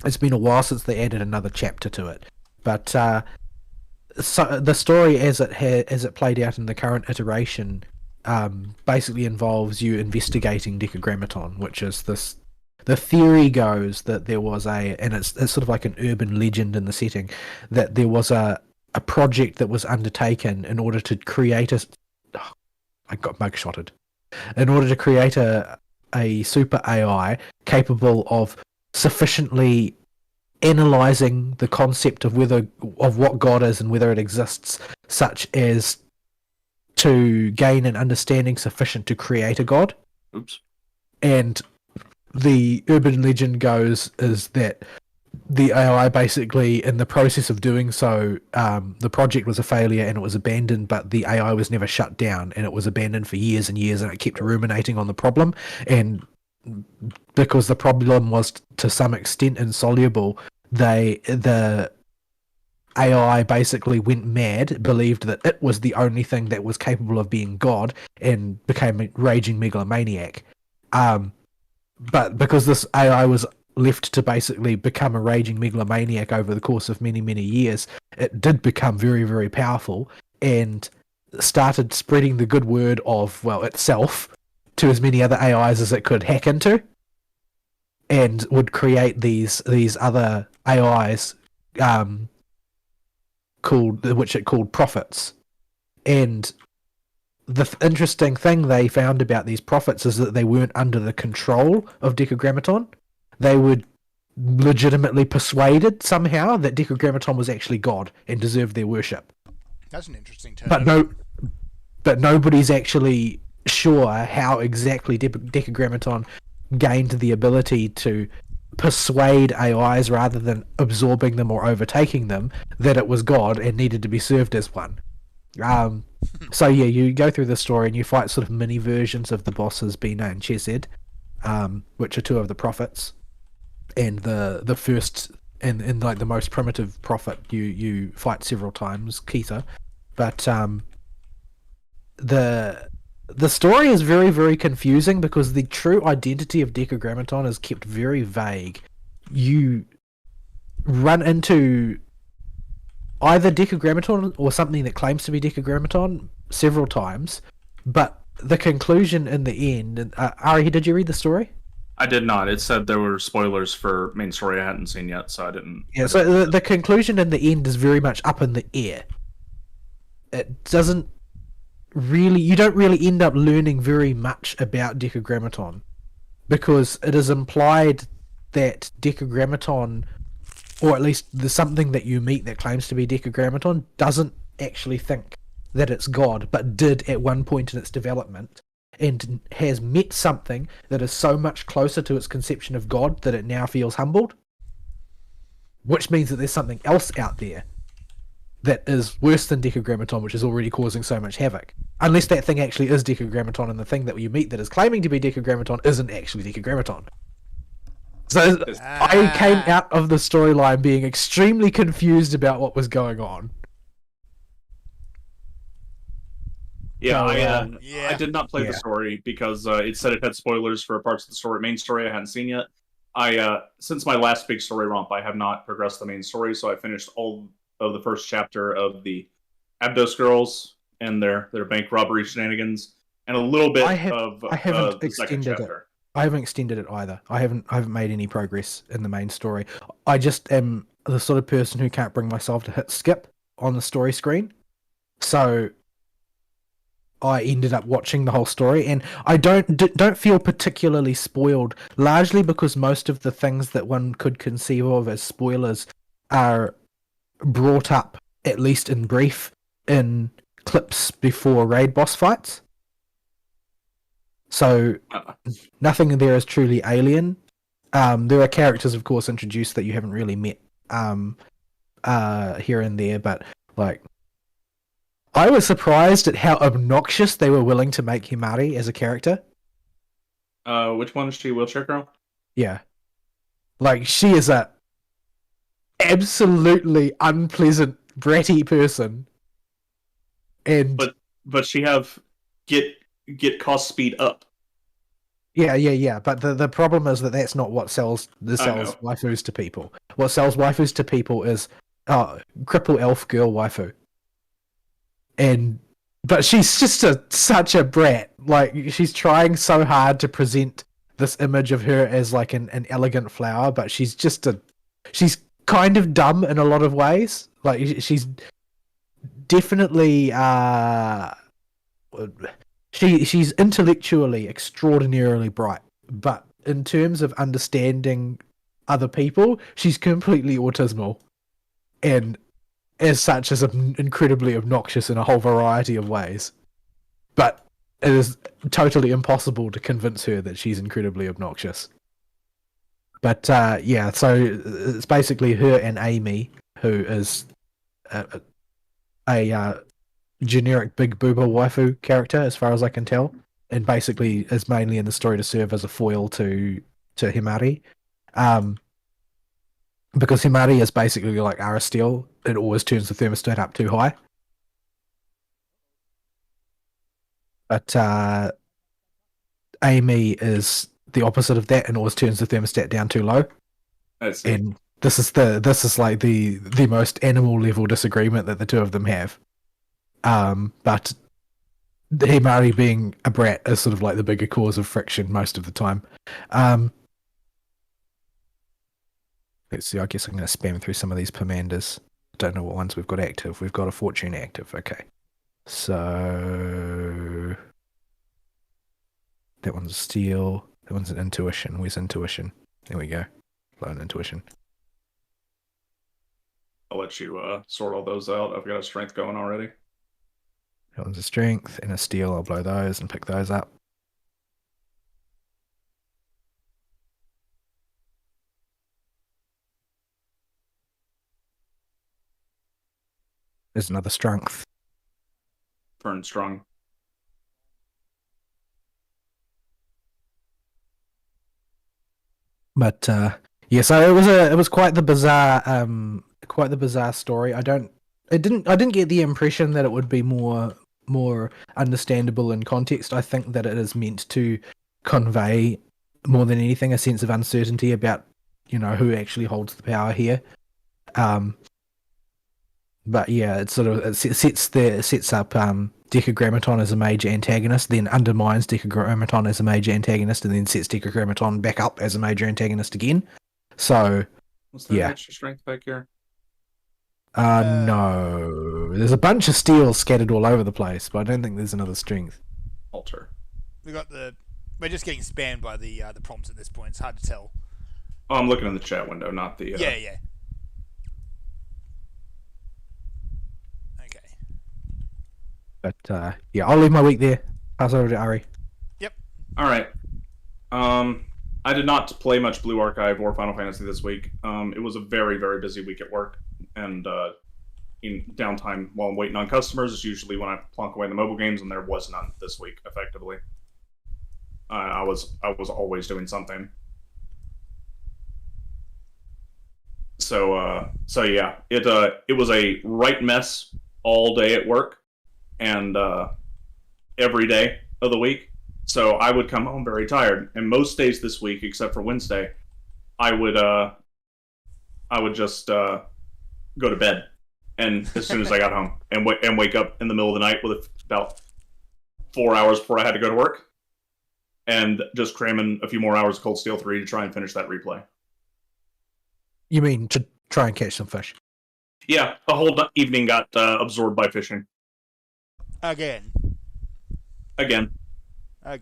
C: it's been a while since they added another chapter to it. But so the story as it played out in the current iteration basically involves you investigating Decagrammaton, which is this. The theory goes that there was and it's sort of like an urban legend in the setting, that there was a project that was undertaken in order to create I got mugshotted. In order to create a super AI capable of sufficiently analyzing the concept of what God is and whether it exists, such as to gain an understanding sufficient to create a god.
A: Oops.
C: And the urban legend goes is that the AI basically, in the process of doing so, the project was a failure and it was abandoned, but the AI was never shut down, and it was abandoned for years and years, and it kept ruminating on the problem. And because the problem was to some extent insoluble, the AI basically went mad, believed that it was the only thing that was capable of being God, and became a raging megalomaniac. But because this AI was left to basically become a raging megalomaniac over the course of many, many years, it did become very, very powerful and started spreading the good word of, itself to as many other AIs as it could hack into, and would create these other AIs which it called prophets. And the interesting thing they found about these prophets is that they weren't under the control of Decagrammaton. They were legitimately persuaded somehow that Decagrammaton was actually God and deserved their worship.
B: That's an interesting turn.
C: But nobody's actually sure how exactly Decagrammaton gained the ability to persuade AIs rather than absorbing them or overtaking them that it was God and needed to be served as one. So yeah, you go through the story and you fight sort of mini versions of the bosses, Bina and Chesed, which are 2 of the prophets, and the first and like the most primitive prophet you fight several times, Keitha. But the story is very, very confusing because the true identity of Decagrammaton is kept very vague. You run into either Decagrammaton or something that claims to be Decagrammaton several times, but the conclusion in the end... Ari, did you read the story?
A: I did not. It said there were spoilers for main story I hadn't seen yet, so I didn't...
C: Yeah, so the conclusion in the end is very much up in the air. It doesn't... you don't really end up learning very much about Decagrammaton, because it is implied that Decagrammaton, or at least there's something that you meet that claims to be Decagrammaton, doesn't actually think that it's God, but did at one point in its development, and has met something that is so much closer to its conception of God that it now feels humbled. Which means that there's something else out there that is worse than Decagrammaton, which is already causing so much havoc. Unless that thing actually is Decagrammaton, and the thing that you meet that is claiming to be Decagrammaton isn't actually Decagrammaton. So I came out of the storyline being extremely confused about what was going on.
A: Yeah,
C: So,
A: I did not play the story because it said it had spoilers for parts of the story, main story I hadn't seen yet. Since my last big story romp, I have not progressed the main story, so I finished all of the first chapter of the Abdos girls and their bank robbery shenanigans, and a little bit of the second chapter.
C: I haven't extended it either. I haven't made any progress in the main story. I just am the sort of person who can't bring myself to hit skip on the story screen. So I ended up watching the whole story, and I don't feel particularly spoiled, largely because most of the things that one could conceive of as spoilers are brought up, at least in brief, in clips before raid boss fights. So nothing there is truly alien. There are characters, of course, introduced that you haven't really met here and there, but like, I was surprised at how obnoxious they were willing to make Himari as a character.
A: Which one is she? Wheelchair girl?
C: Yeah. Like, she is a absolutely unpleasant, bratty person. And
A: but she have get cost speed up.
C: Yeah. But the problem is that that's not what sells waifus to people. What sells waifus to people is cripple elf girl waifu. But she's just such a brat. Like, she's trying so hard to present this image of her as like an elegant flower, but she's kind of dumb in a lot of ways. Like, she's definitely she's intellectually extraordinarily bright, but in terms of understanding other people, she's completely autismal, and as such is incredibly obnoxious in a whole variety of ways. But it is totally impossible to convince her that she's incredibly obnoxious. But so it's basically her and Amy, who is a generic big booba waifu character, as far as I can tell, and basically is mainly in the story to serve as a foil to Himari. Because Himari is basically like Aristeel, it always turns the thermostat up too high. But Amy is the opposite of that and always turns the thermostat down too low. And this is like the most animal level disagreement that the two of them have. But Himari being a brat is sort of like the bigger cause of friction most of the time. Let's see, I guess I'm going to spam through some of these commanders. Don't know what ones we've got active. We've got a Fortune active, okay. So that one's a Steel. That one's an Intuition. Where's Intuition? There we go. Lone Intuition.
A: I'll let you sort all those out. I've got a Strength going already.
C: That one's a Strength and a Steel. I'll blow those and pick those up. There's another Strength.
A: Burn strong.
C: But so it was quite the bizarre story. I didn't get the impression that it would be more understandable in context. I think that it is meant to convey more than anything a sense of uncertainty about, who actually holds the power here. But yeah, it sets up Decagrammaton as a major antagonist, then undermines Decagrammaton as a major antagonist, and then sets Decagrammaton back up as a major antagonist again. So
A: what's that extra strength back here?
C: No. There's a bunch of steel scattered all over the place, but I don't think there's another strength.
A: Alter.
B: We're just getting spammed by the prompts at this point. It's hard to tell.
A: Oh, I'm looking in the chat window, not the.
B: Yeah. Okay.
C: But yeah, I'll leave my week there. Pass over to Ari.
B: Yep.
A: All right. I did not play much Blue Archive or Final Fantasy this week. It was a very, very busy week at work, and in downtime while I'm waiting on customers is usually when I plonk away the mobile games, and there was none this week. Effectively, I was always doing something. So yeah, it was a right mess all day at work, and every day of the week. So I would come home very tired, and most days this week, except for Wednesday, I would just go to bed, and as soon as I got home, and wake up in the middle of the night with about 4 hours before I had to go to work, and just cram in a few more hours of Cold Steel 3 to try and finish that replay.
C: You mean to try and catch some fish?
A: Yeah, the whole evening got absorbed by fishing.
B: Again. I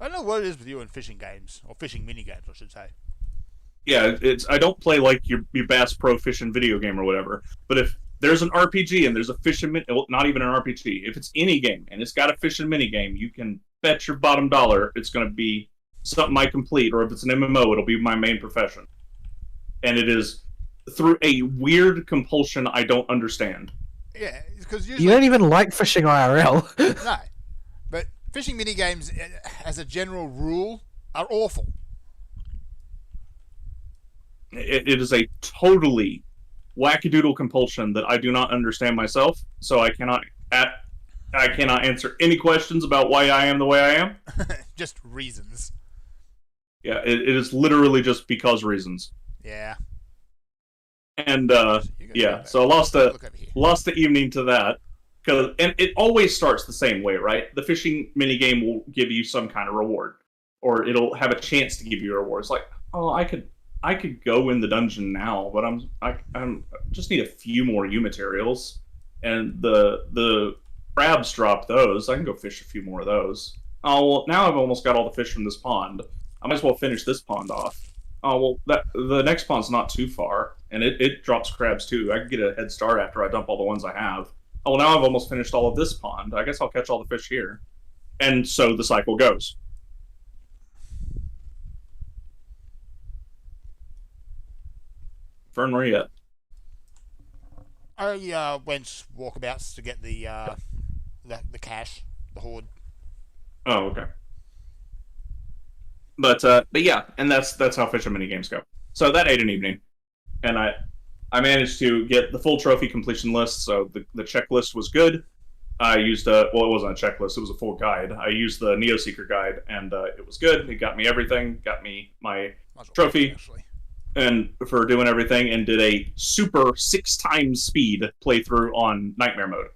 B: don't know what it is with you in fishing games, or fishing mini games, I should say.
A: Yeah, I don't play like your Bass Pro fishing video game or whatever, but if there's an RPG and there's a fishing not even an RPG, if it's any game and it's got a fishing mini game, you can bet your bottom dollar it's going to be something I complete, or if it's an MMO, it'll be my main profession. And it is through a weird compulsion I don't understand.
B: Yeah, because usually
C: you don't even like fishing IRL.
B: No, but fishing mini games, as a general rule, are awful.
A: It is a totally wackadoodle compulsion that I do not understand myself, so I cannot answer any questions about why I am the way I am.
B: Just reasons.
A: Yeah, it is literally just because reasons.
B: Yeah.
A: And yeah, so I lost the evening to that, and it always starts the same way, right? The fishing mini game will give you some kind of reward, or it'll have a chance to give you a reward. It's like, oh, I could go in the dungeon now, but I'm just need a few more U materials, and the crabs drop those. I can go fish a few more of those. Oh well, now I've almost got all the fish from this pond. I might as well finish this pond off. Oh well, the next pond's not too far, and it drops crabs too. I could get a head start after I dump all the ones I have. Oh well, now I've almost finished all of this pond. I guess I'll catch all the fish here, and so the cycle goes. Fern, where you at?
B: I went walkabouts to get the cash, the hoard.
A: Oh, okay. But yeah, and that's how fishing mini games go. So that ate an evening, and I managed to get the full trophy completion list. So the checklist was good. I used it wasn't a checklist; it was a full guide. I used the Neo Seeker guide, and it was good. It got me everything, got me my trophy, and for doing everything, and did a super 6 times speed playthrough on Nightmare mode,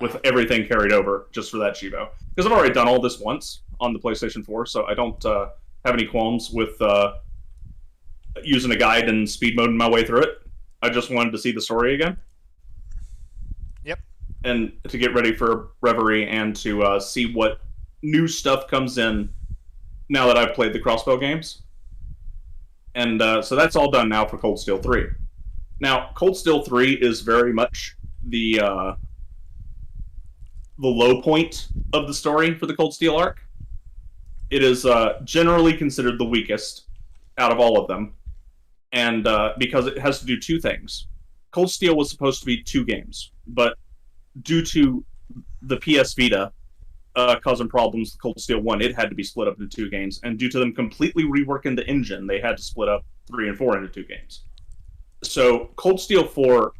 A: with everything carried over just for that Chivo. Because I've already done all this once on the PlayStation 4, so I don't have any qualms with using a guide and speed moding my way through it. I just wanted to see the story again.
B: Yep.
A: And to get ready for Reverie and to see what new stuff comes in now that I've played the Crossbow games. And so that's all done now for Cold Steel 3. Now, Cold Steel 3 is very much the low point of the story for the Cold Steel arc. It is generally considered the weakest out of all of them, and because it has to do 2 things. Cold Steel was supposed to be 2 games, but due to the PS Vita causing problems with Cold Steel 1, it had to be split up into 2 games, and due to them completely reworking the engine, they had to split up 3 and 4 into 2 games. So Cold Steel 4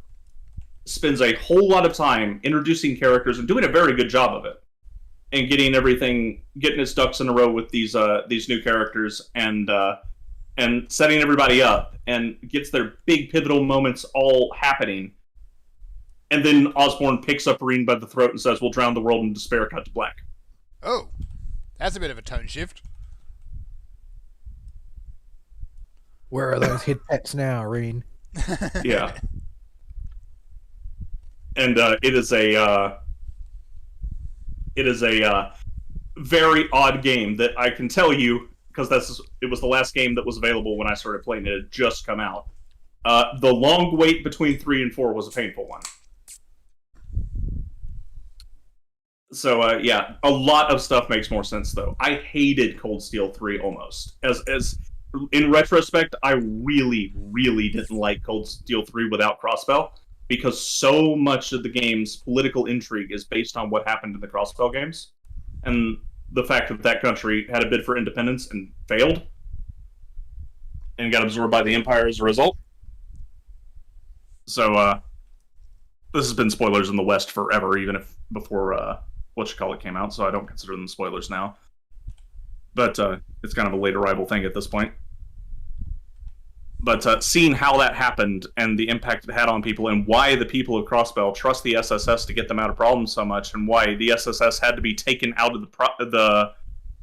A: spends a whole lot of time introducing characters and doing a very good job of it, and getting its ducks in a row with these new characters, and setting everybody up, and gets their big pivotal moments all happening. And then Osborn picks up Reen by the throat and says, "We'll drown the world in despair, cut to black."
B: Oh, that's a bit of a tone shift.
C: Where are those head pats now, Reen?
A: Yeah. and it is a very odd game that I can tell you because it was the last game that was available when I started playing it. It had just come out. The long wait between 3 and 4 was a painful one. So yeah, a lot of stuff makes more sense though. I hated Cold Steel 3 almost. As in retrospect, I really, really didn't like Cold Steel 3 without Crossbell because so much of the game's political intrigue is based on what happened in the Crossbell games, and the fact that that country had a bid for independence and failed, and got absorbed by the Empire as a result. So this has been spoilers in the West forever, even if before came out, so I don't consider them spoilers now. But it's kind of a late arrival thing at this point. But seeing how that happened and the impact it had on people, and why the people of Crossbell trust the SSS to get them out of problems so much, and why the SSS had to be taken out of the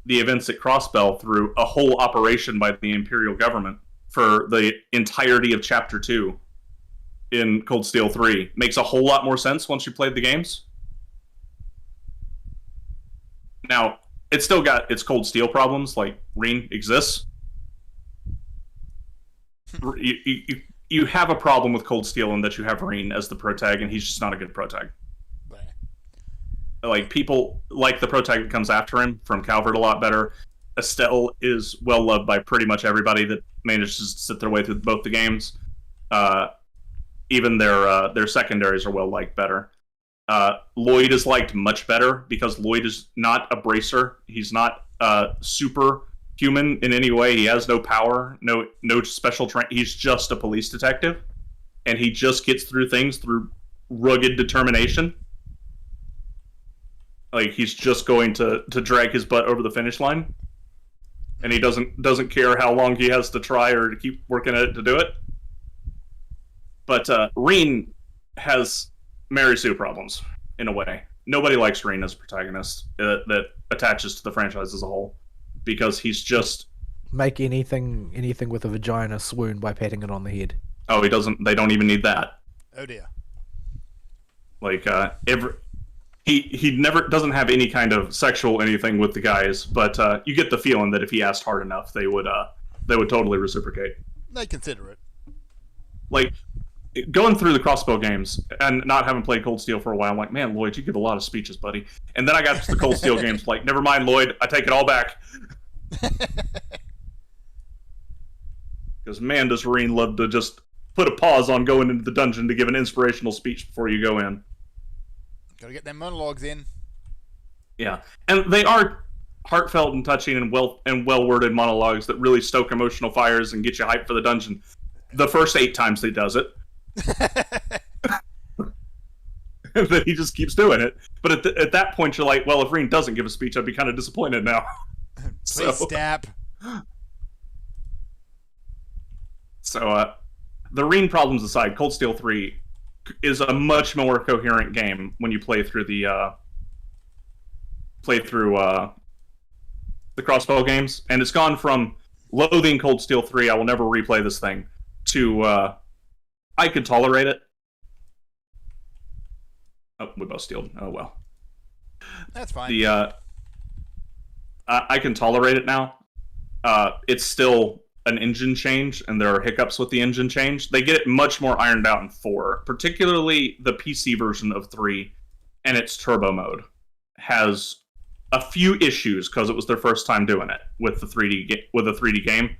A: events at Crossbell through a whole operation by the Imperial government for the entirety of Chapter 2 in Cold Steel 3 makes a whole lot more sense once you played the games. Now, it's still got its Cold Steel problems, like Reen exists. You have a problem with Cold Steel in that you have Reen as the protag, and he's just not a good protag. Like, people like the protag that comes after him from Calvert a lot better. Estelle is well loved by pretty much everybody that manages to sit their way through both the games. Even their secondaries are well liked better. Lloyd is liked much better because Lloyd is not a bracer. He's not super human in any way. He has no power, no special training. He's just a police detective, and he just gets through things through rugged determination. Like, he's just going to drag his butt over the finish line, and he doesn't care how long he has to try or to keep working at it to do it. But Reen has Mary Sue problems in a way. Nobody likes Reen as a protagonist that attaches to the franchise as a whole, because he's just
C: make anything with a vagina swoon by patting it on the head.
A: Oh, he doesn't. They don't even need that.
B: Oh dear.
A: Like he never doesn't have any kind of sexual anything with the guys, but you get the feeling that if he asked hard enough, they would totally reciprocate.
B: They consider it.
A: Like, going through the Crossbow games and not having played Cold Steel for a while, I'm like, man, Lloyd, you give a lot of speeches, buddy. And then I got to the Cold Steel games, like, never mind, Lloyd, I take it all back. Because man, does Reen love to just put a pause on going into the dungeon to give an inspirational speech before you go in.
B: Gotta get them monologues in.
A: Yeah, and they are heartfelt and touching and well worded monologues that really stoke emotional fires and get you hyped for the dungeon. The first 8 times he does it. And then he just keeps doing it. But at that point, you're like, well, if Reen doesn't give a speech, I'd be kind of disappointed now.
B: Please stop.
A: So, the Reen problems aside, Cold Steel 3 is a much more coherent game when you play through the Crossbow games, and it's gone from loathing Cold Steel 3, I will never replay this thing, to I could tolerate it. Oh, we both stealed. Oh well.
B: That's fine.
A: I can tolerate it now. It's still an engine change, and there are hiccups with the engine change. They get it much more ironed out in 4, particularly the PC version of 3, and its turbo mode has a few issues because it was their first time doing it with the 3D game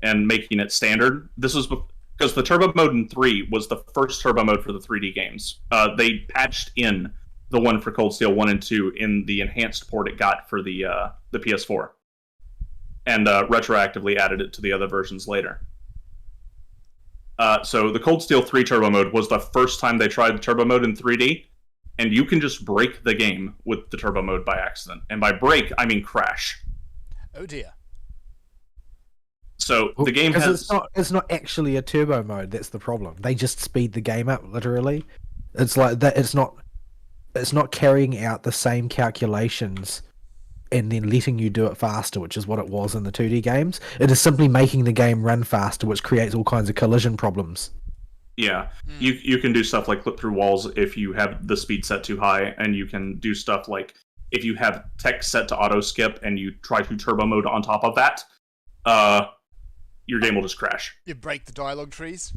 A: and making it standard. This was because the turbo mode in 3 was the first turbo mode for the 3D games. They patched in the one for Cold Steel 1 and 2 in the enhanced port it got for the PS4, and retroactively added it to the other versions later. So the Cold Steel 3 turbo mode was the first time they tried the turbo mode in 3D, and you can just break the game with the turbo mode by accident. And by break, I mean crash.
B: Oh dear.
A: So the game has...
C: It's not actually a turbo mode, that's the problem. They just speed the game up, literally. It's like that. It's not carrying out the same calculations and then letting you do it faster, which is what it was in the 2D games. It is simply making the game run faster, which creates all kinds of collision problems.
A: Yeah, you can do stuff like clip through walls if you have the speed set too high, and you can do stuff like if you have text set to auto skip and you try to turbo mode on top of that, your game will just crash.
B: You break the dialogue trees?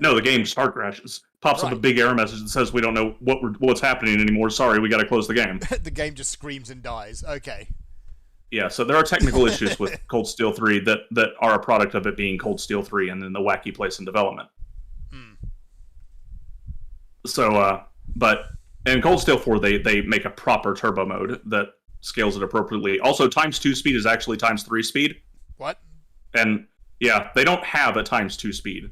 A: No, the game just hard crashes. Pops up a big error message that says we don't know what's happening anymore. Sorry, we got to close the game.
B: The game just screams and dies. Okay.
A: Yeah, so there are technical issues with Cold Steel 3 that are a product of it being Cold Steel 3 and then the wacky place in development. So, but in Cold Steel 4, they make a proper turbo mode that scales it appropriately. Also, ×2 speed is actually ×3 speed.
B: What?
A: And yeah, they don't have a ×2 speed.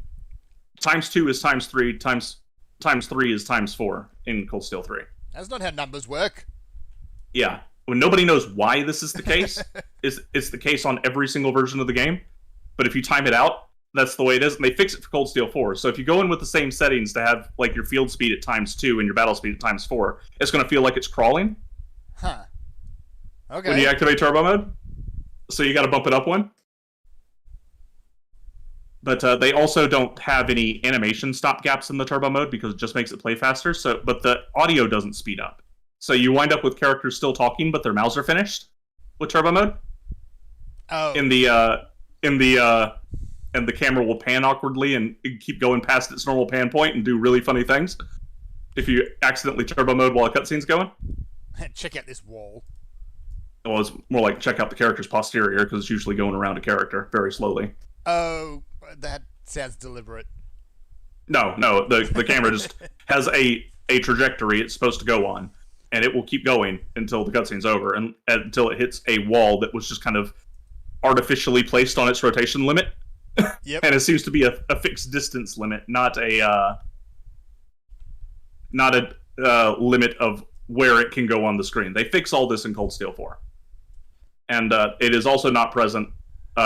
A: ×2 is ×3, ×3 is ×4 in Cold Steel 3.
B: That's not how numbers work.
A: Yeah. When nobody knows why this is the case, it's the case on every single version of the game. But if you time it out, that's the way it is. And they fix it for Cold Steel 4. So if you go in with the same settings to have like your field speed at ×2 and your battle speed at ×4, it's going to feel like it's crawling.
B: Huh. Okay.
A: When you activate turbo mode. So you got to bump it up one. But they also don't have any animation stop gaps in the turbo mode because it just makes it play faster. But the audio doesn't speed up. So you wind up with characters still talking, but their mouths are finished with turbo mode.
B: Oh.
A: And the camera will pan awkwardly and keep going past its normal pan point and do really funny things if you accidentally turbo mode while a cutscene's going.
B: Check out this wall.
A: Well, it's more like check out the character's posterior because it's usually going around a character very slowly.
B: Oh, that sounds deliberate.
A: No, the camera just has a trajectory it's supposed to go on. And it will keep going until the cutscene's over, and until it hits a wall that was just kind of artificially placed on its rotation limit.
B: Yep.
A: And it seems to be a fixed distance limit, not a limit of where it can go on the screen. They fix all this in Cold Steel 4, and it is also not present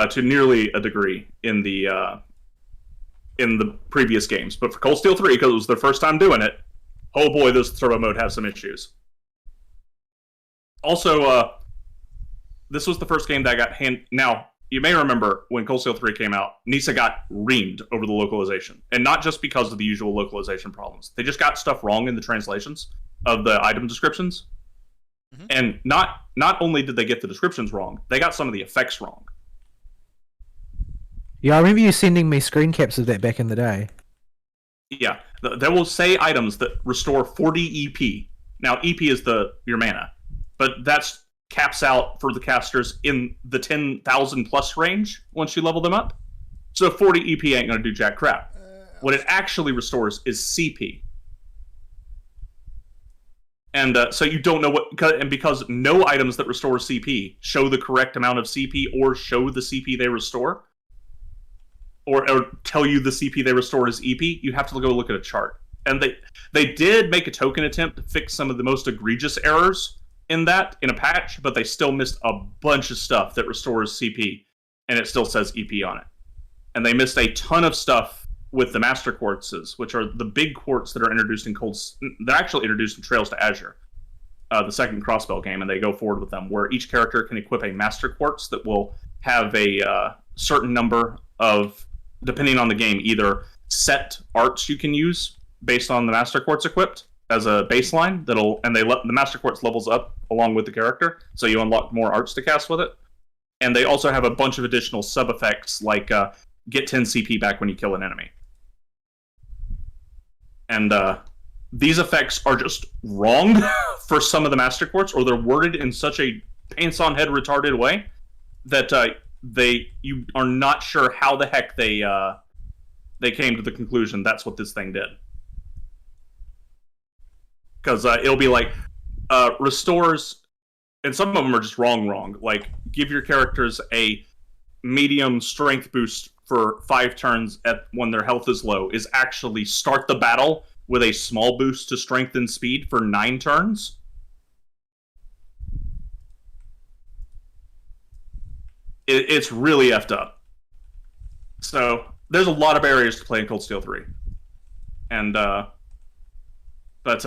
A: to nearly a degree in the previous games. But for Cold Steel 3, because it was their first time doing it, oh boy, does turbo mode have some issues. Also, this was the first game that got Now, you may remember when Cold Steel 3 came out, NISA got reamed over the localization. And not just because of the usual localization problems. They just got stuff wrong in the translations of the item descriptions. Mm-hmm. And not only did they get the descriptions wrong, they got some of the effects wrong.
C: Yeah, I remember you sending me screen caps of that back in the day.
A: Yeah, they will say items that restore 40 EP. Now, EP is your mana. But that's caps out for the casters in the 10,000 plus range once you level them up. So 40 EP ain't going to do jack crap. What it actually restores is CP. And so you don't know and because no items that restore CP show the correct amount of CP or show the CP they restore, or tell you the CP they restore is EP, you have to go look at a chart. And they did make a token attempt to fix some of the most egregious errors in a patch, but they still missed a bunch of stuff that restores CP, and it still says EP on it. And they missed a ton of stuff with the Master Quartzes, which are the big quartz that are introduced in they're actually introduced in Trails to Azure, the second Crossbell game, and they go forward with them, where each character can equip a Master Quartz that will have a certain number of, depending on the game, either set arts you can use based on the Master Quartz equipped as a baseline, the Master Quartz levels up along with the character, so you unlock more arts to cast with it. And they also have a bunch of additional sub effects like get 10 CP back when you kill an enemy. And these effects are just wrong for some of the Master Quartz, or they're worded in such a pants on head retarded way that you are not sure how the heck they came to the conclusion that's what this thing did. Because it'll be like, restores, and some of them are just wrong. Like, give your characters a medium strength boost for 5 turns when their health is low, is actually start the battle with a small boost to strength and speed for 9 turns. It's really effed up. So, there's a lot of barriers to play in Cold Steel 3. And, but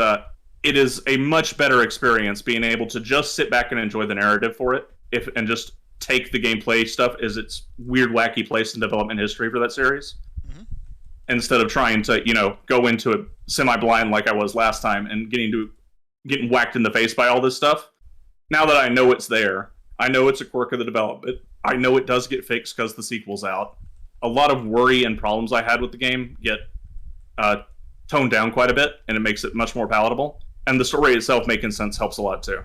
A: it is a much better experience being able to just sit back and enjoy the narrative for it, and just take the gameplay stuff as its weird, wacky place in development history for that series. Mm-hmm. instead of trying to, go into it semi-blind like I was last time and getting whacked in the face by all this stuff. Now that I know it's there, I know it's a quirk of the development. I know it does get fixed because the sequel's out. A lot of worry and problems I had with the game get toned down quite a bit, and it makes it much more palatable. And the story itself making sense helps a lot too.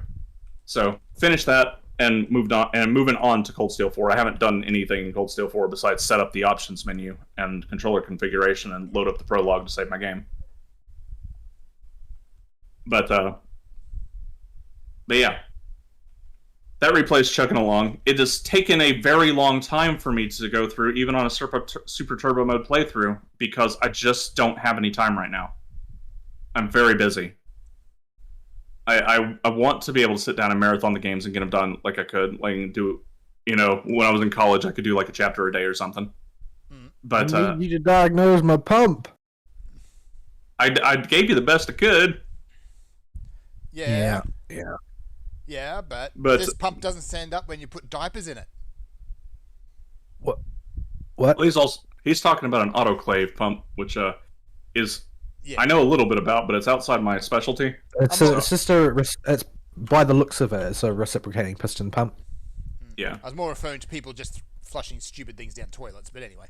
A: So finish that and moving on to Cold Steel 4. I haven't done anything in Cold Steel 4 besides set up the options menu and controller configuration and load up the prologue to save my game. But yeah, that replay's chugging along. It has taken a very long time for me to go through, even on a Super Turbo mode playthrough, because I just don't have any time right now. I'm very busy. I want to be able to sit down and marathon the games and get them done like I could, like do, when I was in college, I could do like a chapter a day or something. But
C: I need you to diagnose my pump.
A: I gave you the best I could.
B: Yeah.
C: Yeah.
B: Yeah, but this pump doesn't stand up when you put diapers in it.
C: What?
A: Well, he's talking about an autoclave pump, which is I know a little bit about, but it's outside my specialty.
C: It's by the looks of it, it's a reciprocating piston pump.
A: Yeah.
B: I was more referring to people just flushing stupid things down toilets, but anyway.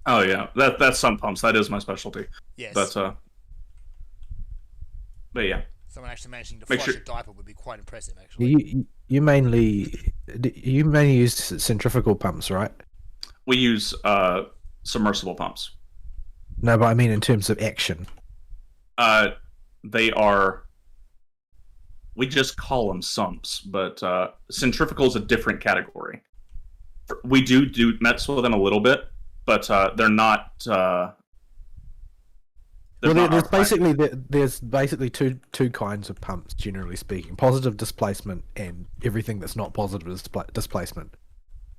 A: Oh yeah, that's some pumps. That is my specialty.
B: Yes.
A: But yeah.
B: Someone actually managing to flush a diaper would be quite impressive, actually.
C: You mainly use centrifugal pumps, right?
A: We use submersible pumps.
C: No, but I mean in terms of action.
A: They are. We just call them sumps, but centrifugal is a different category. We do mess with them a little bit, but they're not. There's
C: basically two kinds of pumps, generally speaking: positive displacement and everything that's not positive displacement.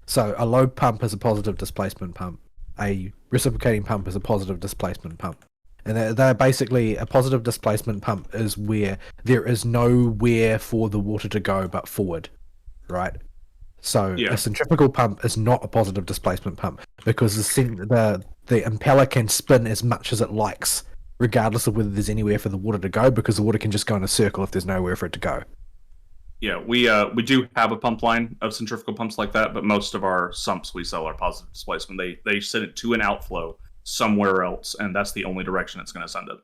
C: So a low pump is a positive displacement pump. A reciprocating pump is a positive displacement pump. And they're basically, a positive displacement pump is where there is nowhere for the water to go but forward, right? So a centrifugal pump is not a positive displacement pump because the impeller can spin as much as it likes, regardless of whether there's anywhere for the water to go, because the water can just go in a circle if there's nowhere for it to go.
A: Yeah, we do have a pump line of centrifugal pumps like that, but most of our sumps we sell are positive displacement. They send it to an outflow somewhere else, and that's the only direction it's going to send it.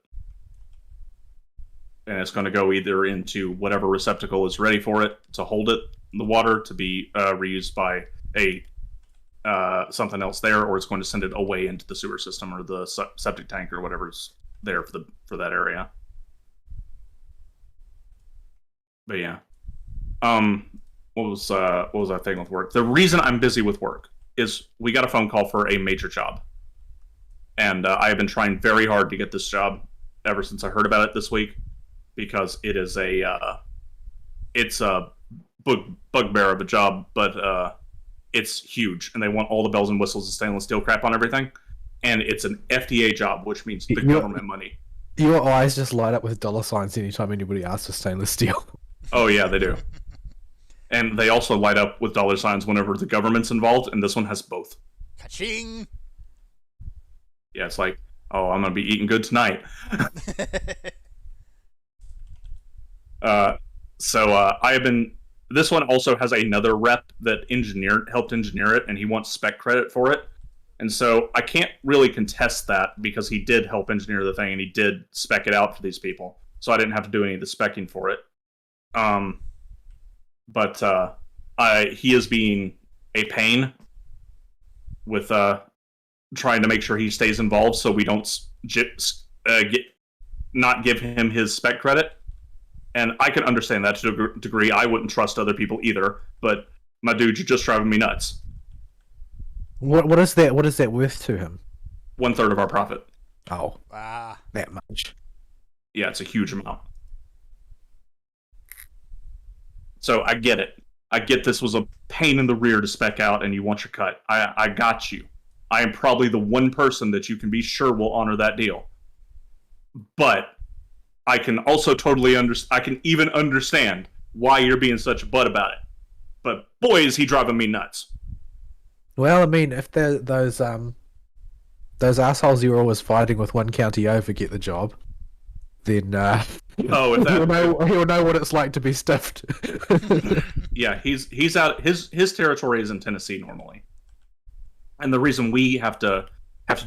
A: And it's going to go either into whatever receptacle is ready for it to hold it, the water, to be reused by something else there, or it's going to send it away into the sewer system or the septic tank or whatever's there for that area. But yeah, what was that thing with work? The reason I'm busy with work is we got a phone call for a major job. And I have been trying very hard to get this job ever since I heard about it this week, because it is it's a bugbear of a job, but it's huge, and they want all the bells and whistles and stainless steel crap on everything, and it's an FDA job, which means the government money.
C: Your eyes just light up with dollar signs anytime anybody asks for stainless steel.
A: Oh yeah, they do. And they also light up with dollar signs whenever the government's involved, and this one has both.
B: Ka-ching!
A: Yeah, it's like, oh, I'm going to be eating good tonight. I have been... This one also has another rep that helped engineer it, and he wants spec credit for it. And so I can't really contest that, because he did help engineer the thing, and he did spec it out for these people. So I didn't have to do any of the specking for it. He is being a pain with... trying to make sure he stays involved so we don't not give him his spec credit. And I can understand that to a degree. I wouldn't trust other people either, but my dude, you're just driving me nuts.
C: What is that worth to him?
A: 1/3 of our profit.
C: Oh. That much.
A: Yeah, it's a huge amount. So I get it. I get this was a pain in the rear to spec out and you want your cut. I got you. I am probably the one person that you can be sure will honor that deal. But I can also totally I can even understand why you're being such a butt about it. But boy, is he driving me nuts.
C: Well, I mean, if those those assholes you're always fighting with one county over get the job, then
A: Oh, if that,
C: he'll know what it's like to be stiffed.
A: yeah, he's out. His territory is in Tennessee normally, and the reason we have to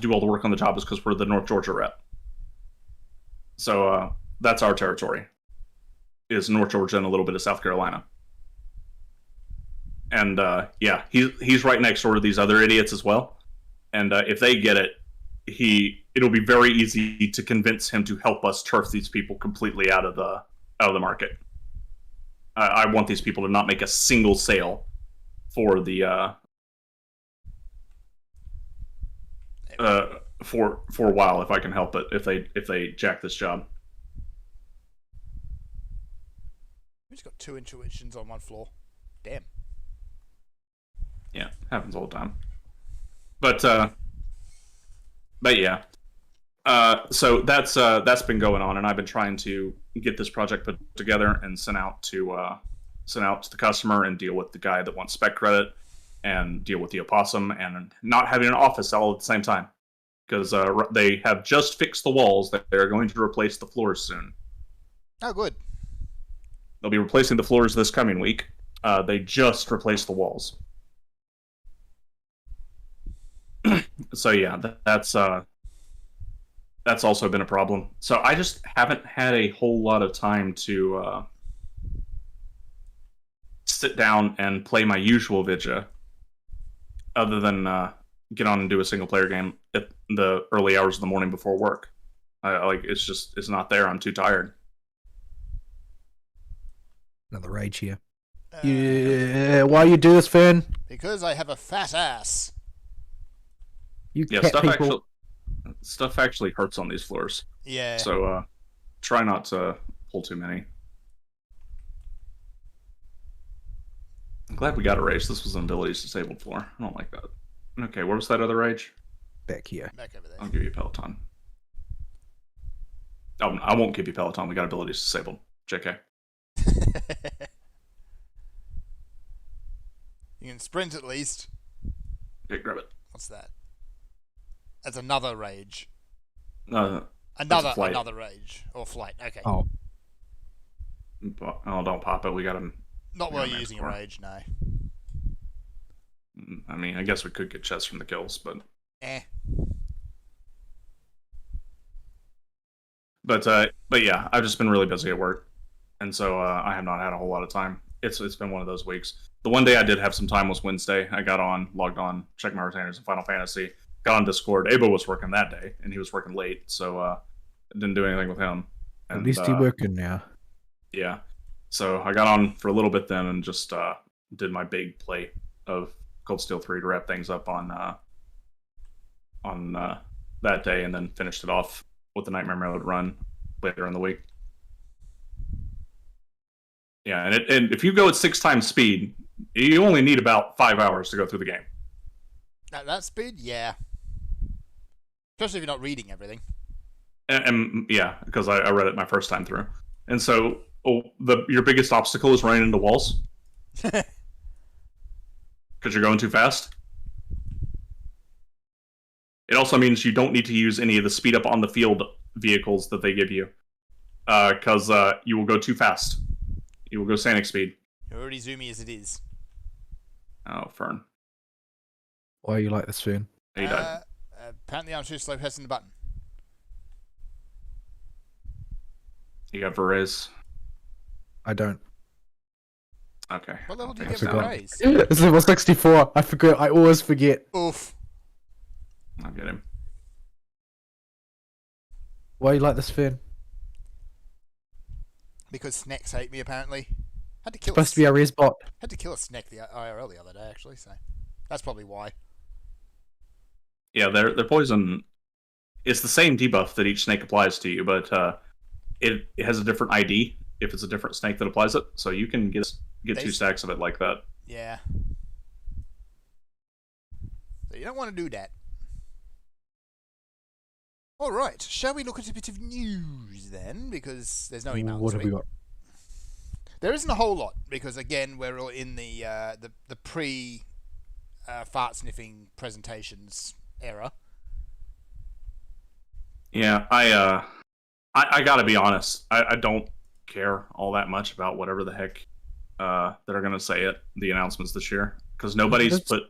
A: do all the work on the job is because we're the North Georgia rep. So that's our territory, is North Georgia and a little bit of South Carolina. And yeah, he's right next door to these other idiots as well. And if they get it, it'll be very easy to convince him to help us turf these people completely out of the market. I want these people to not make a single sale for the for a while if I can help it. If they jack this job.
B: We just got 2 intuitions on one floor. Damn.
A: Yeah, happens all the time. But yeah. So that's been going on, and I've been trying to get this project put together and sent out to the customer and deal with the guy that wants spec credit and deal with the opossum and not having an office all at the same time because they have just fixed the walls. That they're going to replace the floors soon.
B: Oh, good.
A: They'll be replacing the floors this coming week. They just replaced the walls. So yeah, that's also been a problem. So I just haven't had a whole lot of time to sit down and play my usual Vidya, other than get on and do a single player game at the early hours of the morning before work. It's not there. I'm too tired.
C: Another rage here. Yeah, why you do this, Fern?
B: Because I have a fat ass.
A: Stuff actually hurts on these floors.
B: Yeah.
A: So try not to pull too many. I'm glad we got a rage. This was an abilities disabled floor. I don't like that. Okay, where was that other rage?
C: Back here.
B: Back over there.
A: I'll give you Peloton. Oh, I won't give you Peloton. We got abilities disabled. JK.
B: You can sprint at least.
A: Okay, grab it.
B: What's that? That's another rage.
A: Another
B: rage or flight. Okay.
C: Oh,
A: don't pop it. We got him.
B: Not while you're using a rage, no.
A: I mean, I guess we could get chests from the kills, but But yeah, I've just been really busy at work, and so I have not had a whole lot of time. It's been one of those weeks. The one day I did have some time was Wednesday. I logged on, checked my retainers in Final Fantasy, got on Discord. Abo was working that day, and he was working late, so I didn't do anything with him. And,
C: at least he's working now.
A: Yeah. So I got on for a little bit then and just did my big play of Cold Steel 3 to wrap things up on that day, and then finished it off with the Nightmare Mode run later in the week. Yeah, and if you go at 6 times speed, you only need about 5 hours to go through the game.
B: At that speed, yeah. Especially if you're not reading everything.
A: And yeah, because I read it my first time through. And so your biggest obstacle is running into walls. Because you're going too fast. It also means you don't need to use any of the speed up on the field vehicles that they give you. Because you will go too fast. You will go Sonic speed.
B: You're already zoomy as it is.
A: Oh, Fern.
C: Why are you like this, Fern?
A: He died.
B: Apparently I'm too slow pressing the button.
A: You got Verez?
C: I don't.
A: Okay.
B: What level do you get
C: forgot.
B: Verez?
C: It's level 64. I forgot. I always forget.
B: Oof.
A: I'll get him.
C: Why are you like this, Fern?
B: Because snacks hate me, apparently. Had to kill
C: Supposed to be our res bot.
B: Had to kill a snack the IRL the other day, actually, so that's probably why.
A: Yeah, their poison is the same debuff that each snake applies to you, but it has a different ID if it's a different snake that applies it, so you can get 2 stacks of it like that.
B: Yeah. So you don't want to do that. Alright, shall we look at a bit of news then? Because there's no email
C: What
B: this
C: have
B: week.
C: we got?
B: There isn't a whole lot, because again, we're all in the pre fart sniffing presentations era.
A: Yeah, I gotta be honest. I don't care all that much about whatever the heck that are gonna say at the announcements this year because nobody's put.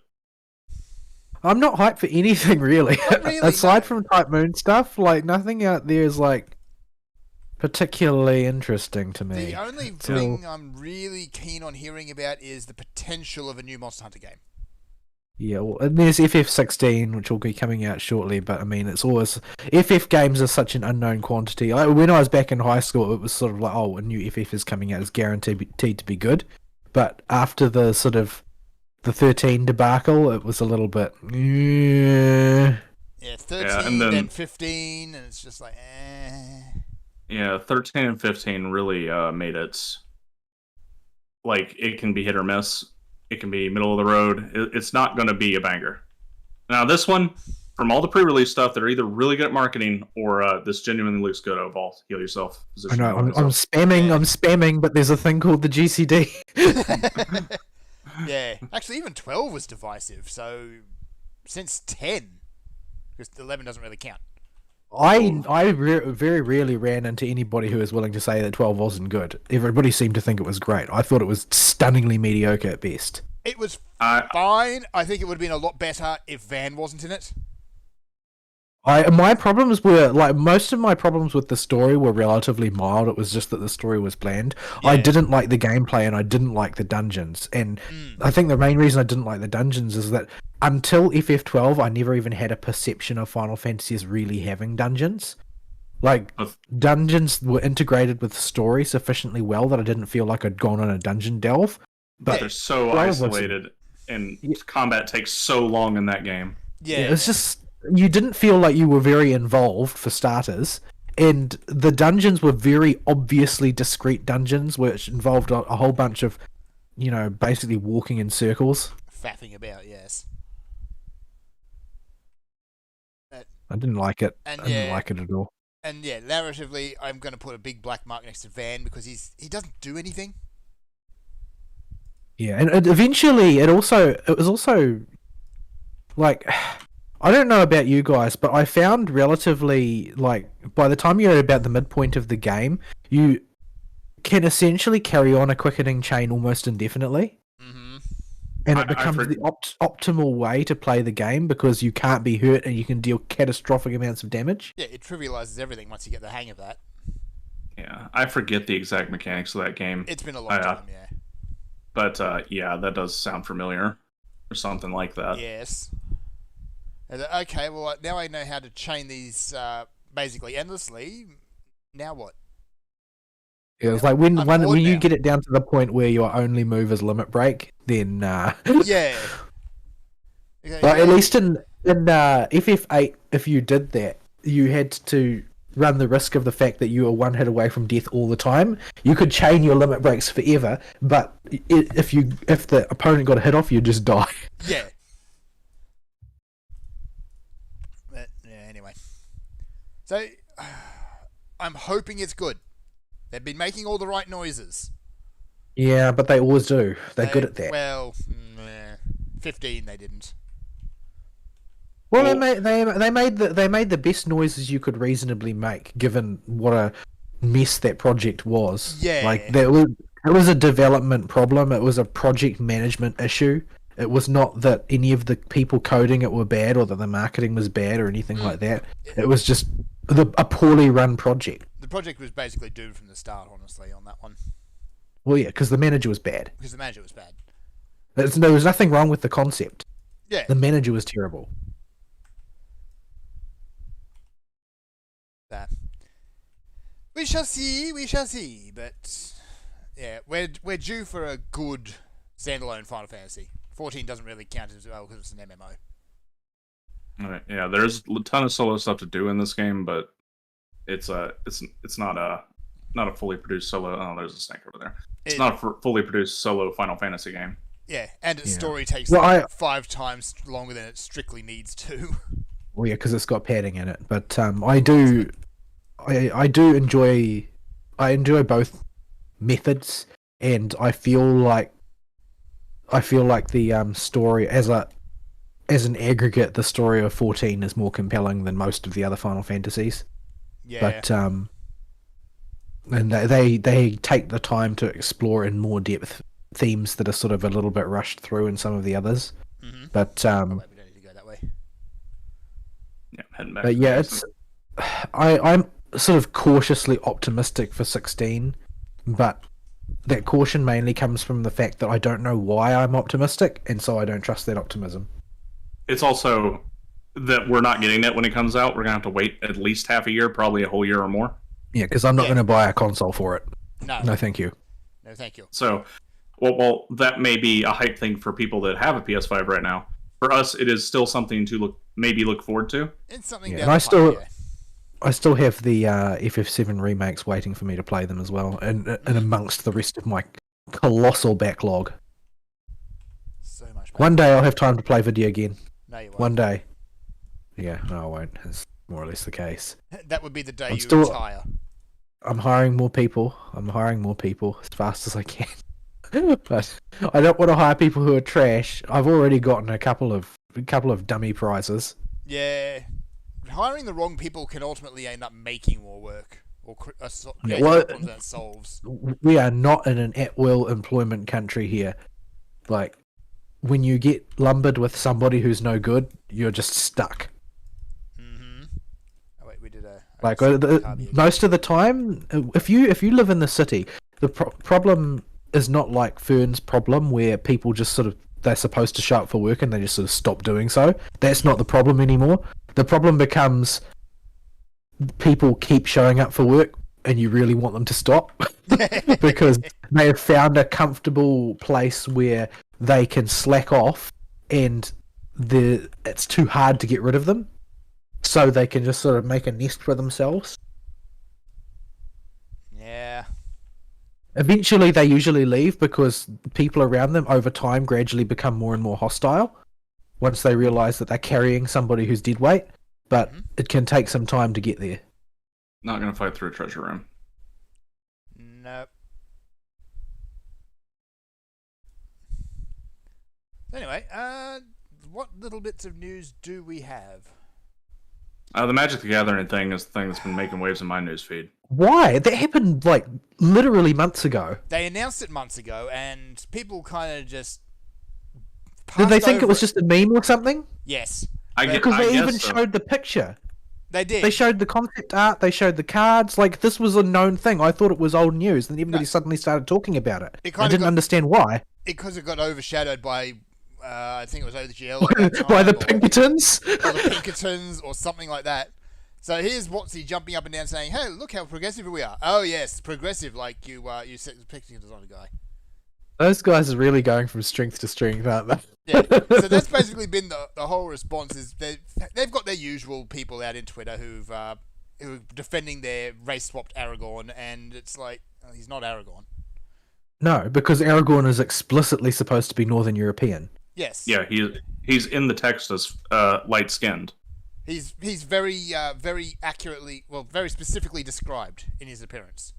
C: I'm not hyped for anything really.
B: Not really,
C: Aside
B: no.
C: from Type Moon stuff, like nothing out there is like particularly interesting to me.
B: The only thing I'm really keen on hearing about is the potential of a new Monster Hunter game.
C: Yeah, well, and there's FF16, which will be coming out shortly, but I mean, it's always... FF games are such an unknown quantity. When I was back in high school, it was sort of like, oh, a new FF is coming out, it's guaranteed to be good. But after the sort of the 13 debacle, it was a little bit...
B: Yeah, 13, then 15, and it's just like,
A: Yeah, 13 and 15 really made it... Like, it can be hit or miss. It can be middle of the road. It's not going to be a banger. Now, this one, from all the pre-release stuff, they're either really good at marketing or this genuinely looks good. Vault, heal yourself.
C: I know, I'm spamming, but there's a thing called the GCD.
B: Yeah, actually, even 12 was divisive. So since 10, because 11 doesn't really count.
C: Very rarely ran into anybody who was willing to say that 12 wasn't good. Everybody seemed to think it was great. I thought it was stunningly mediocre at best.
B: It was fine. I think it would have been a lot better if Van wasn't in it.
C: My problems were, like, most of my problems with the story were relatively mild. It was just that the story was bland. Yeah. I didn't like the gameplay and I didn't like the dungeons. And I think the main reason I didn't like the dungeons is that until FF12, I never even had a perception of Final Fantasy as really having dungeons. Like, dungeons were integrated with the story sufficiently well that I didn't feel like I'd gone on a dungeon delve.
A: But they're so isolated and combat takes so long in that game.
B: Yeah,
C: it's just... You didn't feel like you were very involved, for starters, and the dungeons were very obviously discrete dungeons, which involved a whole bunch of, basically walking in circles.
B: Faffing about, yes.
C: I didn't like it. I didn't like it at all.
B: And yeah, narratively, I'm going to put a big black mark next to Van because he doesn't do anything.
C: Yeah, and eventually, it was also, like... I don't know about you guys, but I found relatively, like, by the time you're at about the midpoint of the game, you can essentially carry on a quickening chain almost indefinitely.
B: Mm-hmm.
C: And it becomes the optimal way to play the game because you can't be hurt and you can deal catastrophic amounts of damage.
B: Yeah, it trivializes everything once you get the hang of that.
A: Yeah, I forget the exact mechanics of that game.
B: It's been a long time, yeah.
A: But, yeah, that does sound familiar. Or something like that.
B: Yes. Okay, well, now I know how to chain these basically endlessly. Now what?
C: Yeah, it's like when you get it down to the point where your only move is limit break, then
B: yeah.
C: But at least in FF8, if you did that, you had to run the risk of the fact that you were one hit away from death all the time. You could chain your limit breaks forever, but if the opponent got a hit off, you'd just die.
B: Yeah. Anyway. So, I'm hoping it's good. They've been making all the right noises.
C: Yeah, but they always do. They're good at that.
B: Well, 15 they didn't.
C: Well, they made the best noises you could reasonably make, given what a mess that project was.
B: Yeah.
C: Like it was a development problem. It was a project management issue. It was not that any of the people coding it were bad or that the marketing was bad or anything like that. It was just a poorly run project.
B: The project was basically doomed from the start, honestly, on that one.
C: Well, yeah, because the manager was bad. There was nothing wrong with the concept.
B: Yeah.
C: The manager was terrible.
B: We shall see. But yeah, we're due for a good standalone Final Fantasy. 14 doesn't really count as well because it's an MMO.
A: Right, yeah, there's a ton of solo stuff to do in this game, but it's not a fully produced solo. Oh, there's a snake over there. It's not a fully produced solo Final Fantasy game.
B: Yeah, and its story takes 5 times longer than it strictly needs to.
C: Well, yeah, because it's got padding in it. But I do enjoy both methods, and I feel like the story as an aggregate, the story of 14 is more compelling than most of the other Final Fantasies.
B: Yeah.
C: But and they take the time to explore in more depth themes that are sort of a little bit rushed through in some of the others.
B: Mm-hmm.
C: But
B: Oh, wait, we don't need to go that way.
A: Yeah, heading back.
C: But
A: to
C: yeah,
A: Mason.
C: I'm sort of cautiously optimistic for 16, but that caution mainly comes from the fact that I don't know why I'm optimistic, and so I don't trust that optimism.
A: It's also that we're not getting it when it comes out. We're gonna have to wait at least half a year, probably a whole year or more.
C: Yeah, because I'm not going to buy a console for it.
B: No.
C: No, thank you.
B: No, thank you.
A: So, well, that may be a hype thing for people that have a PS5 right now. For us, it is still something to look forward to.
B: It's something
C: Yeah,
B: down
C: and
B: the pipe,
C: I still have the FF7 remakes waiting for me to play them as well, and amongst the rest of my colossal backlog.
B: So much better.
C: One day I'll have time to play video again.
B: No, you won't.
C: One day. Yeah, no, I won't. It's more or less the case.
B: That would be the day
C: I'm
B: you
C: still-
B: retire.
C: I'm hiring more people. I'm hiring more people as fast as I can. But I don't want to hire people who are trash. I've already gotten a couple of dummy prizes.
B: Yeah. Hiring the wrong people can ultimately end up making more work. Or
C: Yeah,
B: creating
C: well,
B: problems that it solves.
C: We are not in an at-will employment country here. Like, when you get lumbered with somebody who's no good, you're just stuck.
B: Mm-hmm. Oh wait, we did a...
C: Like most of the time, if you live in the city, the problem is not like Fern's problem where people just sort of they're supposed to show up for work and they just sort of stop doing so. That's not the problem anymore. The problem becomes people keep showing up for work and you really want them to stop because they have found a comfortable place where they can slack off and it's too hard to get rid of them. So they can just sort of make a nest for themselves.
B: Yeah.
C: Eventually, they usually leave because people around them over time gradually become more and more hostile once they realise that they're carrying somebody who's dead weight. But it can take some time to get there.
A: Not gonna fight through a treasure room.
B: Nope. Anyway, what little bits of news do we have?
A: The Magic the Gathering thing is the thing that's been making waves in my newsfeed.
C: Why? That happened like literally months ago.
B: They announced it months ago, and people kind of just
C: Did they
B: passed
C: think it
B: over
C: was just a meme or something?
B: Yes,
C: Because they even
A: guess so.
C: showed the picture.
B: they did.
C: They showed the concept art. They showed the cards. Like, this was a known thing. I thought it was old news. Then everybody suddenly started talking about it.
B: It
C: I
B: kinda
C: didn't
B: got-
C: understand why.
B: Because it got overshadowed by, I think it was OGL at that time,
C: By the
B: or
C: Pinkertons?
B: or the Pinkertons, or something like that. So here's Watsy jumping up and down saying, "Hey, look how progressive we are." Oh yes, progressive, like you set the Pinkertons on a guy.
C: Those guys are really going from strength to strength, aren't they?
B: Yeah, so that's basically been the whole response. Is they've got their usual people out in Twitter who are defending their race swapped Aragorn, and it's like he's not Aragorn.
C: No, because Aragorn is explicitly supposed to be Northern European.
B: Yes.
A: Yeah, he's in the text as light skinned.
B: He's very very accurately, well, very specifically described in his appearance.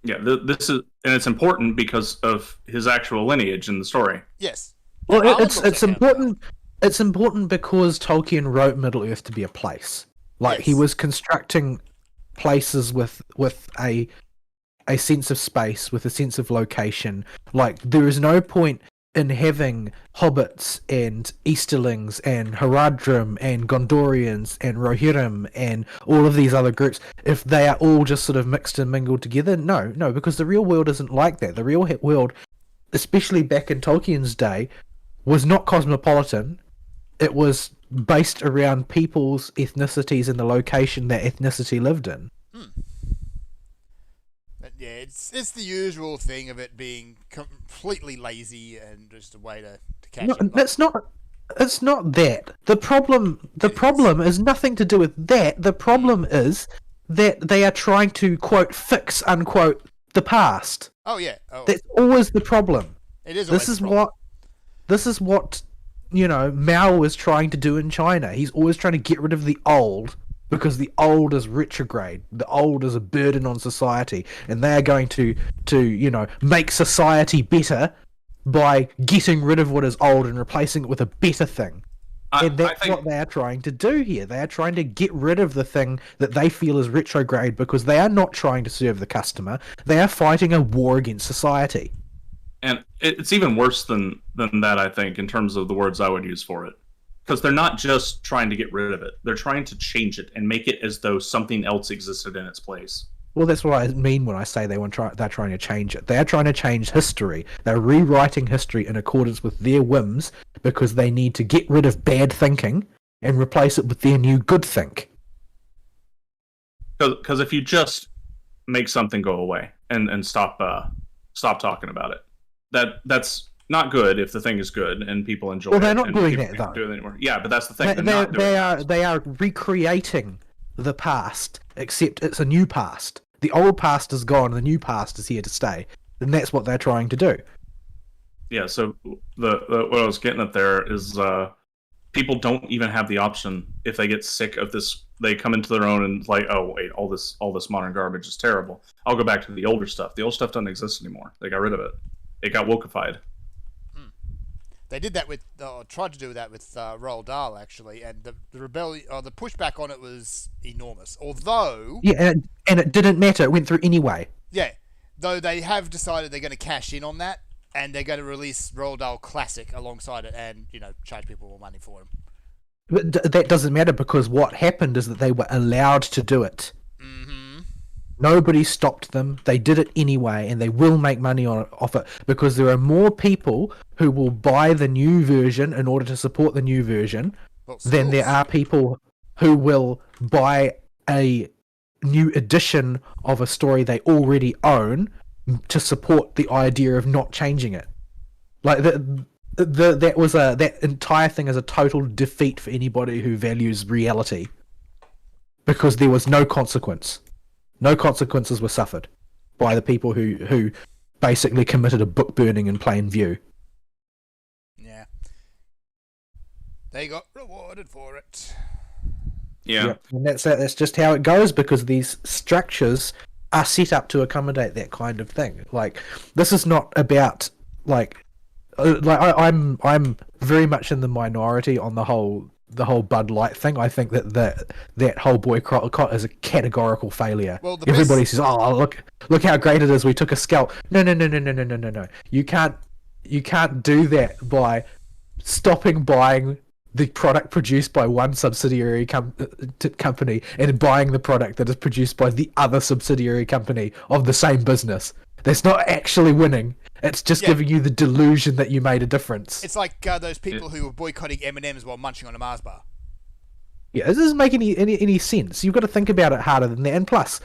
A: Yeah, this is, and it's important because of his actual lineage in the story.
B: Yes.
C: Well,
B: Arwen
C: it's
B: looks like
C: important. It's important because Tolkien wrote Middle Earth to be a place. Like, he
B: Yes.
C: was constructing places with a sense of space, with a sense of location. Like, there is no point in having hobbits and Easterlings and Haradrim and Gondorians and Rohirrim and all of these other groups if they are all just sort of mixed and mingled together. No, because the real world isn't like that. The real world, especially back in Tolkien's day, was not cosmopolitan. It was based around people's ethnicities and the location that ethnicity lived in.
B: But yeah, it's the usual thing of it being completely lazy and just a way to catch
C: No,
B: him.
C: it's not that. The problem is nothing to do with that. The problem is that they are trying to, quote, fix, unquote, the past.
B: Oh yeah. Oh,
C: That's always the problem.
B: it is. Always
C: This
B: a problem.
C: is what Mao is trying to do in China. He's always trying to get rid of the old because the old is retrograde. The old is a burden on society, and they are going to make society better by getting rid of what is old and replacing it with a better thing. And that's what they are trying to do here. They are trying to get rid of the thing that they feel is retrograde because they are not trying to serve the customer. They are fighting a war against society.
A: And it's even worse than that, I think, in terms of the words I would use for it. Because they're not just trying to get rid of it. They're trying to change it and make it as though something else existed in its place.
C: Well, that's what I mean when I say they're trying to change it. They're trying to change history. They're rewriting history in accordance with their whims because they need to get rid of bad thinking and replace it with their new good think.
A: Because if you just make something go away and stop talking about it, that's not good if the thing is good and people enjoy it.
C: Well, they're not doing that, though.
A: Do it anymore. Yeah, but that's the thing.
C: They are recreating the past, except it's a new past. The old past is gone, the new past is here to stay. And that's what they're trying to do.
A: Yeah, so what I was getting at there is people don't even have the option if they get sick of this. They come into their own and like, oh wait, all this modern garbage is terrible. I'll go back to the older stuff. The old stuff doesn't exist anymore. They got rid of it. It got wokeified.
B: They did that with, or tried to do that with Roald Dahl, actually, and the rebellion, or the pushback on it was enormous. Although,
C: yeah, and it didn't matter; it went through anyway.
B: Yeah, though they have decided they're going to cash in on that, and they're going to release Roald Dahl Classic alongside it, and charge people more money for them.
C: But that doesn't matter because what happened is that they were allowed to do it.
B: Mm-hmm.
C: Nobody stopped them. They did it anyway, and they will make money off it because there are more people who will buy the new version in order to support the new version than there are people who will buy a new edition of a story they already own to support the idea of not changing it. Like that entire thing is a total defeat for anybody who values reality because there was no consequence. No consequences were suffered by the people who basically committed a book burning in plain view.
B: Yeah. They got rewarded for it.
A: Yeah.
C: And that's just how it goes because these structures are set up to accommodate that kind of thing. Like, this is not about, I'm very much in the minority on the whole Bud Light thing. I think that whole boycott is a categorical failure.
B: Well,
C: everybody says, "Oh, look how great it is. We took a scalp." No. You can't do that by stopping buying the product produced by one subsidiary company and buying the product that is produced by the other subsidiary company of the same business. That's not actually winning. It's just giving you the delusion that you made a difference.
B: It's like those people who were boycotting M&Ms while munching on a Mars bar.
C: Yeah, this doesn't make any sense. You've got to think about it harder than that. And plus,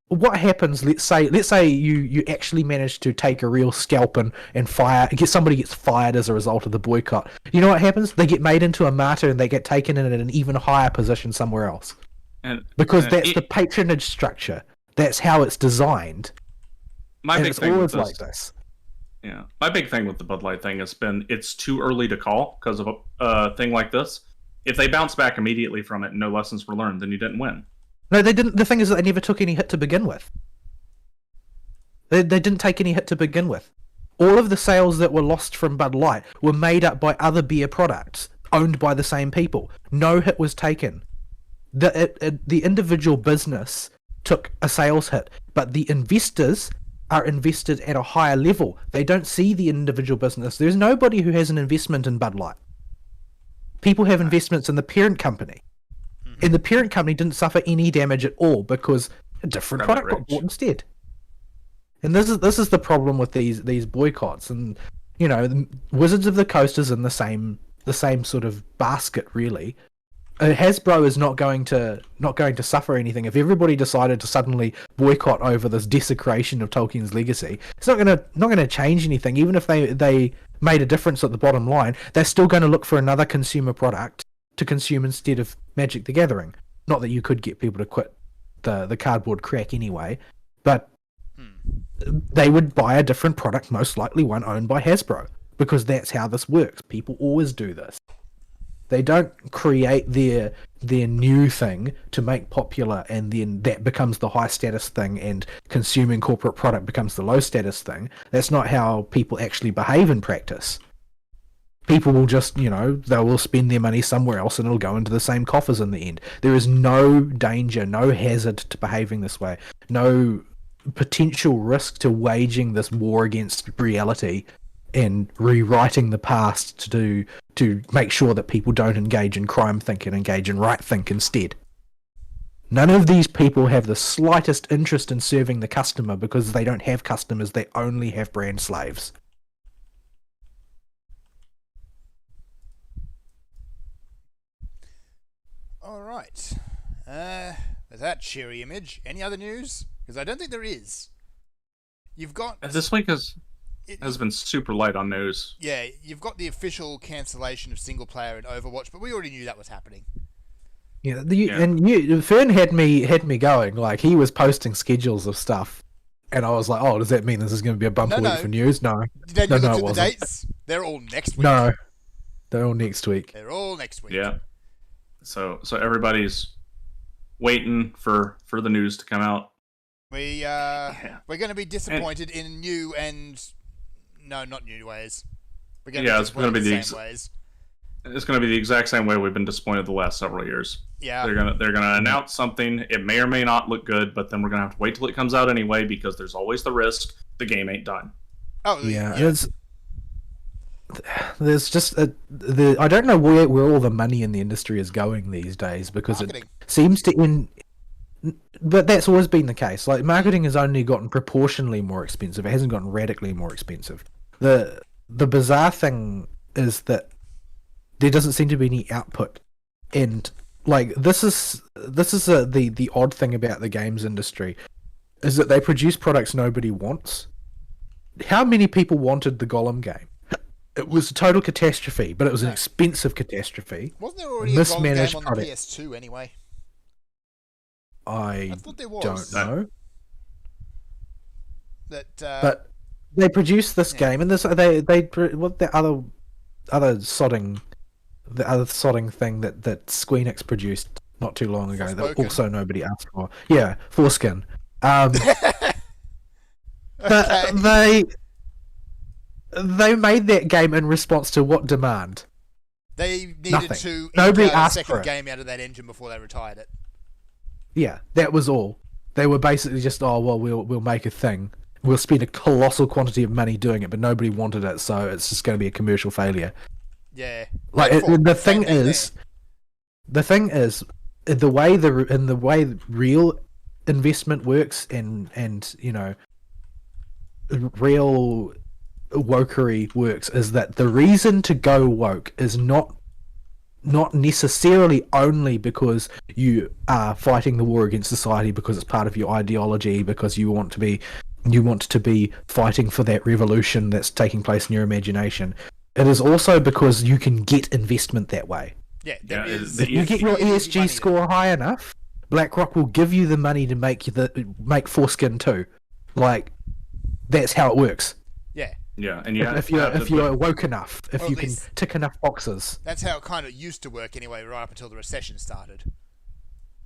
C: what happens? Let's say you actually manage to take a real scalp and somebody gets fired as a result of the boycott. You know what happens? They get made into a martyr and they get taken in at an even higher position somewhere else. Because that's the patronage structure. That's how it's designed.
A: My big thing with
C: like this.
A: Yeah, my big thing with the Bud Light thing has been it's too early to call because of a thing like this. If they bounce back immediately from it and no lessons were learned, then you didn't win.
C: No, they didn't. The thing is that they never took any hit to begin with. They didn't take any hit to begin with. All of the sales that were lost from Bud Light were made up by other beer products owned by the same people. No hit was taken. The individual business took a sales hit, but the investors are invested at a higher level. They don't see the individual business. There's nobody who has an investment in Bud Light. People have investments in the parent company. And the parent company didn't suffer any damage at all because a different product got bought instead. And this is the problem with these boycotts. And Wizards of the Coast is in the same sort of basket, really. Hasbro is not going to suffer anything if everybody decided to suddenly boycott over this desecration of Tolkien's legacy. It's not going to change anything. Even if they made a difference at the bottom line, they're still going to look for another consumer product to consume instead of Magic the Gathering. Not that you could get people to quit the cardboard crack anyway, but they would buy a different product, most likely one owned by Hasbro, because that's how this works. People always do this. They don't create their new thing to make popular and then that becomes the high status thing and consuming corporate product becomes the low status thing. That's not how people actually behave in practice. people will just, they will spend their money somewhere else and it'll go into the same coffers in the end. There is no danger, no hazard to behaving this way, no potential risk to waging this war against reality and rewriting the past to make sure that people don't engage in crime think and engage in right think instead. None of these people have the slightest interest in serving the customer because they don't have customers, they only have brand slaves.
B: Alright. With that cheery image, any other news? Because I don't think there is. You've got...
A: This week has been super light on news.
B: Yeah, you've got the official cancellation of single player in Overwatch, but we already knew that was happening.
C: Yeah, Fern had me going, like, he was posting schedules of stuff, and I was like, oh, does that mean this is going to be a bumper week for news? No.
B: Did you look at the dates? They're all next week.
C: No, they're all next week.
B: They're all next week.
A: Yeah. So everybody's waiting for the news to come out.
B: We're going to be disappointed in new and... No, not new ways. We're going to be disappointed in the same ways.
A: It's going to be the exact same way we've been disappointed the last several years.
B: Yeah.
A: They're gonna announce something. It may or may not look good, but then we're gonna have to wait till it comes out anyway because there's always the risk the game ain't done.
B: Oh
C: yeah. There's just I don't know where all the money in the industry is going these days because marketing. It seems to end. But that's always been the case. Like, marketing has only gotten proportionally more expensive. It hasn't gotten radically more expensive. The bizarre thing is that there doesn't seem to be any output, and like this is the odd thing about the games industry is that they produce products nobody wants. How many people wanted the Golem game? It was a total catastrophe, but it was an expensive catastrophe.
B: Wasn't there already a Golem game on the PS2 anyway?
C: I
B: thought there was.
C: Don't know.
B: But
C: they produced this game, and what the other sodding thing that Squeenix produced not too long ago that also nobody asked for. Yeah, Foreskin. They made that game in response to what demand?
B: They needed
C: Nothing.
B: to
C: nobody
B: a
C: asked
B: second
C: for it.
B: game out of that engine before they retired it.
C: Yeah, that was all. They were basically just, we'll make a thing. We'll spend a colossal quantity of money doing it, but nobody wanted it, so it's just going to be a commercial failure.
B: Yeah.
C: Like the thing is, the way real investment works and real wokery works is that the reason to go woke is not necessarily only because you are fighting the war against society because it's part of your ideology, because you want to be fighting for that revolution that's taking place in your imagination. It is also because you can get investment that way.
B: Yeah, there is.
C: If you get your ESG score high enough, BlackRock will give you the money to make Foreskin too. Like, that's how it works.
B: Yeah.
A: Yeah, and
C: if you're woke enough, if you can tick enough boxes.
B: That's how it kind of used to work anyway, right up until the recession started.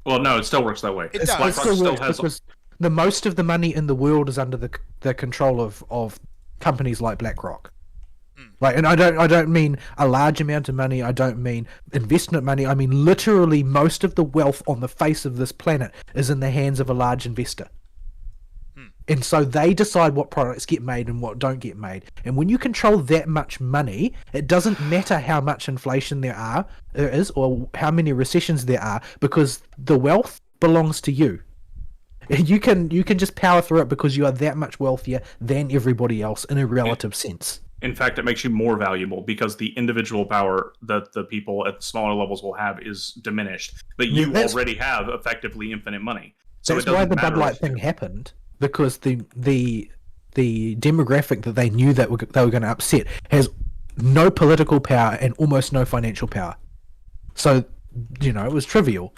A: Well, no, it still works that way.
B: It does.
C: BlackRock still has because the most of the money in the world is under the control of companies like BlackRock. Like, and I don't mean a large amount of money. I don't mean investment money. I mean literally most of the wealth on the face of this planet is in the hands of a large investor. And so they decide what products get made and what don't get made. And when you control that much money, it doesn't matter how much inflation there is or how many recessions there are, because the wealth belongs to you. You can just power through it because you are that much wealthier than everybody else in a relative sense.
A: In fact, it makes you more valuable because the individual power that the people at the smaller levels will have is diminished. But you already have effectively infinite money. So
C: that's why the Bud Light thing happened. Because the demographic that they knew that they were going to upset has no political power and almost no financial power. So, it was trivial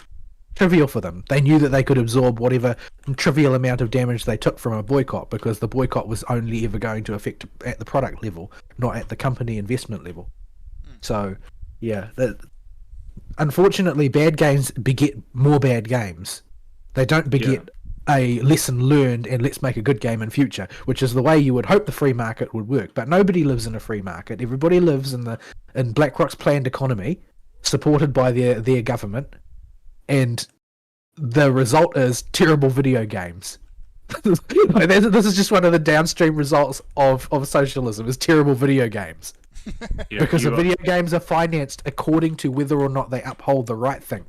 C: for them. They knew that they could absorb whatever trivial amount of damage they took from a boycott, because the boycott was only ever going to affect at the product level, not at the company investment level. So, yeah, unfortunately, bad games beget more bad games. They don't beget a lesson learned and let's make a good game in future, which is the way you would hope the free market would work. But nobody lives in a free market. Everybody lives in BlackRock's planned economy, supported by their government, and the result is terrible video games. This is just one of the downstream results of socialism, is terrible video games. Because the video games are financed according to whether or not they uphold the right thing.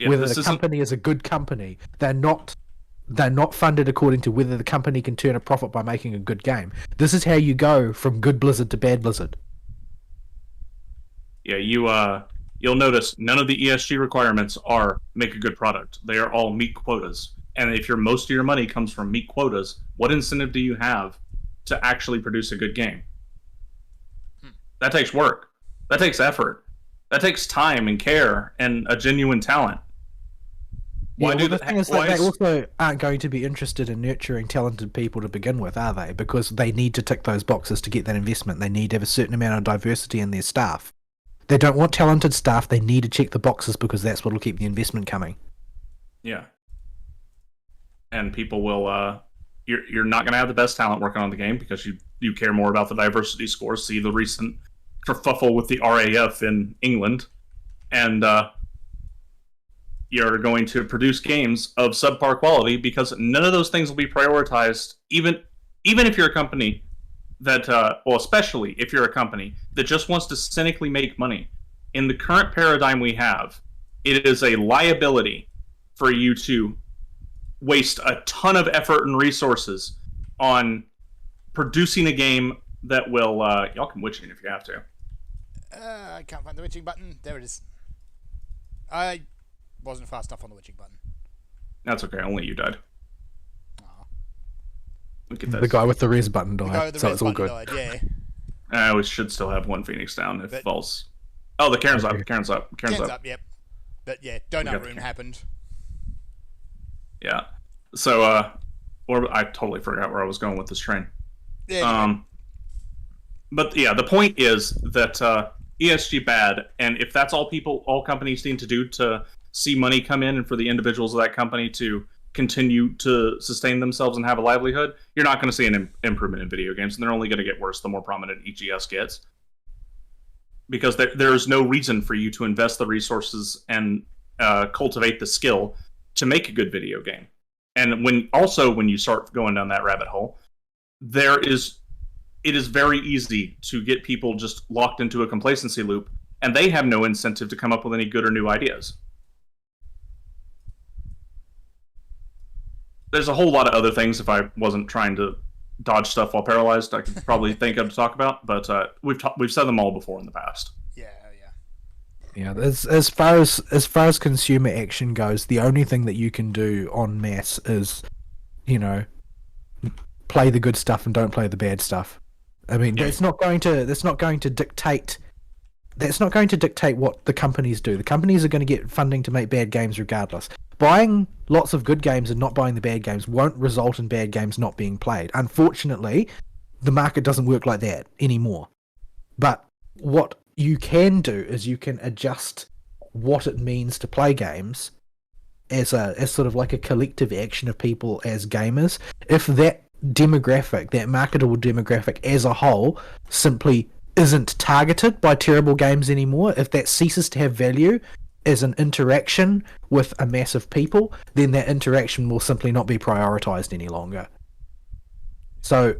C: Whether the company is a good company. They're not funded according to whether the company can turn a profit by making a good game. This is how you go from good Blizzard to bad Blizzard.
A: Yeah, you'll notice none of the ESG requirements are make a good product. They are all meet quotas. And if most of your money comes from meet quotas, what incentive do you have to actually produce a good game? That takes work. That takes effort. That takes time and care and a genuine talent.
C: Why do the thing is that they also aren't going to be interested in nurturing talented people to begin with, are they? Because they need to tick those boxes to get that investment. They need to have a certain amount of diversity in their staff. They don't want talented staff. They need to check the boxes because that's what will keep the investment coming.
A: Yeah. And people will... You're not going to have the best talent working on the game because you care more about the diversity scores. See the recent kerfuffle with the RAF in England. And you're going to produce games of subpar quality because none of those things will be prioritized, even if you're a company that, well, especially if you're a company that just wants to cynically make money. In the current paradigm we have, it is a liability for you to waste a ton of effort and resources on producing a game that will, y'all can witch it if you have to.
B: I can't find the witching button. There it is. I wasn't fast enough on the witching button.
A: That's okay, only you died.
B: Aww.
A: Look at that.
C: The guy with the res button died, so it's all good.
B: Died, yeah.
A: We should still have one Phoenix down if it falls. Oh, the Karen's up. Karen's up.
B: Karen's up, yep. But yeah, Donut Room happened.
A: Yeah. So, I totally forgot where I was going with this train.
B: Yeah.
A: But yeah, the point is that ESG bad, and if that's all companies need to do to see money come in and for the individuals of that company to continue to sustain themselves and have a livelihood, you're not going to see an improvement in video games, and they're only going to get worse the more prominent EGS gets. Because there's no reason for you to invest the resources and cultivate the skill to make a good video game. And when you start going down that rabbit hole, it is very easy to get people just locked into a complacency loop, and they have no incentive to come up with any good or new ideas. There's a whole lot of other things, if I wasn't trying to dodge stuff while paralyzed, I could probably think of to talk about, but we've said them all before in the past.
C: Yeah, as far as consumer action goes, the only thing that you can do en masse is, play the good stuff and don't play the bad stuff. I mean, that's not going to dictate what the companies do. The companies are going to get funding to make bad games regardless. Buying lots of good games and not buying the bad games won't result in bad games not being played. Unfortunately, the market doesn't work like that anymore. But what you can do is you can adjust what it means to play games as sort of like a collective action of people as gamers. If that demographic, that marketable demographic as a whole, simply isn't targeted by terrible games anymore, if that ceases to have value as an interaction with a mass of people, then that interaction will simply not be prioritized any longer. So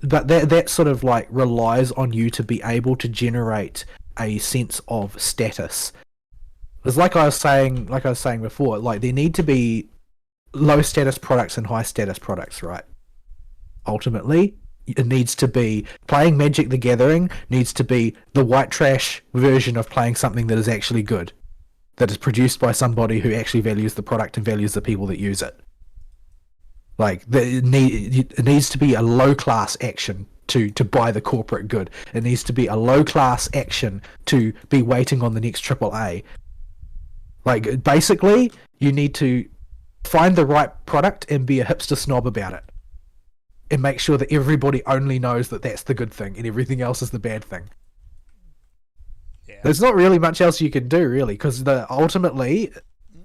C: but that sort of like relies on you to be able to generate a sense of status. It's like I was saying before, like there need to be low status products and high status products, right? Ultimately, it needs to be playing Magic the Gathering needs to be the white trash version of playing something that is actually good, that is produced by somebody who actually values the product and values the people that use it. Like it needs to be a low class action to buy the corporate good. It needs to be a low class action to be waiting on the next AAA. Like basically, you need to find the right product and be a hipster snob about it, and make sure that everybody only knows that that's the good thing and everything else is the bad thing. Yeah. There's not really much else you can do, really, because ultimately,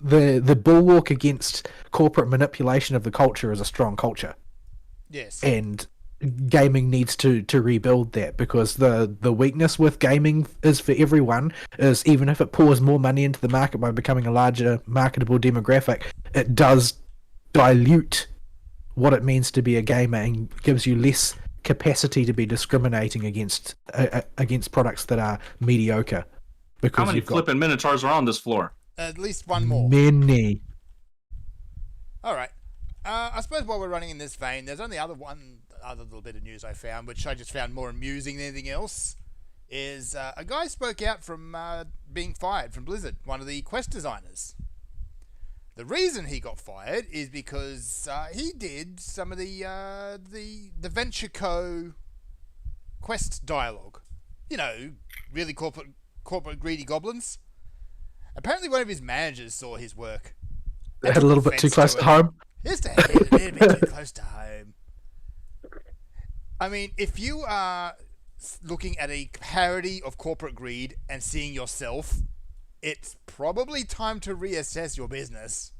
C: the bulwark against corporate manipulation of the culture is a strong culture.
B: Yes.
C: And gaming needs to rebuild that, because the weakness with gaming is, for everyone, is even if it pours more money into the market by becoming a larger marketable demographic, it does dilute what it means to be a gamer and gives you less capacity to be discriminating against products that are mediocre. Because
A: how many flipping minotaurs are on this floor?
B: At least one more.
C: Many.
B: All right. I suppose while we're running in this vein, there's only other little bit of news I found, which I just found more amusing than anything else, is a guy spoke out from being fired from Blizzard, one of the quest designers. The reason he got fired is because he did some of the Venture Co. quest dialogue. You know, really corporate greedy goblins. Apparently one of his managers saw his work.
C: They had a little bit too close to home.
B: Just a little bit too close to home. I mean, if you are looking at a parody of corporate greed and seeing yourself, it's probably time to reassess your business.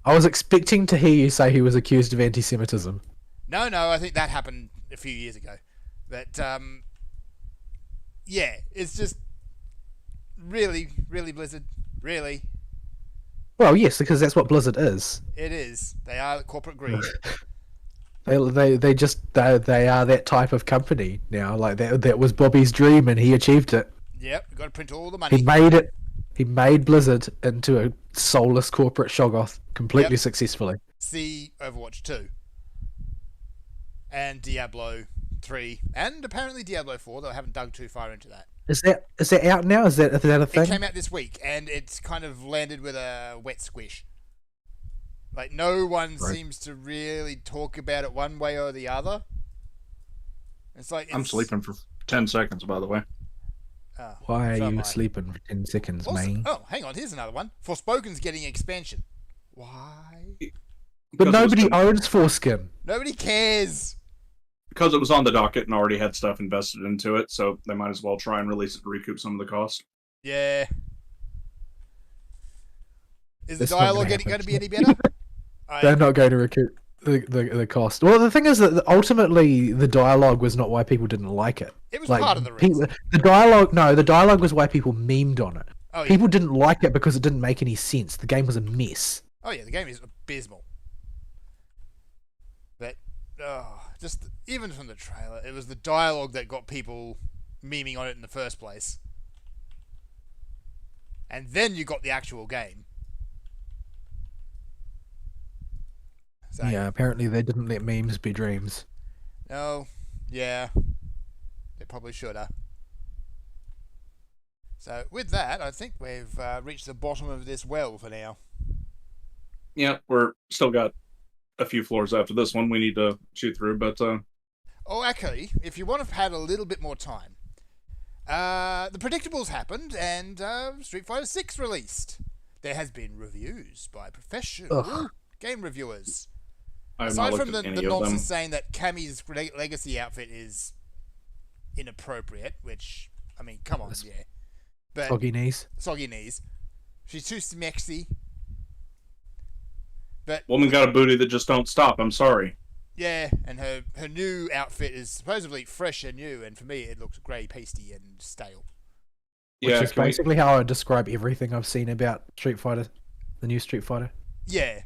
C: I was expecting to hear you say he was accused of anti-Semitism.
B: No, I think that happened a few years ago. But, yeah, it's just really, really Blizzard. Really.
C: Well, yes, because that's what Blizzard is.
B: It is. They are corporate greed.
C: They are that type of company now. Like that was Bobby's dream, and he achieved it.
B: Yep, we've got to print all the money.
C: He made it. He made Blizzard into a soulless corporate shoggoth completely successfully.
B: See Overwatch 2. And Diablo 3. And apparently Diablo 4, though I haven't dug too far into that.
C: Is that out now? Is that a thing?
B: It came out this week, and it's kind of landed with a wet squish. Like, no one seems to really talk about it one way or the other. It's like...
A: I'm sleeping for 10 seconds, by the way.
C: Why are you sleeping for 10 seconds, man?
B: Oh, hang on, here's another one. Forspoken's getting expansion. Why?
C: But nobody owns Foreskin.
B: Nobody cares.
A: Because it was on the docket and already had stuff invested into it, so they might as well try and release it to recoup some of the cost.
B: Yeah. Is the dialogue going to be any better?
C: They're not going to recoup the cost. Well, the thing is that ultimately the dialogue was not why people didn't like it.
B: It was part of the reason.
C: The dialogue was why people memed on it. Oh, yeah. People didn't like it because it didn't make any sense. The game was a mess.
B: Oh yeah, the game is abysmal. But just even from the trailer, it was the dialogue that got people memeing on it in the first place. And then you got the actual game. So,
C: yeah, apparently they didn't let memes be dreams.
B: No, yeah. They probably should have. So, with that, I think we've reached the bottom of this well for now.
A: Yeah, we're still got a few floors after this one we need to shoot through, but...
B: Oh, actually, if you want to have had a little bit more time, the predictables happened, and Street Fighter 6 released. There has been reviews by professional game reviewers. Aside from the nonsense saying that Cammy's legacy outfit is inappropriate, which, I mean, come on, yeah. But
C: Soggy knees.
B: She's too smexy. But
A: woman got a booty that just don't stop, I'm sorry.
B: Yeah, and her new outfit is supposedly fresh and new, and for me it looks grey, pasty, and stale.
C: Which is basically how I describe everything I've seen about Street Fighter, the new Street Fighter.
B: Yeah.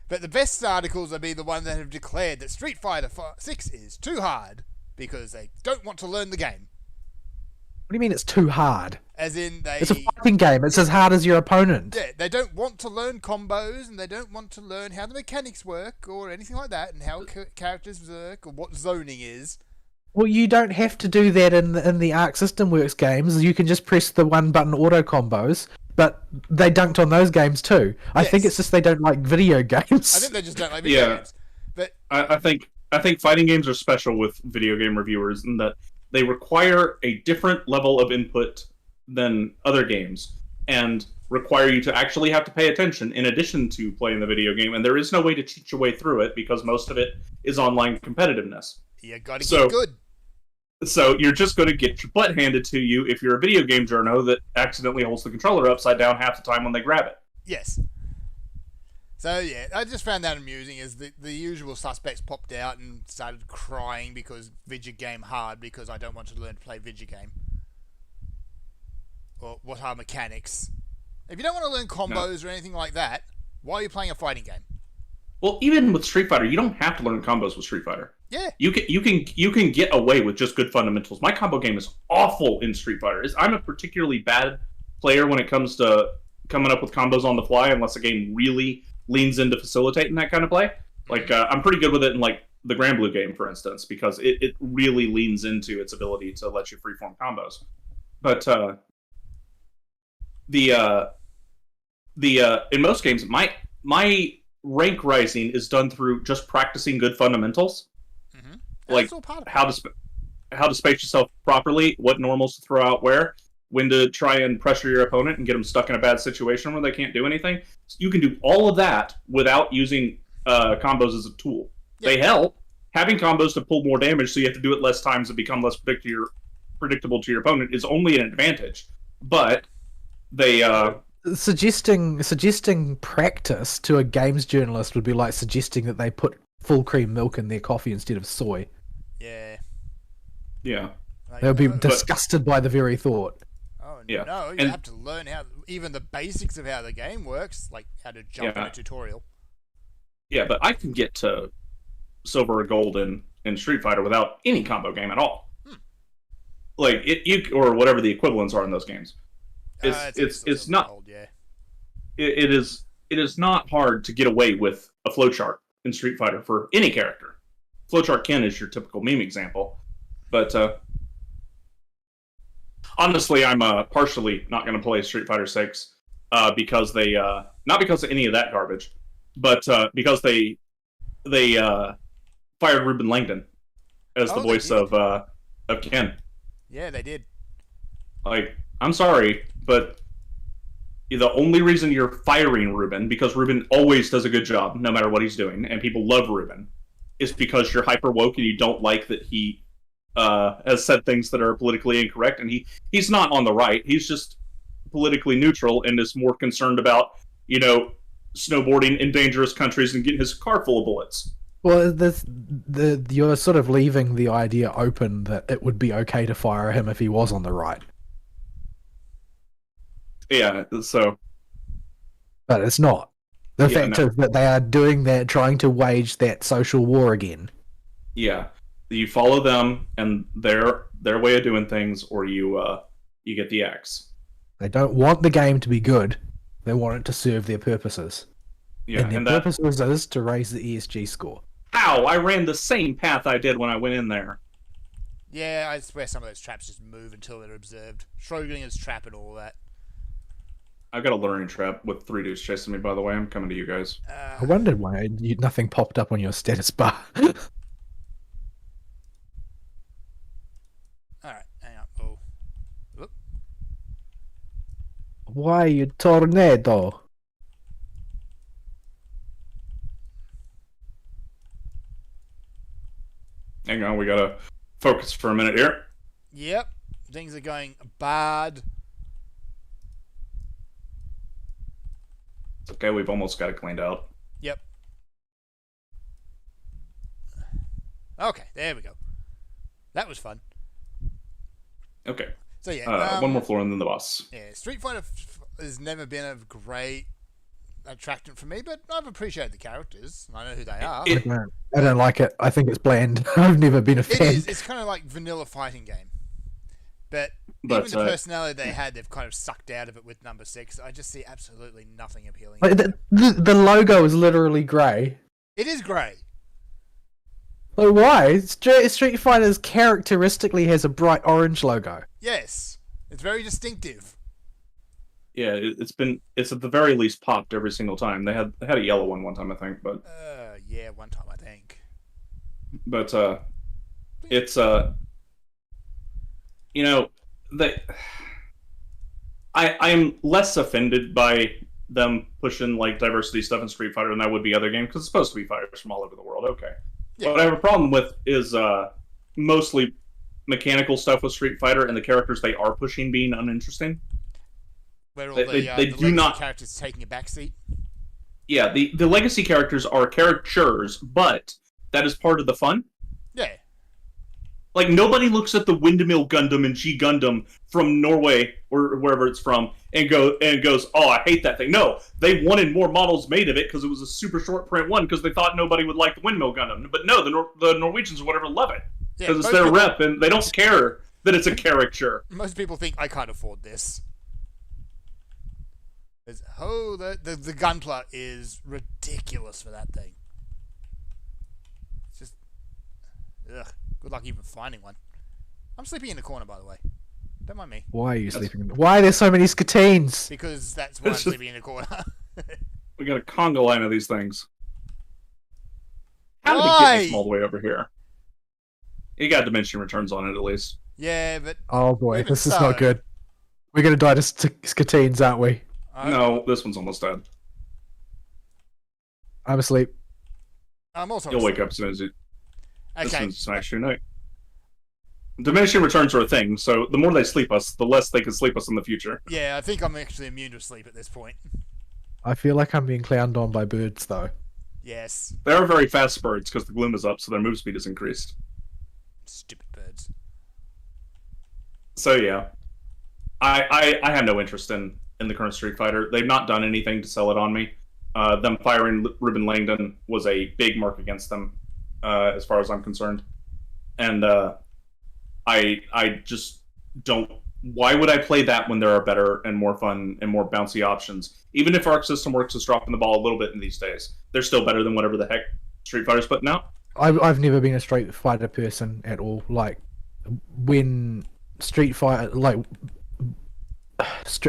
B: But the best articles will be the ones that have declared that Street Fighter 6 is too hard because they don't want to learn the game.
C: What do you mean it's too hard?
B: As in
C: it's a fighting game. It's as hard as your opponent.
B: Yeah, they don't want to learn combos, and they don't want to learn how the mechanics work or anything like that, and how characters work or what zoning is.
C: Well, you don't have to do that in the Arc System Works games. You can just press the one-button auto combos. But they dunked on those games too. I think it's just they don't like video games.
B: I think they just don't like video games. But
A: I think fighting games are special with video game reviewers in that they require a different level of input than other games and require you to actually have to pay attention in addition to playing the video game. And there is no way to cheat your way through it because most of it is online competitiveness.
B: You gotta get good.
A: So you're just going to get your butt handed to you if you're a video game journo that accidentally holds the controller upside down half the time when they grab it.
B: Yes. So yeah, I just found that amusing as the usual suspects popped out and started crying because video game hard because I don't want to learn to play video game. Or what are mechanics? If you don't want to learn combos or anything like that, why are you playing a fighting game?
A: Well, even with Street Fighter, you don't have to learn combos with Street Fighter.
B: Yeah.
A: You can get away with just good fundamentals. My combo game is awful in Street Fighter. I'm a particularly bad player when it comes to coming up with combos on the fly, unless the game really leans into facilitating that kind of play. Like I'm pretty good with it in like the Grand Blue game, for instance, because it really leans into its ability to let you freeform combos. But in most games, my rank rising is done through just practicing good fundamentals, like how to space yourself properly, what normals to throw out where, when to try and pressure your opponent and get them stuck in a bad situation where they can't do anything. You can do all of that without using combos as a tool. Yeah. They help. Having combos to pull more damage, so you have to do it less times and become less predictable to your opponent, is only an advantage. But they
C: suggesting practice to a games journalist would be like suggesting that they put full cream milk in their coffee instead of soy.
B: Yeah.
A: Yeah.
B: Like,
C: They would be disgusted by the very thought.
B: Oh yeah. No, you have to learn even the basics of how the game works, like how to jump in a tutorial.
A: Yeah, but I can get to silver or gold in Street Fighter without any combo game at all. Like or whatever the equivalents are in those games. It's not.
B: Gold, yeah.
A: It is not hard to get away with a flowchart in Street Fighter for any character. Flowchart Ken is your typical meme example, but honestly, I'm partially not going to play Street Fighter 6 because they not because of any of that garbage, but because they fired Ruben Langdon as the voice of Ken.
B: Yeah, they did.
A: Like, I'm sorry, but the only reason you're firing Ruben, because Ruben always does a good job, no matter what he's doing, and people love Ruben, is because you're hyper woke and you don't like that he has said things that are politically incorrect, and he's not on the right. He's just politically neutral and is more concerned about, snowboarding in dangerous countries and getting his car full of bullets.
C: Well, you're sort of leaving the idea open that it would be okay to fire him if he was on the right.
A: Yeah, so...
C: But it's not. The fact is that they are doing that, trying to wage that social war again.
A: Yeah. You follow them and their way of doing things, or you get the axe.
C: They don't want the game to be good. They want it to serve their purposes.
A: Yeah,
C: and their purpose is to raise the ESG score.
A: Ow! I ran the same path I did when I went in there.
B: Yeah, I swear some of those traps just move until they're observed. Schrodinger's trap and all that.
A: I've got a learning trap with 3 dudes chasing me, by the way. I'm coming to you guys.
C: I wondered why nothing popped up on your status bar.
B: Alright, hang on. Oh. Whoop.
C: Why, you tornado?
A: Hang on, we gotta focus for a minute here.
B: Yep, things are going bad.
A: It's okay, we've almost got it cleaned out.
B: Yep. Okay, there we go. That was fun.
A: Okay.
B: So yeah,
A: one more floor and then the boss.
B: Yeah, Street Fighter has never been a great attractant for me, but I've appreciated the characters. I know who they are.
C: I don't like it. I think it's bland. I've never been a fan.
B: It is. It's kind of like vanilla fighting game. But even the personality they had, they've kind of sucked out of it with number 6. I just see absolutely nothing appealing.
C: Like the logo is literally grey.
B: It is grey.
C: Like, why? Street Fighter's characteristically has a bright orange logo.
B: Yes. It's very distinctive.
A: Yeah, it's at the very least popped every single time. They had a yellow one time, I think, but
B: yeah, one time I think.
A: But it's I'm less offended by them pushing like diversity stuff in Street Fighter than I would be other games, because it's supposed to be fighters from all over the world. Okay, yeah. What I have a problem with is mostly mechanical stuff with Street Fighter and the characters they are pushing being uninteresting.
B: Where all
A: They
B: the
A: do
B: legacy
A: not.
B: characters taking a backseat.
A: Yeah, the legacy characters are caricatures, but that is part of the fun.
B: Yeah.
A: Like, nobody looks at the Windmill Gundam and G Gundam from Norway or wherever it's from and goes, oh, I hate that thing. No, they wanted more models made of it because it was a super short print one because they thought nobody would like the Windmill Gundam. But no, the Norwegians or whatever love it because it's their rep and they don't care that it's a caricature.
B: Most people think I can't afford this. The gunpla is ridiculous for that thing. It's just, ugh. Good luck even finding one. I'm sleeping in the corner, by the way. Don't mind me.
C: Why are you sleeping? Why are there so many Skatines?
B: Because that's why I'm sleeping in the corner.
A: We got a conga line of these things. How did
B: Why?
A: it get this all the way over here? You got dimension returns on it at least.
B: Yeah, but
C: Oh boy,
B: even
C: this is
B: so.
C: not good. We're gonna die to Skatines, aren't we?
A: No, this one's almost dead.
C: I'm asleep.
B: I'm also
A: You'll
B: asleep.
A: wake up as soon as you. This
B: Okay.
A: one's actually night. Diminishing returns are a thing, so the more they sleep us, the less they can sleep us in the future.
B: Yeah, I think I'm actually immune to sleep at this point.
C: I feel like I'm being clowned on by birds, though.
B: Yes.
A: They are very fast birds because the gloom is up, so their move speed is increased.
B: Stupid birds.
A: So yeah, I have no interest in the current Street Fighter. They've not done anything to sell it on me. Them firing Ruben Langdon was a big mark against them, as far as I'm concerned. And I just don't. Why would I play that when there are better and more fun and more bouncy options? Even if Arc System Works is dropping the ball a little bit in these days, they're still better than whatever the heck Street Fighter's putting out.
C: I've never been a Street Fighter person at all. Like when Street Fighter, like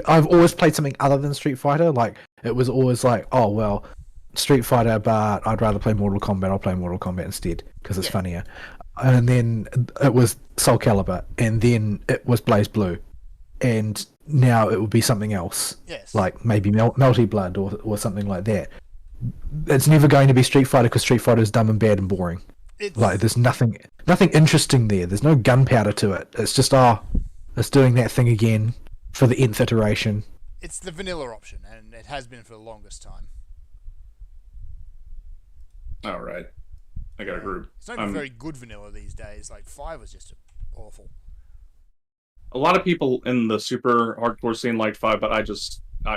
C: I've always played something other than Street Fighter. Like it was always like, oh well, Street Fighter, but I'd rather play Mortal Kombat. I'll play Mortal Kombat instead because it's funnier. And then it was Soul Calibur, and then it was Blaze Blue, and now it would be something else.
B: Yes.
C: Like maybe Melty Blood or something like that. It's never going to be Street Fighter because Street Fighter is dumb and bad and boring. Like there's nothing interesting there. There's no gunpowder to it. It's just it's doing that thing again for the nth iteration.
B: It's the vanilla option, and it has been for the longest time.
A: All right, I got a group.
B: It's not even very good vanilla these days. Like 5 was just awful.
A: A lot of people in the super hardcore scene liked 5, but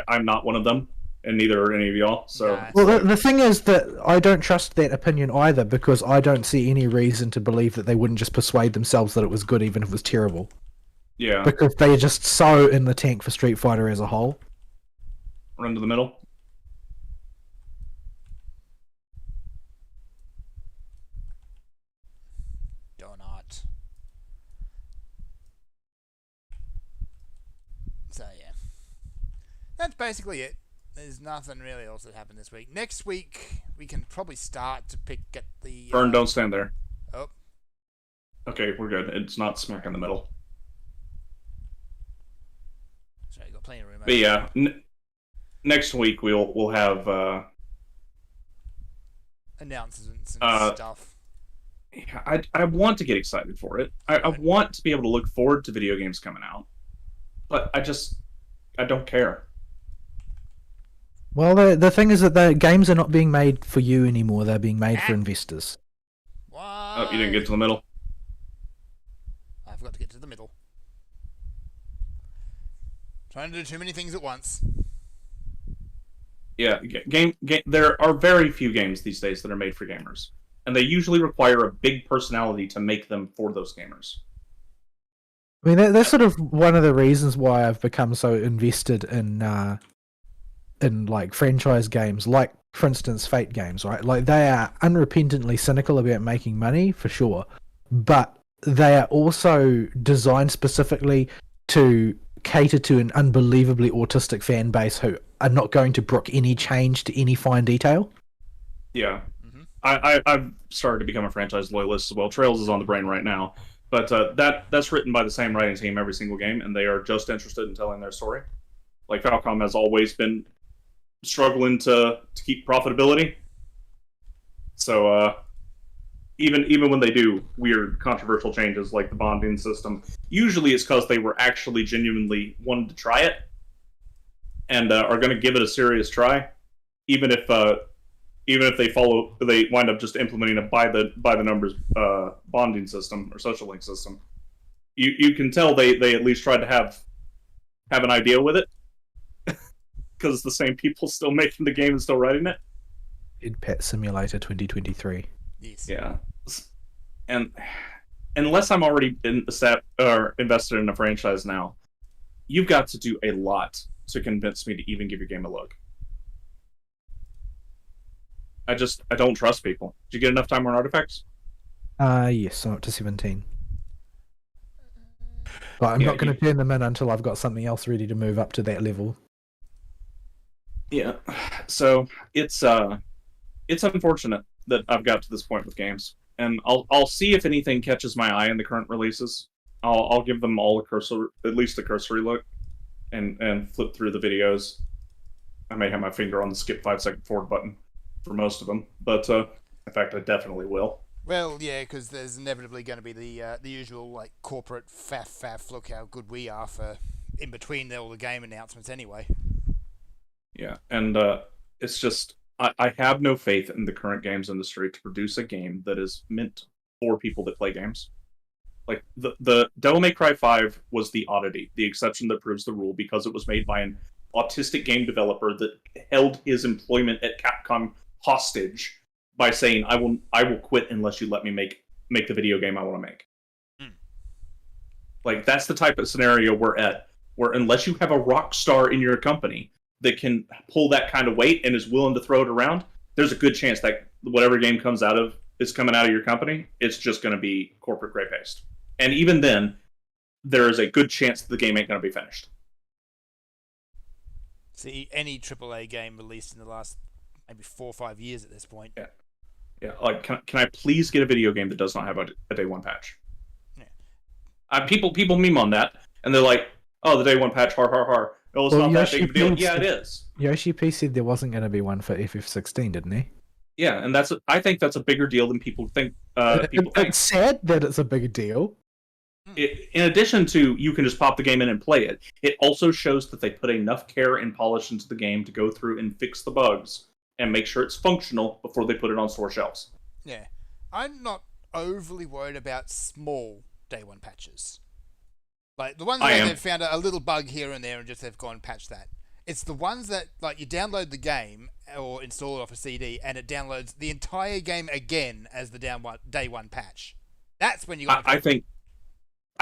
A: I'm not one of them, and neither are any of y'all. So,
B: Nah,
C: well, the thing is that I don't trust that opinion either because I don't see any reason to believe that they wouldn't just persuade themselves that it was good even if it was terrible.
A: yeah,
C: Because they are just so in the tank for Street Fighter as a whole.
A: run to the middle.
B: Donut. So yeah, that's basically it. There's nothing really else that happened this week. Next week we can probably start to get the
A: Burn, don't stand there.
B: Oh,
A: Okay, we're good. It's not smack in the middle.
B: sorry, you got plenty of room.
A: But yeah, next week we'll have.
B: Announcements and stuff.
A: I want to get excited for it. I want to be able to look forward to video games coming out, but I don't care.
C: Well, the thing is that the games are not being made for you anymore. They're being made for investors.
B: Why?
A: Oh, you didn't get to the middle.
B: I forgot to get to the middle. Trying to do too many things at once.
A: Yeah, game. There are very few games these days that are made for gamers, and they usually require a big personality to make them for those gamers.
C: I mean, that's sort of one of the reasons why I've become so invested in like franchise games, like for instance Fate games, right? Like they are unrepentantly cynical about making money for sure, but they are also designed specifically to cater to an unbelievably autistic fan base who are not going to brook any change to any fine detail.
A: Yeah, I've started to become a franchise loyalist as well. Trails is on the brain right now, but that's written by the same writing team every single game, and they are just interested in telling their story. Like Falcom has always been struggling to keep profitability, so even when they do weird controversial changes like the bonding system, usually it's because they were actually genuinely wanted to try it, and are going to give it a serious try, even if they wind up just implementing a by the numbers bonding system or social link system. You can tell they at least tried to have an idea with it, because it's the same people still making the game and still writing it.
C: Pet Simulator 2023.
B: Yes.
A: Yeah, and unless I'm already invested in a franchise now, you've got to do a lot to convince me to even give your game a look. I don't trust people. Did you get enough time on Artifacts?
C: Yes, I'm up to 17. But I'm not going to turn them in until I've got something else ready to move up to that level.
A: Yeah, so it's unfortunate that I've got to this point with games, and I'll see if anything catches my eye in the current releases. I'll give them all at least a cursory look, and flip through the videos. I may have my finger on the skip 5-second forward button for most of them, but in fact, I definitely will.
B: Well, yeah, because there's inevitably going to be the usual like corporate faff. Look how good we are for in between all the game announcements, anyway.
A: Yeah, and it's just I have no faith in the current games industry to produce a game that is meant for people that play games. Like the Devil May Cry 5 was the oddity, the exception that proves the rule, because it was made by an autistic game developer that held his employment at Capcom hostage by saying, I will quit unless you let me make the video game I want to make. Like, that's the type of scenario we're at, where unless you have a rock star in your company that can pull that kind of weight and is willing to throw it around, there's a good chance that whatever game is coming out of your company, it's just going to be corporate gray paste. And even then, there is a good chance that the game ain't going to be finished.
B: See, any AAA game released in the last maybe 4 or 5 years at this point.
A: Yeah. Like, can I please get a video game that does not have a day one patch? Yeah. People meme on that, and they're like, "Oh, the day one patch, har har har." Oh, it's not that big of a deal. Yeah, it is.
C: Yoshi P said there wasn't going to be one for FF16, didn't he?
A: Yeah, and I think that's a bigger deal than people think.
C: It's sad that it's a big deal.
A: In addition to you can just pop the game in and play it, it also shows that they put enough care and polish into the game to go through and fix the bugs and make sure it's functional before they put it on store shelves.
B: Yeah. I'm not overly worried about small day one patches. Like the ones where they've found a little bug here and there and just they've gone and patched that. It's the ones that, like, you download the game or install it off a CD and it downloads the entire game again as the day one patch. That's when you got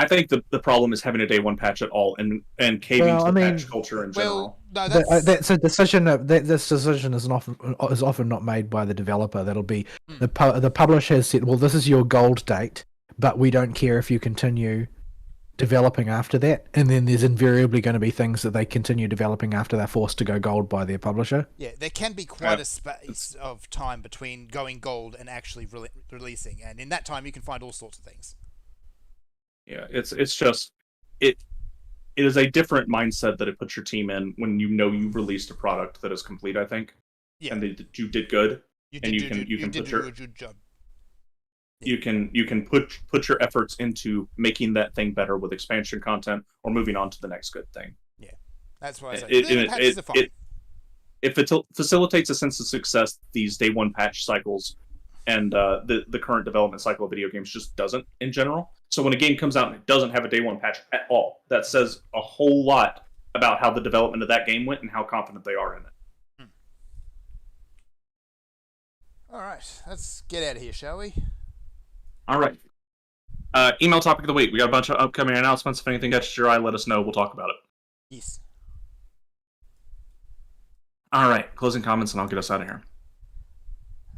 A: I think the problem is having a day one patch at all and caving to the patch culture in general.
B: No,
C: that's a decision this decision is often not made by the developer. That'll be the publisher has said, well, this is your gold date, but we don't care if you continue developing after that. And then there's invariably going to be things that they continue developing after they're forced to go gold by their publisher.
B: Yeah, there can be quite a space of time between going gold and actually releasing, and in that time you can find all sorts of things.
A: Yeah, it's just it is a different mindset that it puts your team in when you know you've released a product that is complete. I think, and you did good, you can put your good job. You can put your efforts into making that thing better with expansion content or moving on to the next good thing.
B: Yeah, that's why I say
A: it facilitates a sense of success. These day one patch cycles and the current development cycle of video games just doesn't in general. So when a game comes out and it doesn't have a day one patch at all, that says a whole lot about how the development of that game went and how confident they are in it.
B: All right, let's get out of here, shall we?
A: All right. Email topic of the week. We got a bunch of upcoming announcements. If anything catches your eye, let us know. We'll talk about it.
B: Yes.
A: All right. Closing comments, and I'll get us out of here.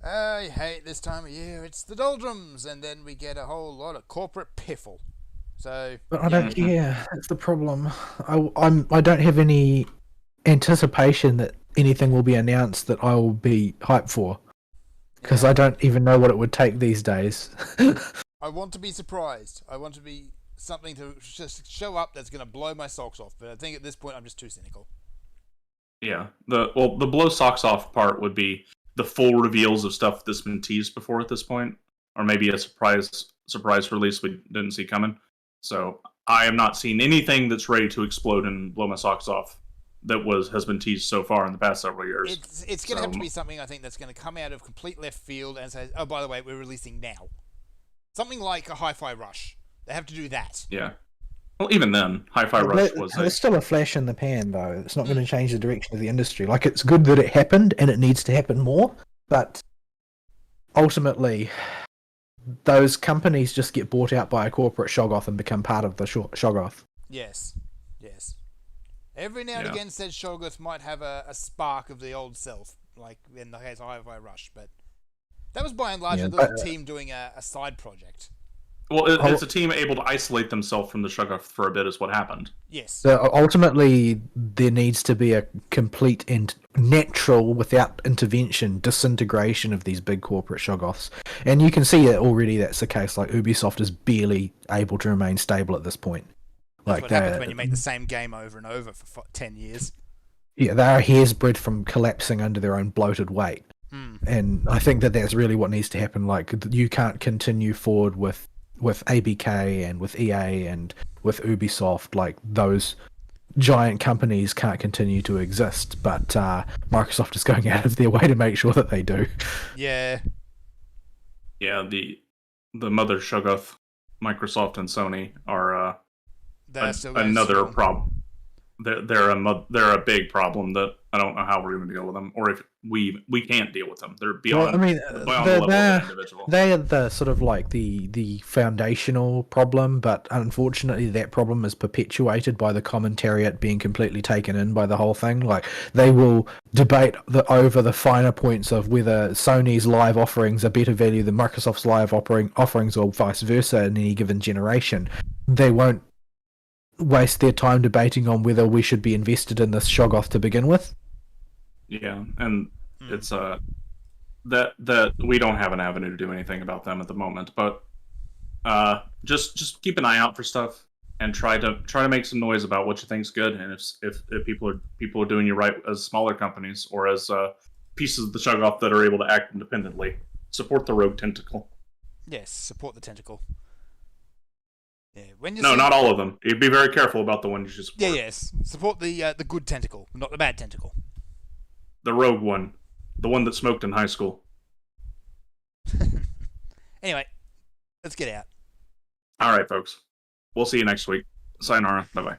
B: I hate this time of year. It's the doldrums, and then we get a whole lot of corporate piffle. So,
C: but I don't care. That's the problem. I don't have any anticipation that anything will be announced that I will be hyped for, because I don't even know what it would take these days.
B: I want to be surprised. I want to be something to just show up that's going to blow my socks off. But I think at this point I'm just too cynical.
A: Yeah. The blow socks off part would be the full reveals of stuff that's been teased before at this point, or maybe a surprise release we didn't see coming. So I am not seeing anything that's ready to explode and blow my socks off has been teased so far in the past several years.
B: It's going to have to be something, I think, that's going to come out of complete left field and say, oh, by the way, we're releasing now. Something like a Hi-Fi Rush. They have to do that.
A: Yeah. Well, even then, Hi-Fi Rush was
C: it's still a flash in the pan, though. It's not going to change the direction of the industry. Like, it's good that it happened, and it needs to happen more, but ultimately, those companies just get bought out by a corporate shoggoth and become part of the shoggoth.
B: Yes. Every now and again, said shoggoth might have a spark of the old self, like in the case of Hi-Fi Rush, but that was by and large a little team doing a side project.
A: Well, it's a team able to isolate themselves from the shoggoth for a bit is what happened.
B: Yes.
C: So ultimately, there needs to be a complete and natural, without intervention, disintegration of these big corporate shoggoths. And you can see that already that's the case. Like, Ubisoft is barely able to remain stable at this point.
B: That's what happens when you make the same game over and over for 10 years.
C: Yeah, they are hairs bred from collapsing under their own bloated weight. And I think that's really what needs to happen. Like, you can't continue forward with ABK and with EA and with Ubisoft. Like, those giant companies can't continue to exist, but Microsoft is going out of their way to make sure that they do.
B: Yeah,
A: the mother shoggoth, Microsoft and Sony, are another problem. They're a big problem that I don't know how we're going to deal with them, or if we can't deal with them. They're beyond. Well, beyond the level of an individual.
C: They are the sort of like the foundational problem, but unfortunately, that problem is perpetuated by the commentariat being completely taken in by the whole thing. Like, they will debate over the finer points of whether Sony's live offerings are better value than Microsoft's live offerings, or vice versa in any given generation. They won't waste their time debating on whether we should be invested in this shoggoth to begin with.
A: Yeah, and it's that we don't have an avenue to do anything about them at the moment, but just keep an eye out for stuff and try to make some noise about what you think's good, and if people are doing you right as smaller companies or as pieces of the shoggoth that are able to act independently, support the rogue tentacle.
B: Yes, support the tentacle. Yeah,
A: not all of them. You'd be very careful about the ones you support.
B: Yeah, yes. Support the good tentacle, not the bad tentacle.
A: The rogue one. The one that smoked in high school.
B: Anyway, let's get out.
A: All right, folks. We'll see you next week. Sayonara. Bye-bye.